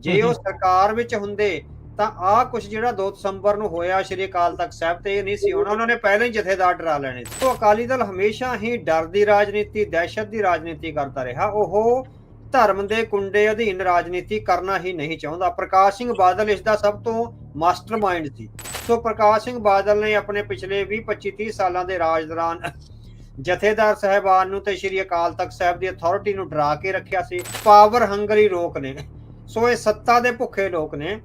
ਜੇ ਉਹ ਸਰਕਾਰ ਵਿੱਚ ਹੁੰਦੇ ਤਾਂ ਆਹ ਕੁਛ ਜਿਹੜਾ 2 ਦਸੰਬਰ ਨੂੰ ਹੋਇਆ ਸ਼੍ਰੀ ਅਕਾਲ ਤਖਤ ਸਾਹਿਬ ਤੇ, ਇਹ ਨਹੀਂ ਸੀ ਹੋਣਾ। ਉਹਨਾਂ ਨੇ ਪਹਿਲਾਂ ਹੀ ਜਥੇਦਾਰ ਡਰਾ ਲੈਣੇ ਸੀ। ਤੋਂ ਅਕਾਲੀ ਦਲ ਹਮੇਸ਼ਾ ਹੀ ਡਰ ਦੀ ਰਾਜਨੀਤੀ, ਦਹਿਸ਼ਤ ਦੀ ਰਾਜਨੀਤੀ ਕਰਦਾ ਰਿਹਾ। ਉਹ ਧਰਮ ਦੇ ਕੁੰਡੇ ਅਧੀਨ ਰਾਜਨੀਤੀ ਕਰਨਾ ਹੀ ਨਹੀਂ ਚਾਹੁੰਦਾ। ਪ੍ਰਕਾਸ਼ ਸਿੰਘ ਬਾਦਲ ਇਸ ਦਾ ਸਭ ਤੋਂ ਮਾਸਟਰਮਾਈਂਡ ਸੀ। ਸੋ ਪ੍ਰਕਾਸ਼ ਸਿੰਘ ਬਾਦਲ ਨੇ ਆਪਣੇ ਪਿਛਲੇ 20-25-30 ਸਾਲਾਂ ਦੇ ਰਾਜ ਦੌਰਾਨ ਜਥੇਦਾਰ ਸਾਹਿਬਾਨ ਨੂੰ ਤੇ ਸ਼੍ਰੀ ਅਕਾਲ ਤਖਤ ਸਾਹਿਬ ਦੀ ਅਥਾਰਟੀ ਨੂੰ ਡਰਾ ਕੇ ਰੱਖਿਆ ਸੀ। ਪਾਵਰ ਹੰਗਰੀ ਲੋਕ ਨੇ, ਸੋ ਇਹ ਸੱਤਾ ਦੇ ਭੁੱਖੇ ਲੋਕ ਨੇ।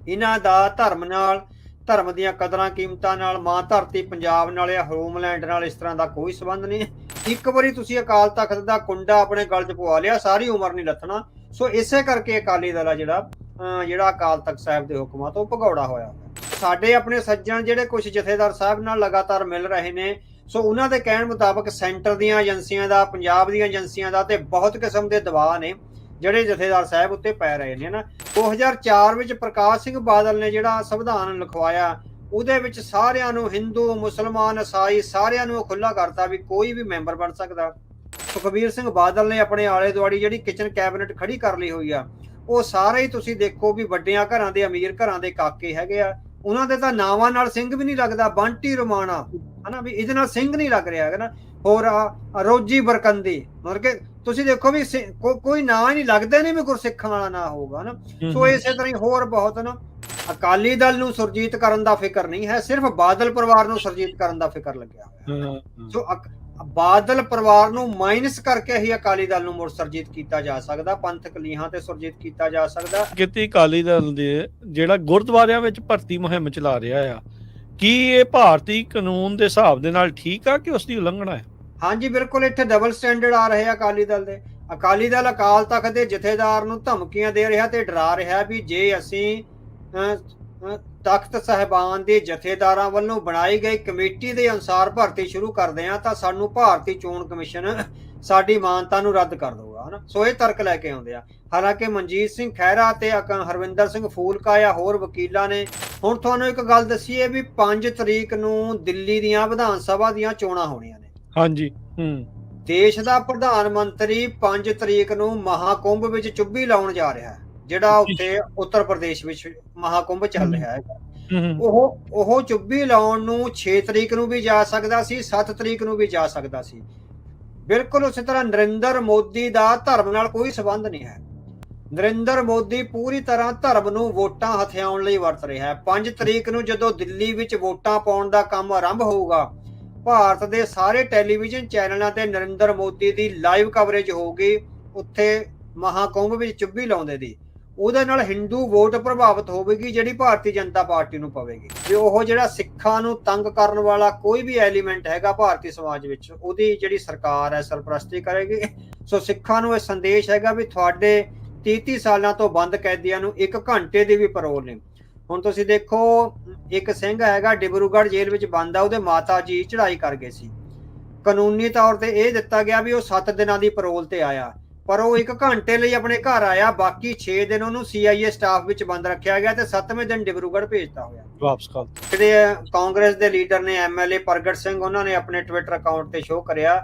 ਇਹਨਾਂ ਦਾ ਧਰਮ ਨਾਲ, ਧਰਮ ਦੀਆਂ ਕਦਰਾਂ ਕੀਮਤਾਂ ਨਾਲ, ਮਾਂ ਧਰਤੀ ਪੰਜਾਬ ਨਾਲ ਜਾਂ ਹੋਮਲੈਂਡ ਨਾਲ ਇਸ ਤਰ੍ਹਾਂ ਦਾ ਕੋਈ ਸੰਬੰਧ ਨਹੀਂ। ਇੱਕ ਵਾਰੀ ਤੁਸੀਂ ਅਕਾਲ ਤਖਤ ਦਾ ਕੁੰਡਾ ਆਪਣੇ ਗਲ 'ਚ ਪਵਾ ਲਿਆ, ਸਾਰੀ ਉਮਰ ਨਹੀਂ ਲੱਥਣਾ। ਸੋ ਇਸੇ ਕਰਕੇ ਅਕਾਲੀ ਦਲ ਆ ਜਿਹੜਾ ਅਕਾਲ ਤਖਤ ਸਾਹਿਬ ਦੇ ਹੁਕਮਾਂ ਤੋਂ ਭਗੌੜਾ ਹੋਇਆ। ਸਾਡੇ ਆਪਣੇ ਸੱਜਣ ਜਿਹੜੇ ਕੁਝ ਜਥੇਦਾਰ ਸਾਹਿਬ ਨਾਲ ਲਗਾਤਾਰ ਮਿਲ ਰਹੇ ਨੇ, ਸੋ ਉਹਨਾਂ ਦੇ ਕਹਿਣ ਮੁਤਾਬਕ ਸੈਂਟਰ ਦੀਆਂ ਏਜੰਸੀਆਂ ਦਾ, ਪੰਜਾਬ ਦੀਆਂ ਏਜੰਸੀਆਂ ਦਾ ਤੇ ਬਹੁਤ ਕਿਸਮ ਦੇ ਦਬਾਅ ਨੇ ਜਿਹੜੇ ਜਥੇਦਾਰ ਸਾਹਿਬ ਉੱਤੇ ਪੈ ਰਹੇ ਨੇ ਨਾ। 2004 ਵਿੱਚ ਪ੍ਰਕਾਸ਼ ਸਿੰਘ ਬਾਦਲ ਨੇ ਜਿਹੜਾ ਸੰਵਿਧਾਨ ਲਿਖਵਾਇਆ, ਉਹਦੇ ਵਿੱਚ ਸਾਰਿਆਂ ਨੂੰ, ਹਿੰਦੂ, ਮੁਸਲਮਾਨ, ਈਸਾਈ, ਸਾਰਿਆਂ ਨੂੰ ਖੁੱਲਾ ਕਰਤਾ ਵੀ ਕੋਈ ਵੀ ਮੈਂਬਰ ਬਣ ਸਕਦਾ। ਸੁਖਬੀਰ ਸਿੰਘ ਬਾਦਲ ਨੇ ਆਪਣੇ ਆਲੇ ਦੁਆਲੇ ਜਿਹੜੀ ਕਿਚਨ ਕੈਬਨਿਟ ਖੜੀ ਕਰ ਲਈ ਹੋਈ ਆ, ਉਹ ਸਾਰੇ ਹੀ ਤੁਸੀਂ ਦੇਖੋ ਵੀ ਵੱਡਿਆਂ ਘਰਾਂ ਦੇ, ਅਮੀਰ ਘਰਾਂ ਦੇ ਕਾਕੇ ਹੈਗੇ ਆ। ਉਹਨਾਂ ਦੇ ਤਾਂ ਨਾਵਾਂ ਨਾਲ ਸਿੰਘ ਵੀ ਨਹੀਂ ਲੱਗਦਾ। ਬੰਟੀ ਰਮਾਣਾ ਹਨਾ, ਵੀ ਇਹਦੇ ਨਾਲ ਸਿੰਘ ਨਹੀਂ ਲੱਗ ਰਿਹਾ ਹੈਗਾ ਨਾ। ਹੋਰ ਰੋਜੀ ਬਰਕੰਦੀ, ਮਤਲਬ ਕਿ ਤੁਸੀਂ ਦੇਖੋ ਵੀ ਕੋਈ ਨਾਂ ਹੀ ਨਹੀਂ ਲੱਗਦਾ, ਨਹੀਂ ਵੀ ਗੁਰਸਿੱਖਾਂ ਵਾਲਾ ਨਾਂ ਹੋਊਗਾ ਨਾ। ਸੋ ਇਸੇ ਤਰ੍ਹਾਂ ਹੀ ਹੋਰ ਬਹੁਤ ਨਾ। ਅਕਾਲੀ ਦਲ ਨੂੰ ਸੁਰਜੀਤ ਕਰਨ ਦਾ ਫਿਕਰ ਨਹੀਂ ਹੈ, ਸਿਰਫ ਬਾਦਲ ਪਰਿਵਾਰ ਨੂੰ ਸੁਰਜੀਤ ਕਰਨ ਦਾ ਫਿਕਰ ਲੱਗਿਆ ਹੋਇਆ। ਸੋ ਬਾਦਲ ਪਰਿਵਾਰ ਨੂੰ ਮਾਈਨਸ ਕਰਕੇ ਹੀ ਅਕਾਲੀ ਦਲ ਨੂੰ ਮੁੜ ਸੁਰਜੀਤ ਕੀਤਾ ਜਾ ਸਕਦਾ, ਪੰਥਕ ਲੀਹਾਂ ਤੇ ਸੁਰਜੀਤ ਕੀਤਾ ਜਾ ਸਕਦਾ। ਕਿਤੇ ਅਕਾਲੀ ਦਲ ਦੇ ਜਿਹੜਾ ਗੁਰਦੁਆਰਿਆਂ ਵਿੱਚ ਭਰਤੀ ਮੁਹਿੰਮ ਚਲਾ ਰਿਹਾ ਆ, ਕੀ ਇਹ ਭਾਰਤੀ ਕਾਨੂੰਨ ਦੇ ਹਿਸਾਬ ਦੇ ਨਾਲ ਠੀਕ ਆ ਕਿ ਉਸ ਦੀ ਉਲੰਘਣਾ ਹੈ? ਹਾਂਜੀ ਬਿਲਕੁਲ, ਇੱਥੇ ਡਬਲ ਸਟੈਂਡਰਡ ਆ ਰਹੇ ਆ ਅਕਾਲੀ ਦਲ ਦੇ। ਅਕਾਲੀ ਦਲ ਅਕਾਲ ਤਖਤ ਦੇ ਜਥੇਦਾਰ ਨੂੰ ਧਮਕੀਆਂ ਦੇ ਰਿਹਾ ਤੇ ਡਰਾ ਰਿਹਾ ਵੀ ਜੇ ਅਸੀਂ ਤਖਤ ਸਾਹਿਬਾਨ ਦੇ ਜਥੇਦਾਰਾਂ ਵੱਲੋਂ ਬਣਾਈ ਗਈ ਕਮੇਟੀ ਦੇ ਅਨੁਸਾਰ ਭਰਤੀ ਸ਼ੁਰੂ ਕਰਦੇ ਆ ਤਾਂ ਸਾਨੂੰ ਭਾਰਤੀ ਚੋਣ ਕਮਿਸ਼ਨ ਸਾਡੀ ਮਾਨਤਾ ਨੂੰ ਰੱਦ ਕਰ ਦਊਗਾ ਹਨਾ। ਸੋ ਇਹ ਤਰਕ ਲੈ ਕੇ ਆਉਂਦੇ ਆ। ਹਾਲਾਂਕਿ ਮਨਜੀਤ ਸਿੰਘ ਖਹਿਰਾ ਤੇ ਹਰਵਿੰਦਰ ਸਿੰਘ ਫੂਲਕਾ ਜਾਂ ਹੋਰ ਵਕੀਲਾਂ ਨੇ ਹੁਣ ਤੁਹਾਨੂੰ ਇੱਕ ਗੱਲ ਦੱਸੀ ਹੈ ਵੀ 5 ਤਰੀਕ ਨੂੰ ਦਿੱਲੀ ਦੀਆਂ ਵਿਧਾਨ ਸਭਾ ਦੀਆਂ ਚੋਣਾਂ ਹੋਣੀਆਂ ਨੇ। ਹਾਂਜੀ। ਦੇਸ਼ ਦਾ ਪ੍ਰਧਾਨ ਮੰਤਰੀ 5 ਤਰੀਕ ਨੂੰ ਮਹਾਕੁੰਭ ਵਿੱਚ ਚੁੱਭੀ ਲਾਉਣ ਜਾ ਰਿਹਾ ਹੈ, ਜਿਹੜਾ ਉੱਥੇ ਉੱਤਰ ਪ੍ਰਦੇਸ਼ ਵਿੱਚ ਮਹਾਕੁੰਭ ਚੱਲ ਰਿਹਾ ਹੈ। ਉਹ ਚੁੱਭੀ ਲਾਉਣ ਨੂੰ 6 ਤਰੀਕ ਨੂੰ ਵੀ ਜਾ ਸਕਦਾ ਸੀ, 7 ਤਰੀਕ ਨੂੰ ਵੀ ਜਾ ਸਕਦਾ ਸੀ। ਬਿਲਕੁਲ ਉਸੇ ਤਰ੍ਹਾਂ ਨਰਿੰਦਰ ਮੋਦੀ ਦਾ ਧਰਮ ਨਾਲ ਕੋਈ ਸੰਬੰਧ ਨਹੀਂ ਹੈ। ਨਰਿੰਦਰ ਮੋਦੀ ਪੂਰੀ ਤਰ੍ਹਾਂ ਧਰਮ ਨੂੰ ਵੋਟਾਂ ਹਥਿਆਉਣ ਲਈ ਵਰਤ ਰਿਹਾ ਹੈ। 5 ਤਰੀਕ ਨੂੰ ਜਦੋਂ ਦਿੱਲੀ ਵਿੱਚ ਵੋਟਾਂ ਪਾਉਣ ਦਾ ਕੰਮ ਆਰੰਭ ਹੋਊਗਾ, ਭਾਰਤ ਦੇ ਸਾਰੇ ਟੈਲੀਵਿਜ਼ਨ ਚੈਨਲਾਂ ਤੇ ਨਰਿੰਦਰ ਮੋਦੀ ਦੀ ਲਾਈਵ ਕਵਰੇਜ ਹੋਊਗੀ ਉੱਥੇ ਮਹਾਕੁੰਭ ਵਿੱਚ ਚੁੱਭੀ ਲਾਉਂਦੇ ਦੀ। ਉਹਦੇ ਨਾਲ ਹਿੰਦੂ ਵੋਟ ਪ੍ਰਭਾਵਿਤ ਹੋਵੇਗੀ ਜਿਹੜੀ ਭਾਰਤੀ ਜਨਤਾ ਪਾਰਟੀ ਨੂੰ ਪਵੇਗੀ। ਵੀ ਉਹ ਜਿਹੜਾ ਸਿੱਖਾਂ ਨੂੰ ਤੰਗ ਕਰਨ ਵਾਲਾ ਕੋਈ ਵੀ ਐਲੀਮੈਂਟ ਹੈਗਾ ਭਾਰਤੀ ਸਮਾਜ ਵਿੱਚ, ਉਹਦੀ ਜਿਹੜੀ ਸਰਕਾਰ ਹੈ ਸਰਪ੍ਰਸਤੀ ਕਰੇਗੀ। ਸੋ ਸਿੱਖਾਂ ਨੂੰ ਇਹ ਸੰਦੇਸ਼ ਹੈਗਾ ਵੀ ਤੁਹਾਡੇ 30 ਸਾਲਾਂ ਤੋਂ ਬੰਦ ਕੈਦੀਆਂ ਨੂੰ 1 ਘੰਟੇ ਦੀ ਵੀ ਪਰੋਲ ਨਹੀਂ। ਹੁਣ ਤੁਸੀਂ ਦੇਖੋ, ਇੱਕ ਸਿੰਘ ਹੈਗਾ ਡਿਬਰੂਗੜ੍ਹ ਜੇਲ੍ਹ ਵਿੱਚ ਬੰਦ ਆ, ਉਹਦੇ ਮਾਤਾ ਜੀ ਚੜ੍ਹਾਈ ਕਰ ਗਏ ਸੀ। ਕਾਨੂੰਨੀ ਤੌਰ ਤੇ ਇਹ ਦਿੱਤਾ ਗਿਆ ਵੀ ਉਹ 7 ਦਿਨਾਂ ਦੀ ਪਰੋਲ ਤੇ ਆਇਆ, ਪਰ ਉਹ 1 ਘੰਟੇ ਲਈ ਆਪਣੇ ਘਰ ਆਇਆ। ਬਾਕੀ 6 ਦਿਨ ਉਹਨੂੰ CIA ਸਟਾਫ ਵਿੱਚ ਬੰਦ ਰੱਖਿਆ ਗਿਆ ਤੇ 7ਵੇਂ ਦਿਨ ਡਿਬਰੂਗੜ੍ਹ ਭੇਜਤਾ ਹੋਇਆ ਵਾਪਸ ਕਰ। ਜਿਹੜੇ ਕਾਂਗਰਸ ਦੇ ਲੀਡਰ ਨੇ MLA ਪ੍ਰਗਟ ਸਿੰਘ, ਉਹਨਾਂ ਨੇ ਆਪਣੇ ਟਵਿੱਟਰ ਅਕਾਊਂਟ ਤੇ ਸ਼ੋਅ ਕਰਿਆ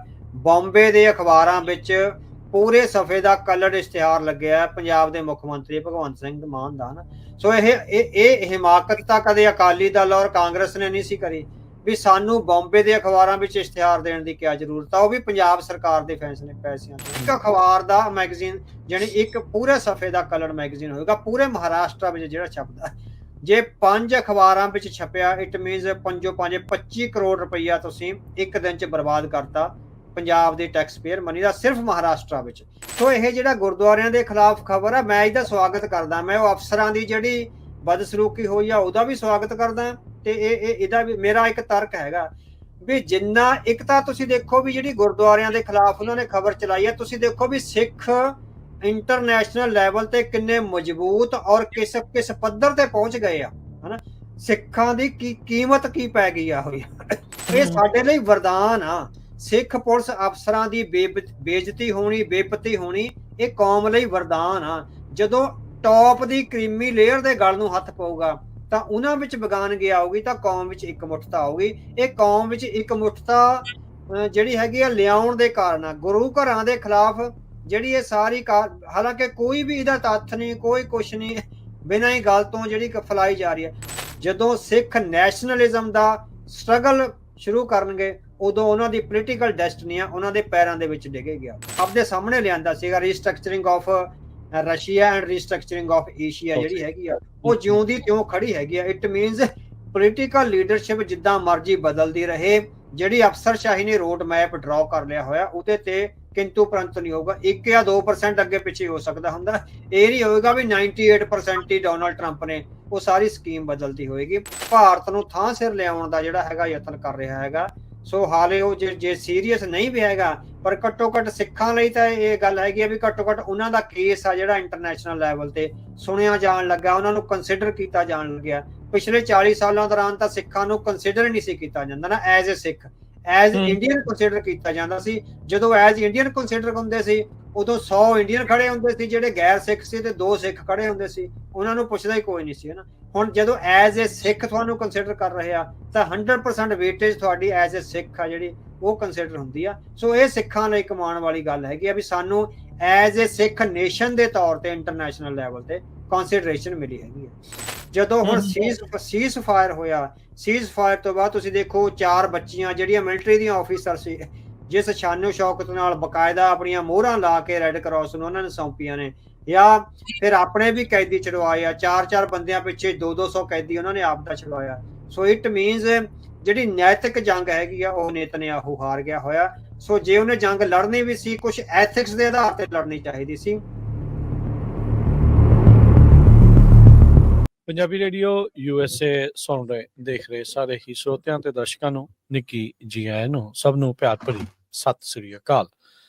ਬੰਬੇ ਦੇ ਅਖਬਾਰਾਂ ਵਿੱਚ ਪੂਰੇ ਸਫੇ ਦਾ ਕਲਰਡ ਇਸ਼ਤਿਹਾਰ ਲੱਗਿਆ ਪੰਜਾਬ ਦੇ ਮੁੱਖ ਮੰਤਰੀ ਭਗਵੰਤ ਸਿੰਘ ਮਾਨ ਦਾ ਨਾ। ਸੋ ਇਹ ਹਿਮਾਕਤ ਤਾਂ ਕਦੇ ਅਕਾਲੀ ਦਲ ਔਰ ਕਾਂਗਰਸ ਨੇ ਨਹੀਂ ਸੀ ਕਰੀ ਵੀ ਸਾਨੂੰ ਬੰਬੇ ਦੇ ਅਖਬਾਰਾਂ ਵਿੱਚ ਇਸ਼ਤਿਹਾਰ ਦੇਣ ਦੀ ਕੀ ਜ਼ਰੂਰਤ ਆ, ਉਹ ਵੀ ਪੰਜਾਬ ਸਰਕਾਰ ਦੇ ਫੈਸਲੇ ਪੈਸਿਆਂ ਤੇ। ਇੱਕ ਅਖਬਾਰ ਦਾ ਮੈਗਜ਼ੀਨ ਜਾਨੀ ਇੱਕ ਪੂਰੇ ਸਫੇ ਦਾ ਕਲਰਡ ਮੈਗਜ਼ੀਨ ਹੋਏਗਾ ਪੂਰੇ ਮਹਾਰਾਸ਼ਟਰ ਵਿੱਚ ਜਿਹੜਾ ਛਪਦਾ। ਜੇ 5 ਅਖਬਾਰਾਂ ਵਿੱਚ ਛਪਿਆ, ਇਟ ਮੀਨਸ 5 25 ਕਰੋੜ ਰੁਪਈਆ ਤੁਸੀਂ ਇੱਕ ਦਿਨ 'ਚ ਬਰਬਾਦ ਕਰਤਾ ਪੰਜਾਬ ਦੇ ਟੈਕਸ ਪੇਅਰ ਮਨੀ ਦਾ, ਸਿਰਫ ਮਹਾਰਾਸ਼ਟਰ ਵਿੱਚ। ਸੋ ਇਹ ਜਿਹੜਾ ਗੁਰਦੁਆਰਿਆਂ ਦੇ ਖਿਲਾਫ ਖਬਰ ਆ, ਮੈਂ ਇਹਦਾ ਸਵਾਗਤ ਕਰਦਾ। ਮੈਂ ਉਹ ਅਫਸਰਾਂ ਦੀ ਜਿਹੜੀ ਬਦਸਲੂਕੀ ਹੋਈ ਆ ਉਹਦਾ ਵੀ ਸਵਾਗਤ ਕਰਦਾ ਤੇ ਇਹਦਾ ਵੀ ਮੇਰਾ ਇੱਕ ਤਰਕ ਹੈਗਾ ਵੀ ਜਿੰਨਾ ਇੱਕ ਤਾਂ ਤੁਸੀਂ ਦੇਖੋ ਵੀ ਜਿਹੜੀ ਗੁਰਦੁਆਰਿਆਂ ਦੇ ਖਿਲਾਫ ਉਹਨਾਂ ਨੇ ਖਬਰ ਚਲਾਈ ਹੈ, ਤੁਸੀਂ ਦੇਖੋ ਵੀ ਸਿੱਖ ਇੰਟਰਨੈਸ਼ਨਲ ਲੈਵਲ ਤੇ ਕਿੰਨੇ ਮਜ਼ਬੂਤ ਔਰ ਕਿਸ ਪੱਧਰ ਤੇ ਪਹੁੰਚ ਗਏ ਆ ਹਨਾ। ਸਿੱਖਾਂ ਦੀ ਕੀਮਤ ਕੀ ਪੈ ਗਈ ਆ ਹੋਈ। ਇਹ ਸਾਡੇ ਲਈ ਵਰਦਾਨ ਆ। ਸਿੱਖ ਪੁਲਿਸ ਅਫਸਰਾਂ ਦੀ ਬੇਇੱਜ਼ਤੀ ਹੋਣੀ, ਬੇਪਤੀ ਹੋਣੀ, ਇਹ ਕੌਮ ਲਈ ਵਰਦਾਨ ਆ। ਜਦੋਂ ਟੌਪ ਦੀ ਕਰੀਮੀ ਲੇਅਰ ਦੇ ਗਲ ਨੂੰ ਹੱਥ ਪਊਗਾ ਤਾਂ ਉਹਨਾਂ ਵਿੱਚ ਬੇਗਾਨਗੀ ਆਊਗੀ ਤਾਂ ਕੌਮ ਵਿੱਚ ਇਕਮੁੱਠਤਾ ਆਊਗੀ। ਇਹ ਕੌਮ ਵਿੱਚ ਇਕਮੁੱਠਤਾ ਜਿਹੜੀ ਹੈਗੀ ਆ ਲਿਆਉਣ ਦੇ ਕਾਰਨ ਆ। ਗੁਰੂ ਘਰਾਂ ਦੇ ਖਿਲਾਫ ਜਿਹੜੀ ਇਹ ਸਾਰੀ ਹਾਲਾਂਕਿ ਕੋਈ ਵੀ ਇਹਦਾ ਤੱਥ ਨਹੀਂ, ਕੋਈ ਕੁਛ ਨਹੀਂ, ਬਿਨਾਂ ਹੀ ਗੱਲ ਤੋਂ ਜਿਹੜੀ ਫੈਲਾਈ ਜਾ ਰਹੀ ਹੈ। ਜਦੋਂ ਸਿੱਖ ਨੈਸ਼ਨਲਿਜ਼ਮ ਦਾ ਸਟਰਗਲ ਸ਼ੁਰੂ ਕਰਨਗੇ ਉਦੋਂ ਉਹਨਾਂ ਦੀ ਪੋਲੀਟੀਕਲ ਡੈਸਟਨੀ ਆ ਉਹਨਾਂ ਦੇ ਪੈਰਾਂ ਦੇ ਵਿੱਚ ਡਿੱਗੇ ਗਿਆ। ਆਪਦੇ ਸਾਹਮਣੇ ਲਿਆਂਦਾ ਸੀਗਾ restructuring of Russia and restructuring of Asia ਜਿਹੜੀ ਹੈਗੀ ਆ ਉਹ ਜਿਉਂ ਦੀ ਤਿਉਂ ਖੜੀ ਹੈਗੀ ਆ। ਇਟ ਮੀਨਸ ਪੋਲੀਟੀਕਲ ਲੀਡਰਸ਼ਿਪ ਜਿੱਦਾਂ ਮਰਜ਼ੀ ਬਦਲਦੀ ਰਹੇ, ਜਿਹੜੀ ਅਫਸਰਸ਼ਾਹੀ ਨੇ ਰੋਡ ਮੈਪ ਡਰਾਅ ਕਰ ਲਿਆ ਹੋਇਆ ਉਹਦੇ ਤੇ ਕਿੰਤੂ ਪ੍ਰੰਤ ਨਹੀਂ ਹੋਊਗਾ। 1 ਜਾਂ 2% ਅੱਗੇ ਪਿੱਛੇ ਹੋ ਸਕਦਾ ਹੁੰਦਾ, ਇਹ ਨਹੀਂ ਹੋਏਗਾ ਵੀ 98% ਹੀ ਡੋਨਾਲਡ ਟਰੰਪ ਨੇ ਉਹ ਸਾਰੀ ਸਕੀਮ ਬਦਲਦੀ ਹੋਏਗੀ। ਭਾਰਤ ਨੂੰ ਥਾਂ ਸਿਰ ਲਿਆਉਣ ਦਾ ਜਿਹੜਾ ਹੈਗਾ ਯਤਨ ਕਰ ਰਿਹਾ ਹੈਗਾ। ਸੋ ਹਾਲੇ ਉਹ ਜੇ ਸੀਰੀਅਸ ਨਹੀਂ ਵੀ ਹੈਗਾ, ਪਰ ਘੱਟੋ ਘੱਟ ਸਿੱਖਾਂ ਲਈ ਤਾਂ ਇਹ ਗੱਲ ਹੈਗੀ ਆ ਵੀ ਘੱਟੋ ਘੱਟ ਉਹਨਾਂ ਦਾ ਕੇਸ ਆ ਜਿਹੜਾ ਇੰਟਰਨੈਸ਼ਨਲ ਲੈਵਲ ਤੇ ਸੁਣਿਆ ਜਾਣ ਲੱਗਾ, ਉਹਨਾਂ ਨੂੰ ਕੰਸੀਡਰ ਕੀਤਾ ਜਾਣ ਲੱਗਿਆ। ਪਿਛਲੇ 40 ਸਾਲਾਂ ਦੌਰਾਨ ਤਾਂ ਸਿੱਖਾਂ ਨੂੰ ਕੰਸੀਡਰ ਨਹੀਂ ਸੀ ਕੀਤਾ ਜਾਂਦਾ ਨਾ as a Sikh, as Indian consider ਕੀਤਾ ਜਾਂਦਾ ਸੀ। ਜਦੋਂ ਐਜ਼ ਇੰਡੀਅਨ ਕੰਸੀਡਰ ਹੁੰਦੇ ਸੀ ਉਦੋਂ 100 ਇੰਡੀਅਨ ਖੜੇ ਹੁੰਦੇ ਸੀ ਜਿਹੜੇ ਗੈਰ ਸਿੱਖ ਸੀ ਤੇ 2 ਸਿੱਖ ਖੜੇ ਹੁੰਦੇ ਸੀ, ਉਹਨਾਂ ਨੂੰ ਪੁੱਛਦਾ ਹੀ ਕੋਈ ਨਹੀਂ ਸੀ ਨਾ। ਹੁਣ ਜਦੋਂ ਐਜ਼ ਏ ਸਿੱਖ ਤੁਹਾਨੂੰ ਕੰਸੀਡਰ ਕਰ ਰਹੇ ਆ ਤਾਂ 100% ਵੇਟੇਜ ਤੁਹਾਡੀ ਐਜ਼ ਏ ਸਿੱਖ ਆ ਜਿਹੜੀ ਉਹ ਕੰਸੀਡਰ ਹੁੰਦੀ ਆ। ਸੋ ਇਹ ਸਿੱਖਾਂ ਲਈ ਕਮਾਉਣ ਵਾਲੀ ਗੱਲ ਹੈਗੀ ਆ ਵੀ ਸਾਨੂੰ ਐਜ਼ ਏ ਸਿੱਖ ਨੇਸ਼ਨ ਦੇ ਤੌਰ ਤੇ ਇੰਟਰਨੈਸ਼ਨਲ ਲੈਵਲ ਤੇ ਕੰਸੀਡਰੇਸ਼ਨ ਮਿਲੀ ਹੈਗੀ ਆ। ਜਦੋਂ ਹੁਣ ਸੀਜ਼ ਫਾਇਰ ਹੋਇਆ, ਸੀਜ਼ ਫਾਇਰ ਤੋਂ ਬਾਅਦ ਤੁਸੀਂ ਦੇਖੋ 4 ਬੱਚੀਆਂ ਜਿਹੜੀਆਂ ਮਿਲਟਰੀ ਦੀਆਂ ਆਫੀਸਰ ਸੀ, ਜਿਸ ਸ਼ਾਨੋ ਸ਼ੌਕਤ ਨਾਲ ਬਕਾਇਦਾ ਆਪਣੀਆਂ ਮੋਹਰਾਂ ਲਾ ਕੇ ਰੈੱਡ ਕਰਾਸ ਨੂੰ ਉਹਨਾਂ ਨੇ ਸੌਂਪੀਆਂ ਨੇ, ਜਾਂ ਫਿਰ ਆਪਣੇ ਵੀ ਕੈਦੀ ਛੁਡਵਾਏ ਆ। 4-4 ਬੰਦਿਆਂ ਪਿੱਛੇ 200-200 ਕੈਦੀ ਉਹਨਾਂ ਨੇ ਆਪ ਦਾ ਛੁਡਵਾਇਆ। ਸੋ ਇਟ ਮੀਨਸ ਜਿਹੜੀ ਨੈਤਿਕ ਜੰਗ ਹੈਗੀ ਆ ਉਹ ਨੇਤਨਯਾਹੂ ਹਾਰ ਗਿਆ ਹੋਇਆ। ਸੋ ਜੇ ਉਹਨੇ ਜੰਗ ਲੜਨੀ ਵੀ ਸੀ ਕੁਝ ਐਥਿਕਸ ਦੇ ਆਧਾਰ ਤੇ ਲੜਨੀ ਚਾਹੀਦੀ ਸੀ। ਪੰਜਾਬੀ ਰੇਡੀਓ USA ਸੁਣ ਰਹੇ ਦੇਖ ਰਹੇ ਸਾਰੇ ਹੀ ਸਰੋਤਿਆਂ ਤੇ ਦਰਸ਼ਕਾਂ ਨੂੰ ਨਿੱਕੀ ਜੀ ਆਇਆਂ ਨੂੰ, ਸਭ ਨੂੰ ਪਿਆਰ ਭਰੀ ਸਤਿ ਸ੍ਰੀ ਅਕਾਲ।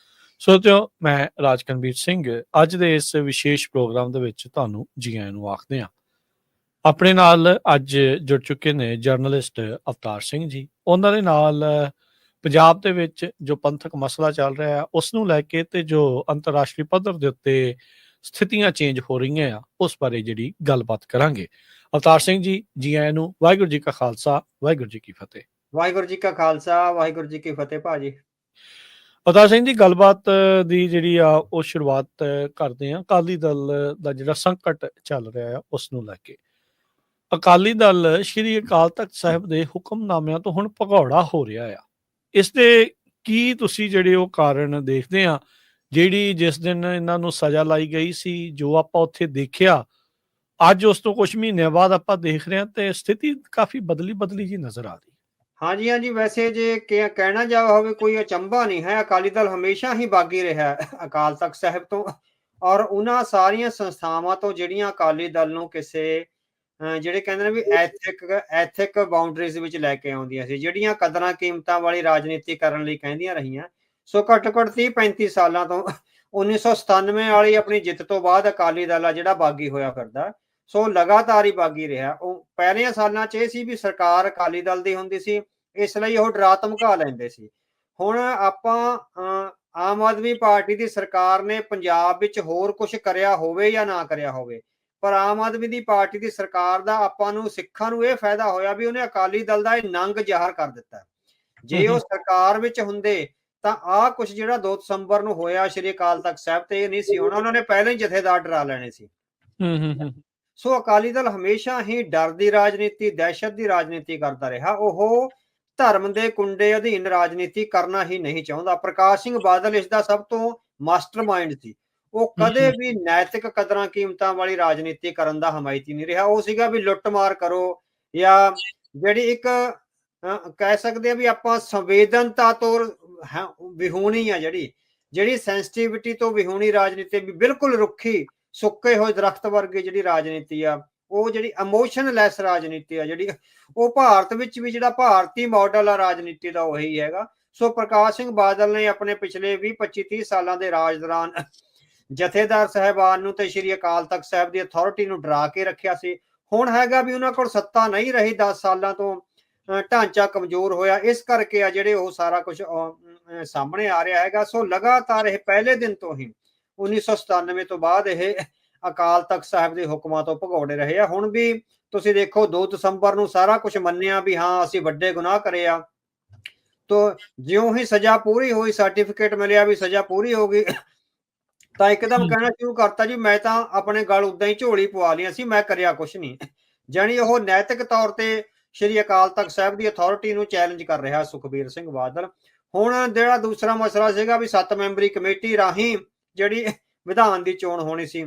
ਸਰੋਤਿਓ, ਮੈਂ ਰਾਜਕਨਵੀਰ ਸਿੰਘ ਅੱਜ ਦੇ ਇਸ ਵਿਸ਼ੇਸ਼ ਪ੍ਰੋਗਰਾਮ ਦੇ ਵਿੱਚ ਤੁਹਾਨੂੰ ਜੀ ਆਇਆਂ ਨੂੰ ਆਖਦੇ ਹਾਂ। ਆਪਣੇ ਨਾਲ ਅੱਜ ਜੁੜ ਚੁੱਕੇ ਨੇ ਜਰਨਲਿਸਟ ਅਵਤਾਰ ਸਿੰਘ ਜੀ। ਉਹਨਾਂ ਦੇ ਨਾਲ ਪੰਜਾਬ ਦੇ ਵਿੱਚ ਜੋ ਪੰਥਕ ਮਸਲਾ ਚੱਲ ਰਿਹਾ ਹੈ ਉਸ ਨੂੰ ਲੈ ਕੇ ਤੇ ਜੋ ਅੰਤਰਰਾਸ਼ਟਰੀ ਪੱਧਰ ਦੇ ਉੱਤੇ ਸਥਿਤੀਆਂ ਚੇਂਜ ਹੋ ਰਹੀਆਂ ਆ ਉਸ ਬਾਰੇ ਜਿਹੜੀ ਗੱਲਬਾਤ ਕਰਾਂਗੇ। ਅਵਤਾਰ ਸਿੰਘ ਜੀ, ਜੀ ਆਇਆਂ ਨੂੰ। ਵਾਹਿਗੁਰੂ ਜੀ ਕਾ ਖਾਲਸਾ, ਵਾਹਿਗੁਰੂ ਜੀ ਕੀ ਫਤਿਹ। ਵਾਹਿਗੁਰੂ ਜੀ ਕਾ ਖਾਲਸਾ, ਵਾਹਿਗੁਰੂ ਜੀ ਕੀ ਫਤਿਹ ਭਾਜੀ। ਅਵਤਾਰ ਸਿੰਘ ਜੀ, ਗੱਲਬਾਤ ਦੀ ਜਿਹੜੀ ਆ ਉਹ ਸ਼ੁਰੂਆਤ ਕਰਦੇ ਆ ਅਕਾਲੀ ਦਲ ਦਾ ਜਿਹੜਾ ਸੰਕਟ ਚੱਲ ਰਿਹਾ ਆ ਉਸ ਨੂੰ ਲੈ ਕੇ। ਅਕਾਲੀ ਦਲ ਸ਼੍ਰੀ ਅਕਾਲ ਤਖਤ ਸਾਹਿਬ ਦੇ ਹੁਕਮਨਾਮਿਆਂ ਤੋਂ ਹੁਣ ਭਗੌੜਾ ਹੋ ਰਿਹਾ ਆ। ਇਸ ਦੇ ਕੀ ਤੁਸੀਂ ਜਿਹੜੇ ਉਹ ਕਾਰਨ ਦੇਖਦੇ ਆ? ਜਿਹੜੀ ਜਿਸ ਦਿਨ ਇਹਨਾਂ ਨੂੰ ਸਜ਼ਾ ਲਾਈ ਗਈ ਸੀ, ਜੋ ਆਪਾਂ ਉੱਥੇ ਦੇਖਿਆ, ਅੱਜ ਉਸ ਤੋਂ ਕੁਝ ਮਹੀਨਿਆਂ ਬਾਅਦ ਆਪਾਂ ਦੇਖ ਰਹੇ ਹਾਂ ਤੇ ਸਥਿਤੀ ਕਾਫੀ ਬਦਲੀ ਜੀ ਨਜ਼ਰ ਆ ਰਹੀ। ਹਾਂਜੀ ਹਾਂਜੀ, ਵੈਸੇ ਜੇ ਕਹਿਣਾ ਜਾ ਹੋਵੇ ਕੋਈ ਅਚੰਭਾ ਨਹੀਂ ਹੈ। ਅਕਾਲੀ ਦਲ ਹਮੇਸ਼ਾ ਹੀ ਬਾਗੀ ਰਿਹਾ ਅਕਾਲ ਤਖਤ ਸਾਹਿਬ ਤੋਂ ਔਰ ਉਹਨਾਂ ਸਾਰੀਆਂ ਸੰਸਥਾਵਾਂ ਤੋਂ ਜਿਹੜੀਆਂ ਅਕਾਲੀ ਦਲ ਨੂੰ ਕਿਸੇ ਜਿਹੜੇ ਕਹਿੰਦੇ ਨੇ ਵੀ ਐਥਿਕ ਬਾਉਂਡਰੀਜ਼ ਵਿੱਚ ਲੈ ਕੇ ਆਉਂਦੀਆਂ ਸੀ, ਜਿਹੜੀਆਂ ਕਦਰਾਂ ਕੀਮਤਾਂ ਵਾਲੀ ਰਾਜਨੀਤੀ ਕਰਨ ਲਈ ਕਹਿੰਦੀਆਂ ਰਹੀਆਂ। ਸੋ ਘੱਟੋ ਘੱਟ 30-35 ਸਾਲਾਂ ਤੋਂ 1997 ਵਾਲੀ ਆਪਣੀ ਜਿੱਤ ਤੋਂ ਬਾਅਦ ਅਕਾਲੀ ਦਲ ਆ ਜਿਹੜਾ ਬਾਗੀ ਹੋਇਆ ਫਿਰਦਾ। ਸੋ ਲਗਾਤਾਰ ਹੀ ਬਾਗੀ ਰਿਹਾ। ਉਹ ਪਹਿਲੀਆਂ ਸਾਲਾਂ 'ਚ ਇਹ ਸੀ ਵੀ ਸਰਕਾਰ ਅਕਾਲੀ ਦਲ ਦੀ ਹੁੰਦੀ ਸੀ, ਇਸ ਲਈ ਉਹ ਡਰਾ ਧਮਕਾ ਲੈਂਦੇ ਸੀ। ਹੁਣ ਆਪਾਂ ਆਮ ਆਦਮੀ ਪਾਰਟੀ ਦੀ ਸਰਕਾਰ ਨੇ ਪੰਜਾਬ ਵਿੱਚ ਹੋਰ ਕੁਝ ਕਰਿਆ ਹੋਵੇ ਜਾਂ ਨਾ ਕਰਿਆ ਹੋਵੇ, ਪਰ ਆਮ ਆਦਮੀ ਦੀ ਪਾਰਟੀ ਦੀ ਸਰਕਾਰ ਦਾ ਆਪਾਂ ਨੂੰ ਸਿੱਖਾਂ ਨੂੰ ਇਹ ਫਾਇਦਾ ਹੋਇਆ ਵੀ ਉਹਨੇ ਅਕਾਲੀ ਦਲ ਦਾ ਇਹ ਨੰਗ ਜ਼ਾਹਰ ਕਰ ਦਿੱਤਾ। ਜੇ ਉਹ ਸਰਕਾਰ ਵਿੱਚ ਹੁੰਦੇ ਤਾਂ ਆਹ ਕੁਝ ਜਿਹੜਾ 2 ਦਸੰਬਰ ਨੂੰ ਹੋਇਆ ਸ਼੍ਰੀ ਅਕਾਲ ਤਖਤ ਸਾਹਿਬ ਤੇ ਇਹ ਨਹੀਂ ਸੀ ਹੋਣਾ, ਉਹਨਾਂ ਨੇ ਪਹਿਲਾਂ ਹੀ ਜਥੇਦਾਰ ਡਰਾ ਲੈਣੇ ਸੀ। ਸੋ ਅਕਾਲੀ ਦਲ ਹਮੇਸ਼ਾ ਹੀ ਡਰ ਦੀ ਰਾਜਨੀਤੀ, ਦਹਿਸ਼ਤ ਦੀ ਰਾਜਨੀਤੀ ਕਰਦਾ ਰਿਹਾ। ਉਹ ਧਰਮ ਦੇ ਕੁੰਡੇ ਅਧੀਨ ਰਾਜਨੀਤੀ ਕਰਨਾ ਹੀ ਨਹੀਂ ਚਾਹੁੰਦਾ। ਪ੍ਰਕਾਸ਼ ਸਿੰਘ ਬਾਦਲ ਇਸ ਦਾ ਸਭ ਤੋਂ ਮਾਸਟਰਮਾਈਂਡ ਸੀ। ਉਹ ਕਦੇ ਵੀ ਨੈਤਿਕ ਕਦਰਾਂ ਕੀਮਤਾਂ ਵਾਲੀ ਰਾਜਨੀਤੀ ਕਰਨ ਦਾ ਹਮਾਇਤੀ ਨਹੀਂ ਰਿਹਾ। ਉਹ ਸੀਗਾ ਵੀ ਲੁੱਟਮਾਰ ਕਰੋ, ਜਾਂ ਜਿਹੜੀ ਇੱਕ ਕਹਿ ਸਕਦੇ ਆ ਵੀ ਆਪਾਂ ਸੰਵੇਦਨਤਾ ਤੋਂ ਵਿਹੂਣੀ ਆ, ਜਿਹੜੀ ਸੈਂਸਿਟੀਵਿਟੀ ਤੋਂ ਵਿਹੂਣੀ ਰਾਜਨੀਤੀ, ਵੀ ਬਿਲਕੁਲ ਰੁੱਖੀ ਸੁੱਕੇ ਹੋਏ ਦਰਖਤ ਵਰਗੀ ਜਿਹੜੀ ਰਾਜਨੀਤੀ ਆ, ਉਹ ਜਿਹੜੀ ਇਮੋਸ਼ਨਲੈਸ ਰਾਜਨੀਤੀ ਆ, ਜਿਹੜੀ ਉਹ ਭਾਰਤ ਵਿੱਚ ਵੀ ਜਿਹੜਾ ਭਾਰਤੀ ਮਾਡਲ ਆ ਰਾਜਨੀਤੀ ਦਾ ਉਹੀ ਹੈਗਾ। ਸੋ ਪ੍ਰਕਾਸ਼ ਸਿੰਘ ਬਾਦਲ ਨੇ ਆਪਣੇ ਪਿਛਲੇ 20-25-30 ਸਾਲਾਂ ਦੇ ਰਾਜ ਦੌਰਾਨ ਜਥੇਦਾਰ ਸਾਹਿਬਾਨ ਨੂੰ ਤੇ ਸ਼੍ਰੀ ਅਕਾਲ ਤਖਤ ਸਾਹਿਬ ਦੀ ਅਥਾਰਟੀ ਨੂੰ ਡਰਾ ਕੇ ਰੱਖਿਆ ਸੀ। ਹੁਣ ਹੈਗਾ ਵੀ ਉਹਨਾਂ ਕੋਲ ਸੱਤਾ ਨਹੀਂ ਰਹੀ, 10 ਸਾਲਾਂ ਤੋਂ ਢਾਂਚਾ ਕਮਜ਼ੋਰ ਹੋਇਆ, ਇਸ ਕਰਕੇ ਆ ਜਿਹੜੇ ਉਹ ਸਾਰਾ ਕੁਝ ਸਾਹਮਣੇ ਆ ਰਿਹਾ ਹੈਗਾ। ਸੋ ਲਗਾਤਾਰ ਇਹ ਪਹਿਲੇ ਦਿਨ ਤੋਂ ਹੀ 1997 ਤੋਂ ਬਾਅਦ ਇਹ ਅਕਾਲ ਤਖਤ ਸਾਹਿਬ ਦੇ ਹੁਕਮਾਂ ਤੋਂ ਭਗੌੜੇ ਰਹੇ ਆ। ਹੁਣ ਵੀ ਤੁਸੀਂ ਦੇਖੋ 2 ਦਸੰਬਰ ਨੂੰ ਸਾਰਾ ਕੁਝ ਮੰਨਿਆ ਵੀ ਹਾਂ ਅਸੀਂ ਵੱਡੇ ਗੁਨਾਹ ਕਰੇ ਆ, ਤੋ ਜਿਉਂ ਹੀ ਸਜ਼ਾ ਪੂਰੀ ਹੋਈ, ਸਰਟੀਫਿਕੇਟ ਮਿਲਿਆ ਵੀ ਸਜ਼ਾ ਪੂਰੀ ਹੋ ਗਈ, ਤਾਂ ਇੱਕਦਮ ਕਹਿਣਾ ਸ਼ੁਰੂ ਕਰਤਾ ਜੀ ਮੈਂ ਤਾਂ ਆਪਣੇ ਗਲ ਉਦਾਂ ਹੀ ਝੋਲੀ ਪਵਾ ਲਈ ਸੀ, ਮੈਂ ਕਰਿਆ ਕੁਛ ਨਹੀਂ। ਜਾਣੀ ਉਹ ਨੈਤਿਕ ਤੌਰ ਤੇ ਸ਼੍ਰੀ ਅਕਾਲ ਤਖਤ ਸਾਹਿਬ ਦੀ ਅਥਾਰਟੀ ਨੂੰ ਚੈਲੰਜ ਕਰ ਰਿਹਾ ਸੁਖਬੀਰ ਸਿੰਘ ਬਾਦਲ। ਹੁਣ ਜਿਹੜਾ ਦੂਸਰਾ ਮਸਲਾ ਸੀਗਾ ਵੀ 7 ਮੈਂਬਰੀ ਕਮੇਟੀ ਰਾਹੀਂ ਜਿਹੜੀ ਵਿਧਾਨ ਦੀ ਚੋਣ ਹੋਣੀ ਸੀ,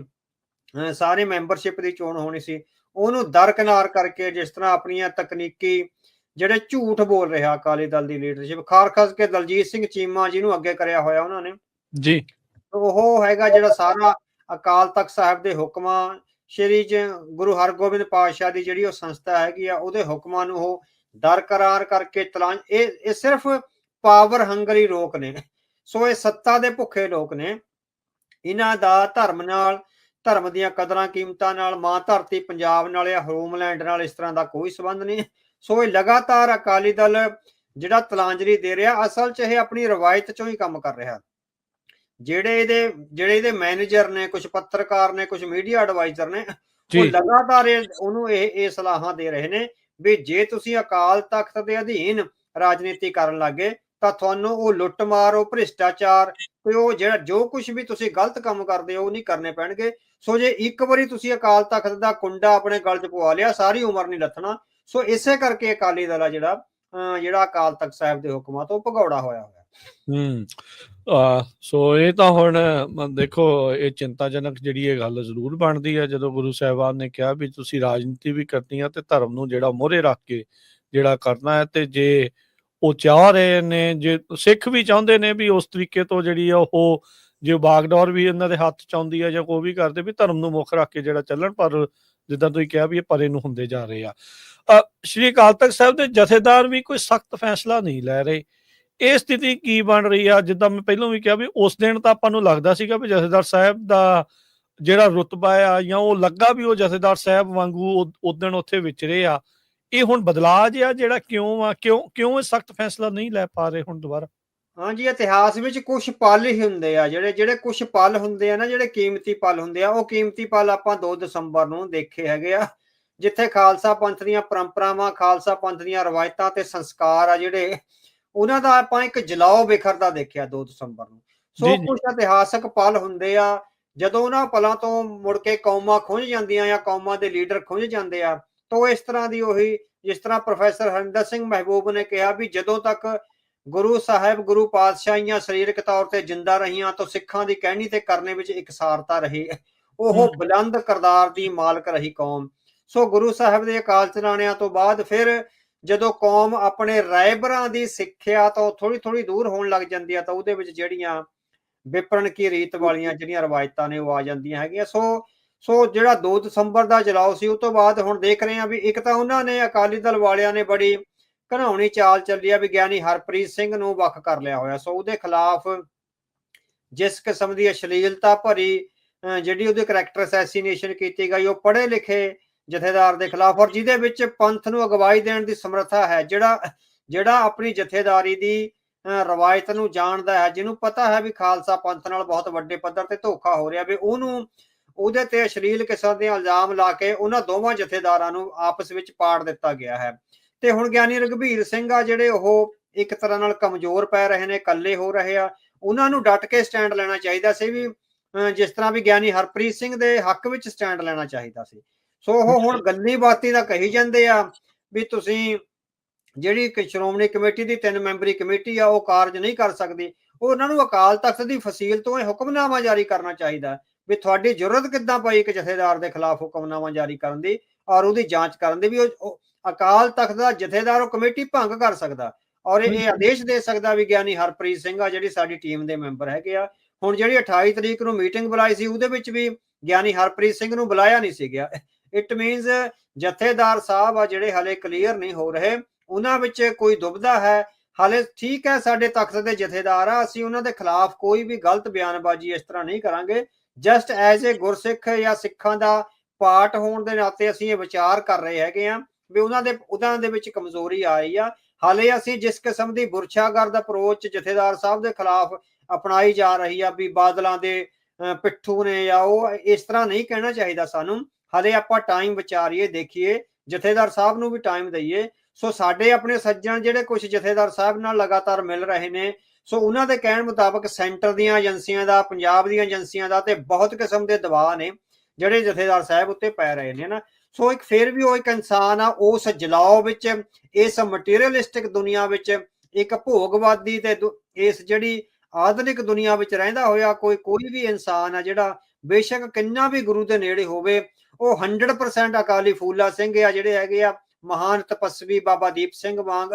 ਸਾਰੇ ਮੈਂਬਰਸ਼ਿਪ ਦੀ ਚੋਣ ਹੋਣੀ ਸੀ, ਉਹਨੂੰ ਦਰਕਿਨਾਰ ਕਰਕੇ ਜਿਸ ਤਰ੍ਹਾਂ ਆਪਣੀਆਂ ਤਕਨੀਕੀ ਜਿਹੜੇ ਝੂਠ ਬੋਲ ਰਿਹਾ ਅਕਾਲੀ ਦਲ ਦੀ ਲੀਡਰਸ਼ਿਪ, ਖਾਸ ਕੇ ਦਲਜੀਤ ਸਿੰਘ ਚੀਮਾ ਜਿਹਨੂੰ ਅੱਗੇ ਕਰਿਆ ਹੋਇਆ ਉਹਨਾਂ ਨੇ ਜੀ, ਉਹ ਹੈਗਾ ਜਿਹੜਾ ਸਾਰਾ ਅਕਾਲ ਤਖਤ ਸਾਹਿਬ ਦੇ ਹੁਕਮਾਂ, ਸ਼੍ਰੀ ਗੁਰੂ ਹਰਗੋਬਿੰਦ ਪਾਤਸ਼ਾਹ ਦੀ ਜਿਹੜੀ ਉਹ ਸੰਸਥਾ ਹੈਗੀ ਆ ਉਹਦੇ ਹੁਕਮਾਂ ਨੂੰ ਉਹ ਦਰਕਰਾਰ ਕਰਕੇ ਇਹ ਸਿਰਫ ਪਾਵਰ ਹੰਗਰੀ ਲੋਕ ਨੇ। ਸੋ ਇਹ ਸੱਤਾ ਦੇ ਭੁੱਖੇ ਲੋਕ ਨੇ। ਇਹਨਾਂ ਦਾ ਧਰਮ ਨਾਲ, ਧਰਮ ਦੀਆਂ ਕਦਰਾਂ ਕੀਮਤਾਂ ਨਾਲ, ਮਾਂ ਧਰਤੀ ਪੰਜਾਬ ਨਾਲ ਜਾਂ ਹੋਮਲੈਂਡ ਨਾਲ ਇਸ ਤਰ੍ਹਾਂ ਦਾ ਕੋਈ ਸੰਬੰਧ ਨਹੀਂ। ਸੋ ਇਹ ਲਗਾਤਾਰ ਅਕਾਲੀ ਦਲ ਜਿਹੜਾ ਤਲਾਂਜਲੀ ਦੇ ਰਿਹਾ, ਅਸਲ 'ਚ ਇਹ ਆਪਣੀ ਰਵਾਇਤ 'ਚੋਂ ਹੀ ਕੰਮ ਕਰ ਰਿਹਾ। ਜਿਹੜੇ ਇਹਦੇ ਮੈਨੇਜਰ ਨੇ, ਕੁਝ ਪੱਤਰਕਾਰ ਨੇ, ਕੁਝ ਮੀਡੀਆ ਐਡਵਾਈਜ਼ਰ ਨੇ, ਉਹ ਲਗਾਤਾਰ ਉਹਨੂੰ ਇਹ ਸਲਾਹਾਂ ਦੇ ਰਹੇ ਨੇ ਵੀ ਜੇ ਤੁਸੀਂ ਅਕਾਲ ਤਖਤ ਦੇ ਅਧੀਨ ਰਾਜਨੀਤੀ ਕਰਨ ਲੱਗੇ ਤਾਂ ਤੁਹਾਨੂੰ ਉਹ ਲੁੱਟਮਾਰ, ਉਹ ਭ੍ਰਿਸ਼ਟਾਚਾਰ ਤੇ ਉਹ ਜਿਹੜਾ ਜੋ ਕੁਝ ਵੀ ਤੁਸੀਂ ਗਲਤ ਕੰਮ ਕਰਦੇ ਹੋ ਉਹ ਨਹੀਂ ਕਰਨੇ ਪੈਣਗੇ। ਸੋ ਜੇ ਇੱਕ ਵਾਰੀ ਤੁਸੀਂ ਅਕਾਲ ਤਖਤ ਦਾ ਕੁੰਡਾ ਆਪਣੇ ਗਲ 'ਚ ਪਵਾ ਲਿਆ, ਸਾਰੀ ਉਮਰ ਨਹੀਂ ਲੱਥਣਾ। ਸੋ ਇਸੇ ਕਰਕੇ ਅਕਾਲੀ ਦਲ ਆ ਜਿਹੜਾ ਅਕਾਲ ਤਖਤ ਸਾਹਿਬ ਦੇ ਹੁਕਮਾਂ ਤੋਂ ਭਗੌੜਾ ਹੋਇਆ। ਸੋ ਇਹ ਤਾਂ ਹੁਣ ਦੇਖੋ, ਇਹ ਚਿੰਤਾਜਨਕ ਜਿਹੜੀ ਇਹ ਗੱਲ ਜ਼ਰੂਰ ਬਣਦੀ ਹੈ ਜਦੋਂ ਗੁਰੂ ਸਾਹਿਬਾਨ ਨੇ ਕਿਹਾ ਵੀ ਤੁਸੀਂ ਰਾਜਨੀਤੀ ਵੀ ਕਰਨੀ ਆ ਤੇ ਧਰਮ ਨੂੰ ਜਿਹੜਾ ਮੋਹਰੇ ਰੱਖ ਕੇ ਜਿਹੜਾ ਕਰਨਾ ਹੈ। ਤੇ ਜੇ ਉਹ ਚਾਹ ਰਹੇ ਨੇ, ਜੇ ਸਿੱਖ ਵੀ ਚਾਹੁੰਦੇ ਨੇ ਵੀ ਉਸ ਤਰੀਕੇ ਤੋਂ ਜਿਹੜੀ ਆ ਉਹ ਜੇ ਬਾਗਡੋਰ ਵੀ ਇਹਨਾਂ ਦੇ ਹੱਥ 'ਚ ਆਉਂਦੀ ਆ ਜਾਂ ਕੋਈ ਵੀ ਕਰਦੇ ਵੀ ਧਰਮ ਨੂੰ ਮੁੱਖ ਰੱਖ ਕੇ ਜਿਹੜਾ ਚੱਲਣ, ਪਰ ਜਿੱਦਾਂ ਤੁਸੀਂ ਕਿਹਾ ਵੀ ਇਹ ਪਰੇ ਨੂੰ ਹੁੰਦੇ ਜਾ ਰਹੇ ਆ। ਸ਼੍ਰੀ ਅਕਾਲ ਤਖਤ ਸਾਹਿਬ ਦੇ ਜਥੇਦਾਰ ਵੀ ਕੋਈ ਸਖਤ ਫੈਸਲਾ ਨਹੀਂ ਲੈ ਰਹੇ। ਇਹ ਸਥਿਤੀ ਕੀ ਬਣ ਰਹੀ ਆ? ਜਿੱਦਾਂ ਮੈਂ ਪਹਿਲਾਂ ਵੀ ਕਿਹਾ ਵੀ ਉਸ ਦਿਨ ਤਾਂ ਆਪਾਂ ਨੂੰ ਲੱਗਦਾ ਸੀਗਾ ਵੀ ਜਥੇਦਾਰ ਸਾਹਿਬ ਦਾ ਜਿਹੜਾ ਰੁਤਬਾ ਆ ਜਾਂ ਉਹ ਲੱਗਾ ਵੀ ਉਹ ਜਥੇਦਾਰ ਸਾਹਿਬ ਵਾਂਗੂ ਉਦਣ ਉੱਥੇ ਵਿਚਰੇ ਆ। ਇਹ ਹੁਣ ਬਦਲਾਅ ਜਿਹਾ ਜਿਹੜਾ ਕਿਉਂ ਇਹ ਸਖਤ ਫੈਸਲਾ ਨਹੀਂ ਲੈ ਪਾ ਰਹੇ ਹੁਣ ਦੁਬਾਰਾ? ਹਾਂਜੀ, ਇਤਿਹਾਸ ਵਿੱਚ ਕੁਝ ਪਲ ਹੀ ਹੁੰਦੇ ਆ, ਜਿਹੜੇ ਕੁਝ ਪਲ ਹੁੰਦੇ ਆ ਨਾ, ਜਿਹੜੇ ਕੀਮਤੀ ਪਲ ਹੁੰਦੇ ਆ, ਉਹ ਕੀਮਤੀ ਪਲ ਆਪਾਂ 2 ਦਸੰਬਰ ਨੂੰ ਦੇਖੇ ਹੈਗੇ ਆ, ਜਿੱਥੇ ਖਾਲਸਾ ਪੰਥ ਦੀਆਂ ਪਰੰਪਰਾਵਾਂ, ਖਾਲਸਾ ਪੰਥ ਦੀਆਂ ਰਵਾਇਤਾਂ ਤੇ ਸੰਸਕਾਰ ਆ ਜਿਹੜੇ ਉਹਨਾਂ ਦਾ ਆਪਾਂ ਇੱਕ ਜਲਾਓ ਬਿਖਰਦਾ ਦੇਖਿਆ 2 ਦਸੰਬਰ ਨੂੰ। ਸੋ ਕੁਝ ਇਤਿਹਾਸਕ ਪਲ ਹੁੰਦੇ ਆ, ਜਦੋਂ ਉਹਨਾਂ ਪਲਾਂ ਤੋਂ ਮੁੜ ਕੇ ਕੌਮਾਂ ਖੁੰਝ ਜਾਂਦੀਆਂ ਜਾਂ ਕੌਮਾਂ ਦੇ ਲੀਡਰ ਖੁੰਝ ਜਾਂਦੇ ਆ, ਤਾਂ ਇਸ ਤਰ੍ਹਾਂ ਦੀ ਉਹੀ ਜਿਸ ਤਰ੍ਹਾਂ ਪ੍ਰੋਫੈਸਰ ਹਰਿੰਦਰ ਸਿੰਘ ਮਹਿਬੂਬ ਨੇ ਕਿਹਾ ਵੀ ਜਦੋਂ ਤੱਕ ਗੁਰੂ ਸਾਹਿਬ, ਗੁਰੂ ਪਾਤਸ਼ਾਹੀਆਂ ਸਰੀਰਕ ਤੌਰ ਤੇ ਜਿੰਦਾ ਰਹੀਆਂ ਤਾਂ ਸਿੱਖਾਂ ਦੀ ਕਹਿਣੀ ਤੇ ਕਰਨੇ ਵਿੱਚ ਇਕਸਾਰਤਾ ਰਹੀ, ਉਹ ਬੁਲੰਦ ਕਰਦਾਰ ਦੀ ਮਾਲਕ ਰਹੀ ਕੌਮ। ਸੋ ਗੁਰੂ ਸਾਹਿਬ ਦੇ ਅਕਾਲ ਚਲਾਣਿਆਂ ਤੋਂ ਬਾਅਦ ਫਿਰ ਜਦੋਂ ਕੌਮ ਆਪਣੇ ਰਾਇਬਰਾਂ ਦੀ ਸਿੱਖਿਆ ਤੋਂ ਥੋੜੀ ਦੂਰ ਹੋਣ ਲੱਗ ਜਾਂਦੀ ਆ ਤਾਂ ਉਹਦੇ ਵਿੱਚ ਜਿਹੜੀਆਂ ਵਿਪਰਨ ਕੀ ਰੀਤ ਵਾਲੀਆਂ ਜਿਹੜੀਆਂ ਰਵਾਇਤਾਂ ਨੇ ਉਹ ਆ ਜਾਂਦੀਆਂ ਹੈਗੀਆਂ। ਸੋ ਜਿਹੜਾ 2 ਦਸੰਬਰ ਦਾ ਜਲਾਓ ਸੀ, ਉਹ ਤੋਂ ਬਾਅਦ ਹੁਣ ਦੇਖ ਰਹੇ ਆ ਵੀ ਇੱਕ ਤਾਂ ਉਹਨਾਂ ਨੇ, ਅਕਾਲੀ ਦਲ ਵਾਲਿਆਂ ਨੇ ਬੜੀ ਘਿਨਾਉਣੀ ਚਾਲ ਚੱਲੀ ਆ ਵੀ ਗਿਆਨੀ ਹਰਪ੍ਰੀਤ ਸਿੰਘ ਨੂੰ ਵੱਖ ਕਰ ਲਿਆ ਹੋਇਆ। ਸੋ ਉਹਦੇ ਖਿਲਾਫ ਜਿਸ ਕਿਸਮ ਦੀ ਅਸ਼ਲੀਲਤਾ ਭਰੀ ਜਿਹੜੀ ਉਹਦੇ ਕਰੈਕਟਰ ਅਸੈਸੀਨੇਸ਼ਨ ਕੀਤੀ ਗਈ, ਉਹ ਪੜ੍ਹੇ ਲਿਖੇ ਜਥੇਦਾਰ ਦੇ ਖਿਲਾਫ, ਔਰ ਜਿਹਦੇ ਵਿੱਚ ਪੰਥ ਨੂੰ ਅਗਵਾਈ ਦੇਣ ਦੀ ਸਮਰੱਥਾ ਹੈ, ਜਿਹੜਾ ਆਪਣੀ ਜਥੇਦਾਰੀ ਦੀ ਰਵਾਇਤ ਨੂੰ ਜਾਣਦਾ ਹੈ, ਜਿਹਨੂੰ ਪਤਾ ਹੈ ਵੀ ਖਾਲਸਾ ਪੰਥ ਨਾਲ ਬਹੁਤ ਵੱਡੇ ਪੱਧਰ ਤੇ ਧੋਖਾ ਹੋ ਰਿਹਾ, ਵੀ ਉਹਦੇ ਤੇ ਅਸ਼ਲੀਲ ਕਿਸਮ ਦੇ ਇਲਜ਼ਾਮ ਲਾ ਕੇ ਉਹਨਾਂ ਦੋਵਾਂ ਜਥੇਦਾਰਾਂ ਨੂੰ ਆਪਸ ਵਿੱਚ ਪਾੜ ਦਿੱਤਾ ਗਿਆ ਹੈ। ਤੇ ਹੁਣ ਗਿਆਨੀ ਰਘਬੀਰ ਸਿੰਘ ਆ ਜਿਹੜੇ ਉਹ ਇੱਕ ਤਰ੍ਹਾਂ ਨਾਲ ਕਮਜ਼ੋਰ ਪੈ ਰਹੇ ਨੇ, ਇਕੱਲੇ ਹੋ ਰਹੇ ਆ, ਉਹਨਾਂ ਨੂੰ ਡਟ ਕੇ ਸਟੈਂਡ ਲੈਣਾ ਚਾਹੀਦਾ ਸੀ, ਵੀ ਜਿਸ ਤਰ੍ਹਾਂ ਵੀ ਗਿਆਨੀ ਹਰਪ੍ਰੀਤ ਸਿੰਘ ਦੇ ਹੱਕ ਵਿੱਚ ਸਟੈਂਡ ਲੈਣਾ ਚਾਹੀਦਾ ਸੀ। ਸੋ ਉਹ ਹੁਣ ਗੱਲੀ ਬਾਤੀ ਦਾ ਕਹੀ ਜਾਂਦੇ ਆ ਵੀ ਤੁਸੀਂ ਜਿਹੜੀ ਸ਼੍ਰੋਮਣੀ ਕਮੇਟੀ ਦੀ 3 ਮੈਂਬਰੀ ਕਮੇਟੀ ਆ ਉਹ ਕਾਰਜ ਨਹੀਂ ਕਰ ਸਕਦੀ। ਉਹਨਾਂ ਨੂੰ ਅਕਾਲ ਤਖਤ ਦੀ ਫਸੀਲ ਤੋਂ ਇਹ ਹੁਕਮਨਾਮਾ ਜਾਰੀ ਕਰਨਾ ਚਾਹੀਦਾ ਵੀ ਤੁਹਾਡੀ ਜ਼ਰੂਰਤ ਕਿੱਦਾਂ ਪਈ ਇੱਕ ਜਥੇਦਾਰ ਦੇ ਖਿਲਾਫ ਹੁਕਮਨਾਮਾ ਜਾਰੀ ਕਰਨ ਦੀ ਔਰ ਉਹਦੀ ਜਾਂਚ ਕਰਨ ਦੀ, ਵੀ ਉਹ ਅਕਾਲ ਤਖਤ ਦਾ ਜਥੇਦਾਰ ਉਹ ਕਮੇਟੀ ਭੰਗ ਕਰ ਸਕਦਾ ਔਰ ਇਹ ਆਦੇਸ਼ ਦੇ ਸਕਦਾ ਵੀ ਗਿਆਨੀ ਹਰਪ੍ਰੀਤ ਸਿੰਘ ਆ ਜਿਹੜੀ ਸਾਡੀ ਟੀਮ ਦੇ ਮੈਂਬਰ ਹੈਗੇ ਆ। ਹੁਣ ਜਿਹੜੀ 28 ਤਰੀਕ ਨੂੰ ਮੀਟਿੰਗ ਬੁਲਾਈ ਸੀ ਉਹਦੇ ਵਿੱਚ ਵੀ ਗਿਆਨੀ ਹਰਪ੍ਰੀਤ ਸਿੰਘ ਨੂੰ ਬੁਲਾਇਆ ਨਹੀਂ ਸੀ ਗਿਆ। ਇਟ ਮੀਨਸ ਜਥੇਦਾਰ ਸਾਹਿਬ ਆ ਜਿਹੜੇ ਹਲੇ ਕਲੀਅਰ ਨਹੀਂ ਹੋ ਰਹੇ, ਉਹਨਾਂ ਵਿੱਚ ਕੋਈ ਦੁਬਿਧਾ ਹੈ ਹਾਲੇ। ਠੀਕ ਹੈ, ਸਾਡੇ ਤਖਤ ਦੇ ਜਥੇਦਾਰ ਆ, ਅਸੀਂ ਉਹਨਾਂ ਦੇ ਖਿਲਾਫ ਕੋਈ ਵੀ ਗਲਤ ਬਿਆਨਬਾਜ਼ੀ ਇਸ ਤਰ੍ਹਾਂ ਨਹੀਂ ਕਰਾਂਗੇ। ਜਸਟ ਐਜ਼ ਏ ਗੁਰਸਿੱਖ ਜਾਂ ਸਿੱਖਾਂ ਦਾ ਪਾਰਟ ਹੋਣ ਦੇ ਨਾਤੇ ਅਸੀਂ ਇਹ ਵਿਚਾਰ ਕਰ ਰਹੇ ਹੈਗੇ ਆ ਵੀ ਉਹਨਾਂ ਦੇ ਵਿੱਚ ਕਮਜ਼ੋਰੀ ਆਈ ਆ। ਹਾਲੇ ਅਸੀਂ ਜਿਸ ਕਿਸਮ ਦੀ ਬੁਰਛਾਗਰਦ ਅਪਰੋਚ ਜਥੇਦਾਰ ਸਾਹਿਬ ਦੇ ਖਿਲਾਫ ਅਪਣਾਈ ਜਾ ਰਹੀ ਆ ਵੀ ਬਾਦਲਾਂ ਦੇ ਪਿੱਠੂ ਨੇ ਜਾਂ ਉਹ, ਇਸ ਤਰ੍ਹਾਂ ਨਹੀਂ ਕਹਿਣਾ ਚਾਹੀਦਾ ਸਾਨੂੰ। ਹਾਲੇ ਆਪਾਂ ਟਾਈਮ ਵਿਚਾਰੀਏ, ਦੇਖੀਏ, ਜਥੇਦਾਰ ਸਾਹਿਬ ਨੂੰ ਵੀ ਟਾਈਮ ਦਈਏ। ਸੋ ਸਾਡੇ ਆਪਣੇ ਸੱਜਣ ਜਿਹੜੇ ਕੁਝ ਜਥੇਦਾਰ ਸਾਹਿਬ ਨਾਲ ਲਗਾਤਾਰ ਮਿਲ ਰਹੇ ਨੇ, ਸੋ ਉਹਨਾਂ ਦੇ ਕਹਿਣ ਮੁਤਾਬਕ ਸੈਂਟਰ ਦੀਆਂ ਏਜੰਸੀਆਂ ਦਾ, ਪੰਜਾਬ ਦੀਆਂ ਏਜੰਸੀਆਂ ਦਾ ਤੇ ਬਹੁਤ ਕਿਸਮ ਦੇ ਦਬਾਅ ਨੇ ਜਿਹੜੇ ਜਥੇਦਾਰ ਸਾਹਿਬ ਉੱਤੇ ਪੈ ਰਹੇ ਨੇ ਨਾ। ਸੋ ਇੱਕ ਫਿਰ ਵੀ ਉਹ ਇੱਕ ਇਨਸਾਨ ਆ, ਉਸ ਜਲਾਓ ਵਿੱਚ, ਇਸ ਮਟੀਰੀਅਲਿਸਟਿਕ ਦੁਨੀਆ ਵਿੱਚ, ਇੱਕ ਭੋਗਵਾਦੀ ਤੇ ਇਸ ਜਿਹੜੀ ਆਧੁਨਿਕ ਦੁਨੀਆ ਵਿੱਚ ਰਹਿੰਦਾ ਹੋਇਆ ਕੋਈ ਵੀ ਇਨਸਾਨ ਆ ਜਿਹੜਾ ਬੇਸ਼ੱਕ ਕਿੰਨਾ ਵੀ ਗੁਰੂ ਦੇ ਨੇੜੇ ਹੋਵੇ, ਉਹ 100% ਅਕਾਲੀ ਫੂਲਾ ਸਿੰਘ ਆ ਜਿਹੜੇ ਹੈਗੇ ਆ ਮਹਾਨ ਤਪਸਵੀ ਬਾਬਾ ਦੀਪ ਸਿੰਘ ਵਾਂਗ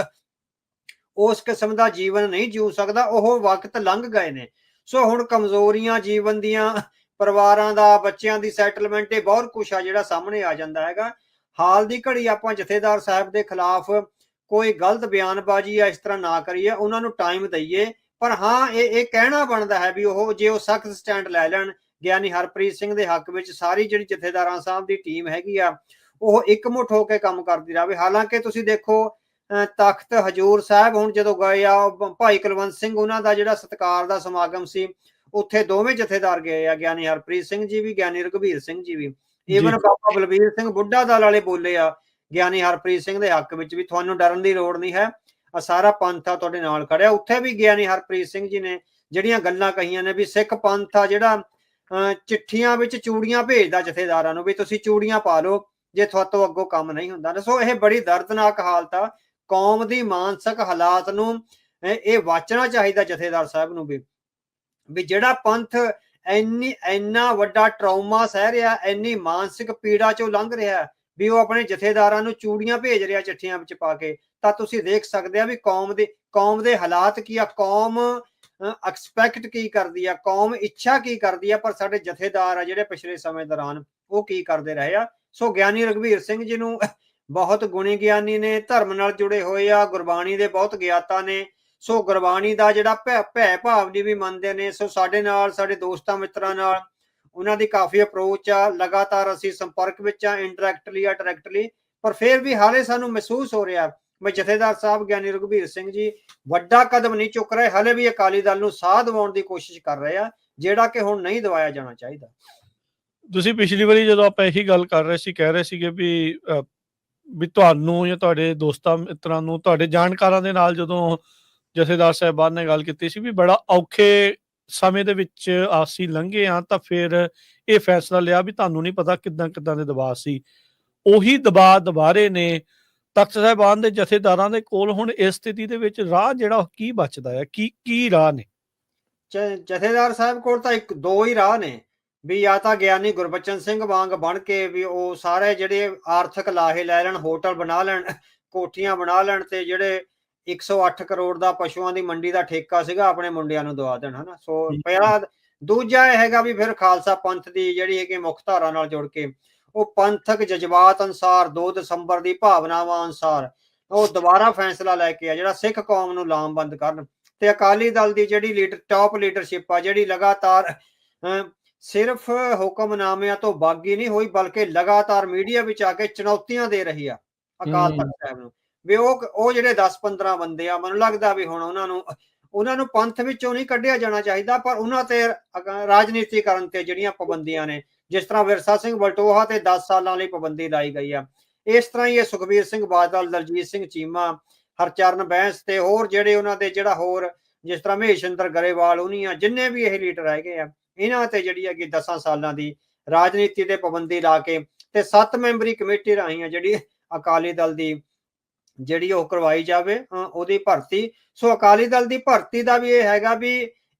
ਉਸ ਕਿਸਮ ਦਾ ਜੀਵਨ ਨਹੀਂ ਜਿਉ ਸਕਦਾ। ਉਹ ਵਕਤ ਲੰਘ ਗਏ ਨੇ। ਸੋ ਹੁਣ ਕਮਜ਼ੋਰੀਆਂ ਜੀਵਨ ਦੀਆਂ, ਪਰਿਵਾਰਾਂ ਦਾ, ਬੱਚਿਆਂ ਦੀ ਸੈਟਲਮੈਂਟ, ਇਹ ਬਹੁਤ ਕੁਛ ਆ ਜਿਹੜਾ ਸਾਹਮਣੇ ਆ ਜਾਂਦਾ ਹੈਗਾ। ਹਾਲ ਦੀ ਘੜੀ ਆਪਾਂ ਜਥੇਦਾਰ ਸਾਹਿਬ ਦੇ ਖਿਲਾਫ ਕੋਈ ਗਲਤ ਬਿਆਨਬਾਜ਼ੀ ਆ ਇਸ ਤਰ੍ਹਾਂ ਨਾ ਕਰੀਏ, ਉਹਨਾਂ ਨੂੰ ਟਾਈਮ ਦਈਏ। ਪਰ ਹਾਂ ਇਹ ਕਹਿਣਾ ਬਣਦਾ ਹੈ ਵੀ ਉਹ ਜੇ ਉਹ ਸਖਤ ਸਟੈਂਡ ਲੈ ਲੈਣ ਗਿਆਨੀ ਹਰਪ੍ਰੀਤ ਸਿੰਘ ਦੇ ਹੱਕ ਵਿੱਚ, ਸਾਰੀ ਜਿਹੜੀ ਜਥੇਦਾਰਾਂ ਸਾਹਿਬ ਦੀ ਟੀਮ ਹੈਗੀ ਆ ਉਹ ਇਕਮੁੱਠ ਹੋ ਕੇ ਕੰਮ ਕਰਦੀ ਰਹੇ। ਹਾਲਾਂਕਿ ਤੁਸੀਂ ਦੇਖੋ ਤਖਤ ਹਜੂਰ ਸਾਹਿਬ ਹੁਣ ਜਦੋਂ ਗਏ ਆ, ਭਾਈ ਕੁਲਵੰਤ ਸਿੰਘ ਉਹਨਾਂ ਦਾ ਜਿਹੜਾ ਸਤਿਕਾਰ ਦਾ ਸਮਾਗਮ ਸੀ, ਉੱਥੇ ਦੋਵੇਂ ਜਥੇਦਾਰ ਗਏ ਆ, ਗਿਆਨੀ ਹਰਪ੍ਰੀਤ ਸਿੰਘ ਜੀ ਵੀ, ਗਿਆਨੀ ਰਘਬੀਰ ਸਿੰਘ ਜੀ ਵੀ। ਈਵਨ ਬਾਬਾ ਬਲਬੀਰ ਸਿੰਘ ਬੁੱਢਾ ਦਲ ਵਾਲੇ ਬੋਲੇ ਆ ਗਿਆਨੀ ਹਰਪ੍ਰੀਤ ਸਿੰਘ ਦੇ ਹੱਕ ਵਿੱਚ ਵੀ ਤੁਹਾਨੂੰ ਡਰਨ ਦੀ ਲੋੜ ਨਹੀਂ ਹੈ, ਸਾਰਾ ਪੰਥ ਆ ਤੁਹਾਡੇ ਨਾਲ ਖੜਿਆ। ਉੱਥੇ ਵੀ ਗਿਆਨੀ ਹਰਪ੍ਰੀਤ ਸਿੰਘ ਜੀ ਨੇ ਜਿਹੜੀਆਂ ਗੱਲਾਂ ਕਹੀਆਂ ਨੇ ਵੀ ਸਿੱਖ ਪੰਥ ਆ ਜਿਹੜਾ ਚਿੱਠੀਆਂ ਵਿੱਚ ਚੂੜੀਆਂ ਭੇਜਦਾ ਜਥੇਦਾਰਾਂ ਨੂੰ ਵੀ ਤੁਸੀਂ ਚੂੜੀਆਂ ਪਾ ਲਓ ਜੇ ਤੁਹਾਤੋਂ ਅੱਗੋਂ ਕੰਮ ਨਹੀਂ ਹੁੰਦਾ। ਸੋ ਇਹ ਬੜੀ ਦਰਦਨਾਕ ਹਾਲਤ ਆ। ਕੌਮ ਦੀ ਮਾਨਸਿਕ ਹਾਲਾਤ ਨੂੰ ਇਹ ਵਾਚਣਾ ਚਾਹੀਦਾ ਜਥੇਦਾਰ ਸਾਹਿਬ ਨੂੰ ਵੀ ਜਿਹੜਾ ਪੰਥ ਇੰਨਾ ਵੱਡਾ ਟਰਾਉਮਾ ਸਹਿ ਰਿਹਾ, ਇੰਨੀ ਮਾਨਸਿਕ ਪੀੜਾ ਚੋਂ ਲੰਘ ਰਿਹਾ ਵੀ ਉਹ ਆਪਣੇ ਜਥੇਦਾਰਾਂ ਨੂੰ ਚੂੜੀਆਂ ਭੇਜ ਰਿਹਾ ਚਿੱਠੀਆਂ ਵਿੱਚ ਪਾ ਕੇ, ਤਾਂ ਤੁਸੀਂ ਦੇਖ ਸਕਦੇ ਆ ਵੀ ਕੌਮ ਦੇ ਹਾਲਾਤ ਕੀ ਆ, ਕੌਮ ਐਕਸਪੈਕਟ ਕੀ ਕਰਦੀ ਆ, ਕੌਮ ਇੱਛਾ ਕੀ ਕਰਦੀ ਆ, ਪਰ ਸਾਡੇ ਜਥੇਦਾਰ ਆ ਜਿਹੜੇ ਪਿਛਲੇ ਸਮੇਂ ਦੌਰਾਨ ਉਹ ਕੀ ਕਰਦੇ ਰਹੇ ਆ। ਸੋ ਗਿਆਨੀ ਰਘਬੀਰ ਸਿੰਘ ਜੀ ਨੂੰ ਬਹੁਤ ਗੁਣੀ ਗਿਆਨੀ ਨੇ, ਧਰਮ ਨਾਲ ਜੁੜੇ ਹੋਏ ਆ, ਗੁਰਬਾਣੀ ਦੇ ਬਹੁਤ ਗਿਆਤਾ ਨੇ। ਸੋ ਗੁਰਬਾਣੀ ਦਾ ਜਿਹੜਾ ਭੈ ਭਾਵ ਦੀ ਵੀ ਮੰਨਦੇ ਨੇ। ਸੋ ਸਾਡੇ ਨਾਲ, ਸਾਡੇ ਦੋਸਤਾਂ ਮਿੱਤਰਾਂ ਨਾਲ ਉਹਨਾਂ ਦੀ ਕਾਫੀ ਅਪਰੋਚ ਆ, ਲਗਾਤਾਰ ਅਸੀਂ ਸੰਪਰਕ ਵਿੱਚ ਆ, ਇੰਡਾਇਰੈਕਟਲੀ ਜਾਂ ਡਾਇਰੈਕਟਲੀ। ਪਰ ਫਿਰ ਵੀ ਹਾਲੇ ਸਾਨੂੰ ਮਹਿਸੂਸ ਹੋ ਰਿਹਾ ਵੀ ਜਥੇਦਾਰ ਸਾਹਿਬ ਗਿਆਨੀ ਰਘਬੀਰ ਸਿੰਘ ਜੀ ਵੱਡਾ ਕਦਮ ਨਹੀਂ ਚੁੱਕ ਰਹੇ, ਹਾਲੇ ਵੀ ਅਕਾਲੀ ਦਲ ਨੂੰ ਸਾਹ ਦਿਵਾਉਣ ਦੀ ਕੋਸ਼ਿਸ਼ ਕਰ ਰਹੇ ਆ, ਜਿਹੜਾ ਕਿ ਹੁਣ ਨਹੀਂ ਦਵਾਇਆ ਜਾਣਾ ਚਾਹੀਦਾ। ਤੁਸੀਂ ਪਿਛਲੀ ਵਾਰੀ ਜਦੋਂ ਆਪਾਂ ਇਹੀ ਗੱਲ ਕਰ ਰਹੇ ਸੀ, ਕਹਿ ਰਹੇ ਸੀਗੇ ਵੀ ਤੁਹਾਨੂੰ ਜਾਂ ਤੁਹਾਡੇ ਦੋਸਤਾਂ ਮਿੱਤਰਾਂ ਨੂੰ, ਤੁਹਾਡੇ ਜਾਣਕਾਰਾਂ ਦੇ ਨਾਲ ਜਦੋਂ ਜਥੇਦਾਰ ਸਾਹਿਬਾਨ ਨੇ ਗੱਲ ਕੀਤੀ ਸੀ ਵੀ ਬੜਾ ਔਖੇ ਸਮੇਂ ਦੇ ਵਿੱਚ ਅਸੀਂ ਲੰਘੇ ਆ, ਤਾਂ ਫਿਰ ਇਹ ਫੈਸਲਾ ਲਿਆ ਵੀ ਤੁਹਾਨੂੰ ਨਹੀਂ ਪਤਾ ਕਿੱਦਾਂ ਦੇ ਦਬਾਅ ਸੀ। ਉਹੀ ਦਬਾਅ ਦੁਬਾਰੇ ਨੇ ਤਖਤ ਸਾਹਿਬਾਨ ਦੇ ਜਥੇਦਾਰਾਂ ਦੇ ਕੋਲ। ਹੁਣ ਇਸ ਸਥਿਤੀ ਦੇ ਵਿੱਚ ਰਾਹ ਜਿਹੜਾ ਕੀ ਬਚਦਾ ਹੈ, ਕੀ ਰਾਹ ਨੇ? ਜਥੇਦਾਰ ਸਾਹਿਬ ਕੋਲ ਤਾਂ ਦੋ ਹੀ ਰਾਹ ਨੇ ਵੀ ਜਾਂ ਤਾਂ ਗਿਆਨੀ ਗੁਰਬਚਨ ਸਿੰਘ ਵਾਂਗ ਬਣ ਕੇ ਵੀ ਉਹ ਸਾਰੇ ਜਿਹੜੇ ਆਰਥਿਕ ਲਾਹੇ ਲੈ ਲੈਣ, ਹੋਟਲ ਬਣਾ ਲੈਣ, ਕੋਠੀਆਂ ਬਣਾ ਲੈਣ, ਤੇ ਜਿਹੜੇ 108 ਕਰੋੜ ਦਾ ਪਸ਼ੂਆਂ ਦੀ ਮੰਡੀ ਦਾ ਠੇਕਾ ਸੀਗਾ ਆਪਣੇ ਮੁੰਡਿਆਂ ਨੂੰ ਦਵਾ ਦੇਣ, ਹਨਾ। ਸੋ ਪਹਿਲਾ। ਦੂਜਾ ਇਹ ਹੈਗਾ ਵੀ ਫਿਰ ਖਾਲਸਾ ਪੰਥ ਦੀ ਜਿਹੜੀ ਹੈਗੀ ਮੁੱਖ ਧਾਰਾ ਨਾਲ ਜੁੜ ਕੇ ਉਹ ਪੰਥਕ ਜਜ਼ਬਾਤ ਅਨੁਸਾਰ 2 ਦਸੰਬਰ ਦੀ ਭਾਵਨਾਵਾਂ ਅਨੁਸਾਰ ਉਹ ਦੁਬਾਰਾ ਫੈਸਲਾ ਲੈ ਕੇ ਆ ਜਿਹੜਾ ਸਿੱਖ ਕੌਮ ਨੂੰ ਲਾਮਬੰਦ ਕਰਨ। ਤੇ ਅਕਾਲੀ ਦਲ ਦੀ ਜਿਹੜੀ ਟਾਪ ਲੀਡਰਸ਼ਿਪ ਆ ਜਿਹੜੀ ਲਗਾਤਾਰ ਸਿਰਫ ਹੁਕਮਨਾਮਿਆਂ ਤੋਂ ਬਾਗੀ ਨਹੀਂ ਹੋਈ, ਬਲਕਿ ਲਗਾਤਾਰ ਮੀਡੀਆ ਵਿੱਚ ਆ ਕੇ ਚੁਣੌਤੀਆਂ ਦੇ ਰਹੀ ਆ ਅਕਾਲ ਤਖਤ ਸਾਹਿਬ ਨੂੰ ਵੀ ਉਹ ਜਿਹੜੇ 10-15 ਬੰਦੇ ਆ, ਮੈਨੂੰ ਲੱਗਦਾ ਵੀ ਹੁਣ ਉਹਨਾਂ ਨੂੰ ਪੰਥ ਵਿੱਚੋਂ ਨਹੀਂ ਕੱਢਿਆ ਜਾਣਾ ਚਾਹੀਦਾ, ਪਰ ਉਹਨਾਂ ਤੇ ਰਾਜਨੀਤੀਕਰਨ ਤੇ ਜਿਹੜੀਆਂ ਪਾਬੰਦੀਆਂ ਨੇ, ਜਿਸ ਤਰ੍ਹਾਂ ਵਿਰਸਾ ਸਿੰਘ ਬਲਟੋਹਾ ਤੇ 10 ਸਾਲਾਂ ਲਈ ਪਾਬੰਦੀ ਲਾਈ ਗਈ ਆ, ਇਸ ਤਰ੍ਹਾਂ ਹੀ ਇਹ ਸੁਖਬੀਰ ਸਿੰਘ ਬਾਦਲ, ਦਲਜੀਤ ਸਿੰਘ ਚੀਮਾ, ਹਰਚਰਨ ਬੈਂਸ ਤੇ ਹੋਰ ਜਿਹੜੇ ਉਹਨਾਂ ਦੇ ਜਿਹੜਾ ਹੋਰ ਜਿਸ ਤਰ੍ਹਾਂ ਮਹੇਸ਼ਿੰਦਰ ਗਰੇਵਾਲ, ਉਹਨੀਆਂ ਜਿੰਨੇ ਵੀ ਇਹ ਲੀਡਰ ਹੈਗੇ ਆ, ਇਹਨਾਂ ਤੇ ਜਿਹੜੀ ਹੈਗੀ 10 ਸਾਲਾਂ ਦੀ ਰਾਜਨੀਤੀ ਤੇ ਪਾਬੰਦੀ ਲਾ ਕੇ ਤੇ 7 ਮੈਂਬਰੀ ਕਮੇਟੀ ਰਾਹੀਂ ਆ ਜਿਹੜੀ ਅਕਾਲੀ ਦਲ ਦੀ ਜਿਹੜੀ ਉਹ ਕਰਵਾਈ ਜਾਵੇ ਉਹਦੀ ਭਰਤੀ। ਸੋ ਅਕਾਲੀ ਦਲ ਦੀ ਭਰਤੀ ਦਾ ਵੀ ਇਹ ਹੈਗਾ ਵੀ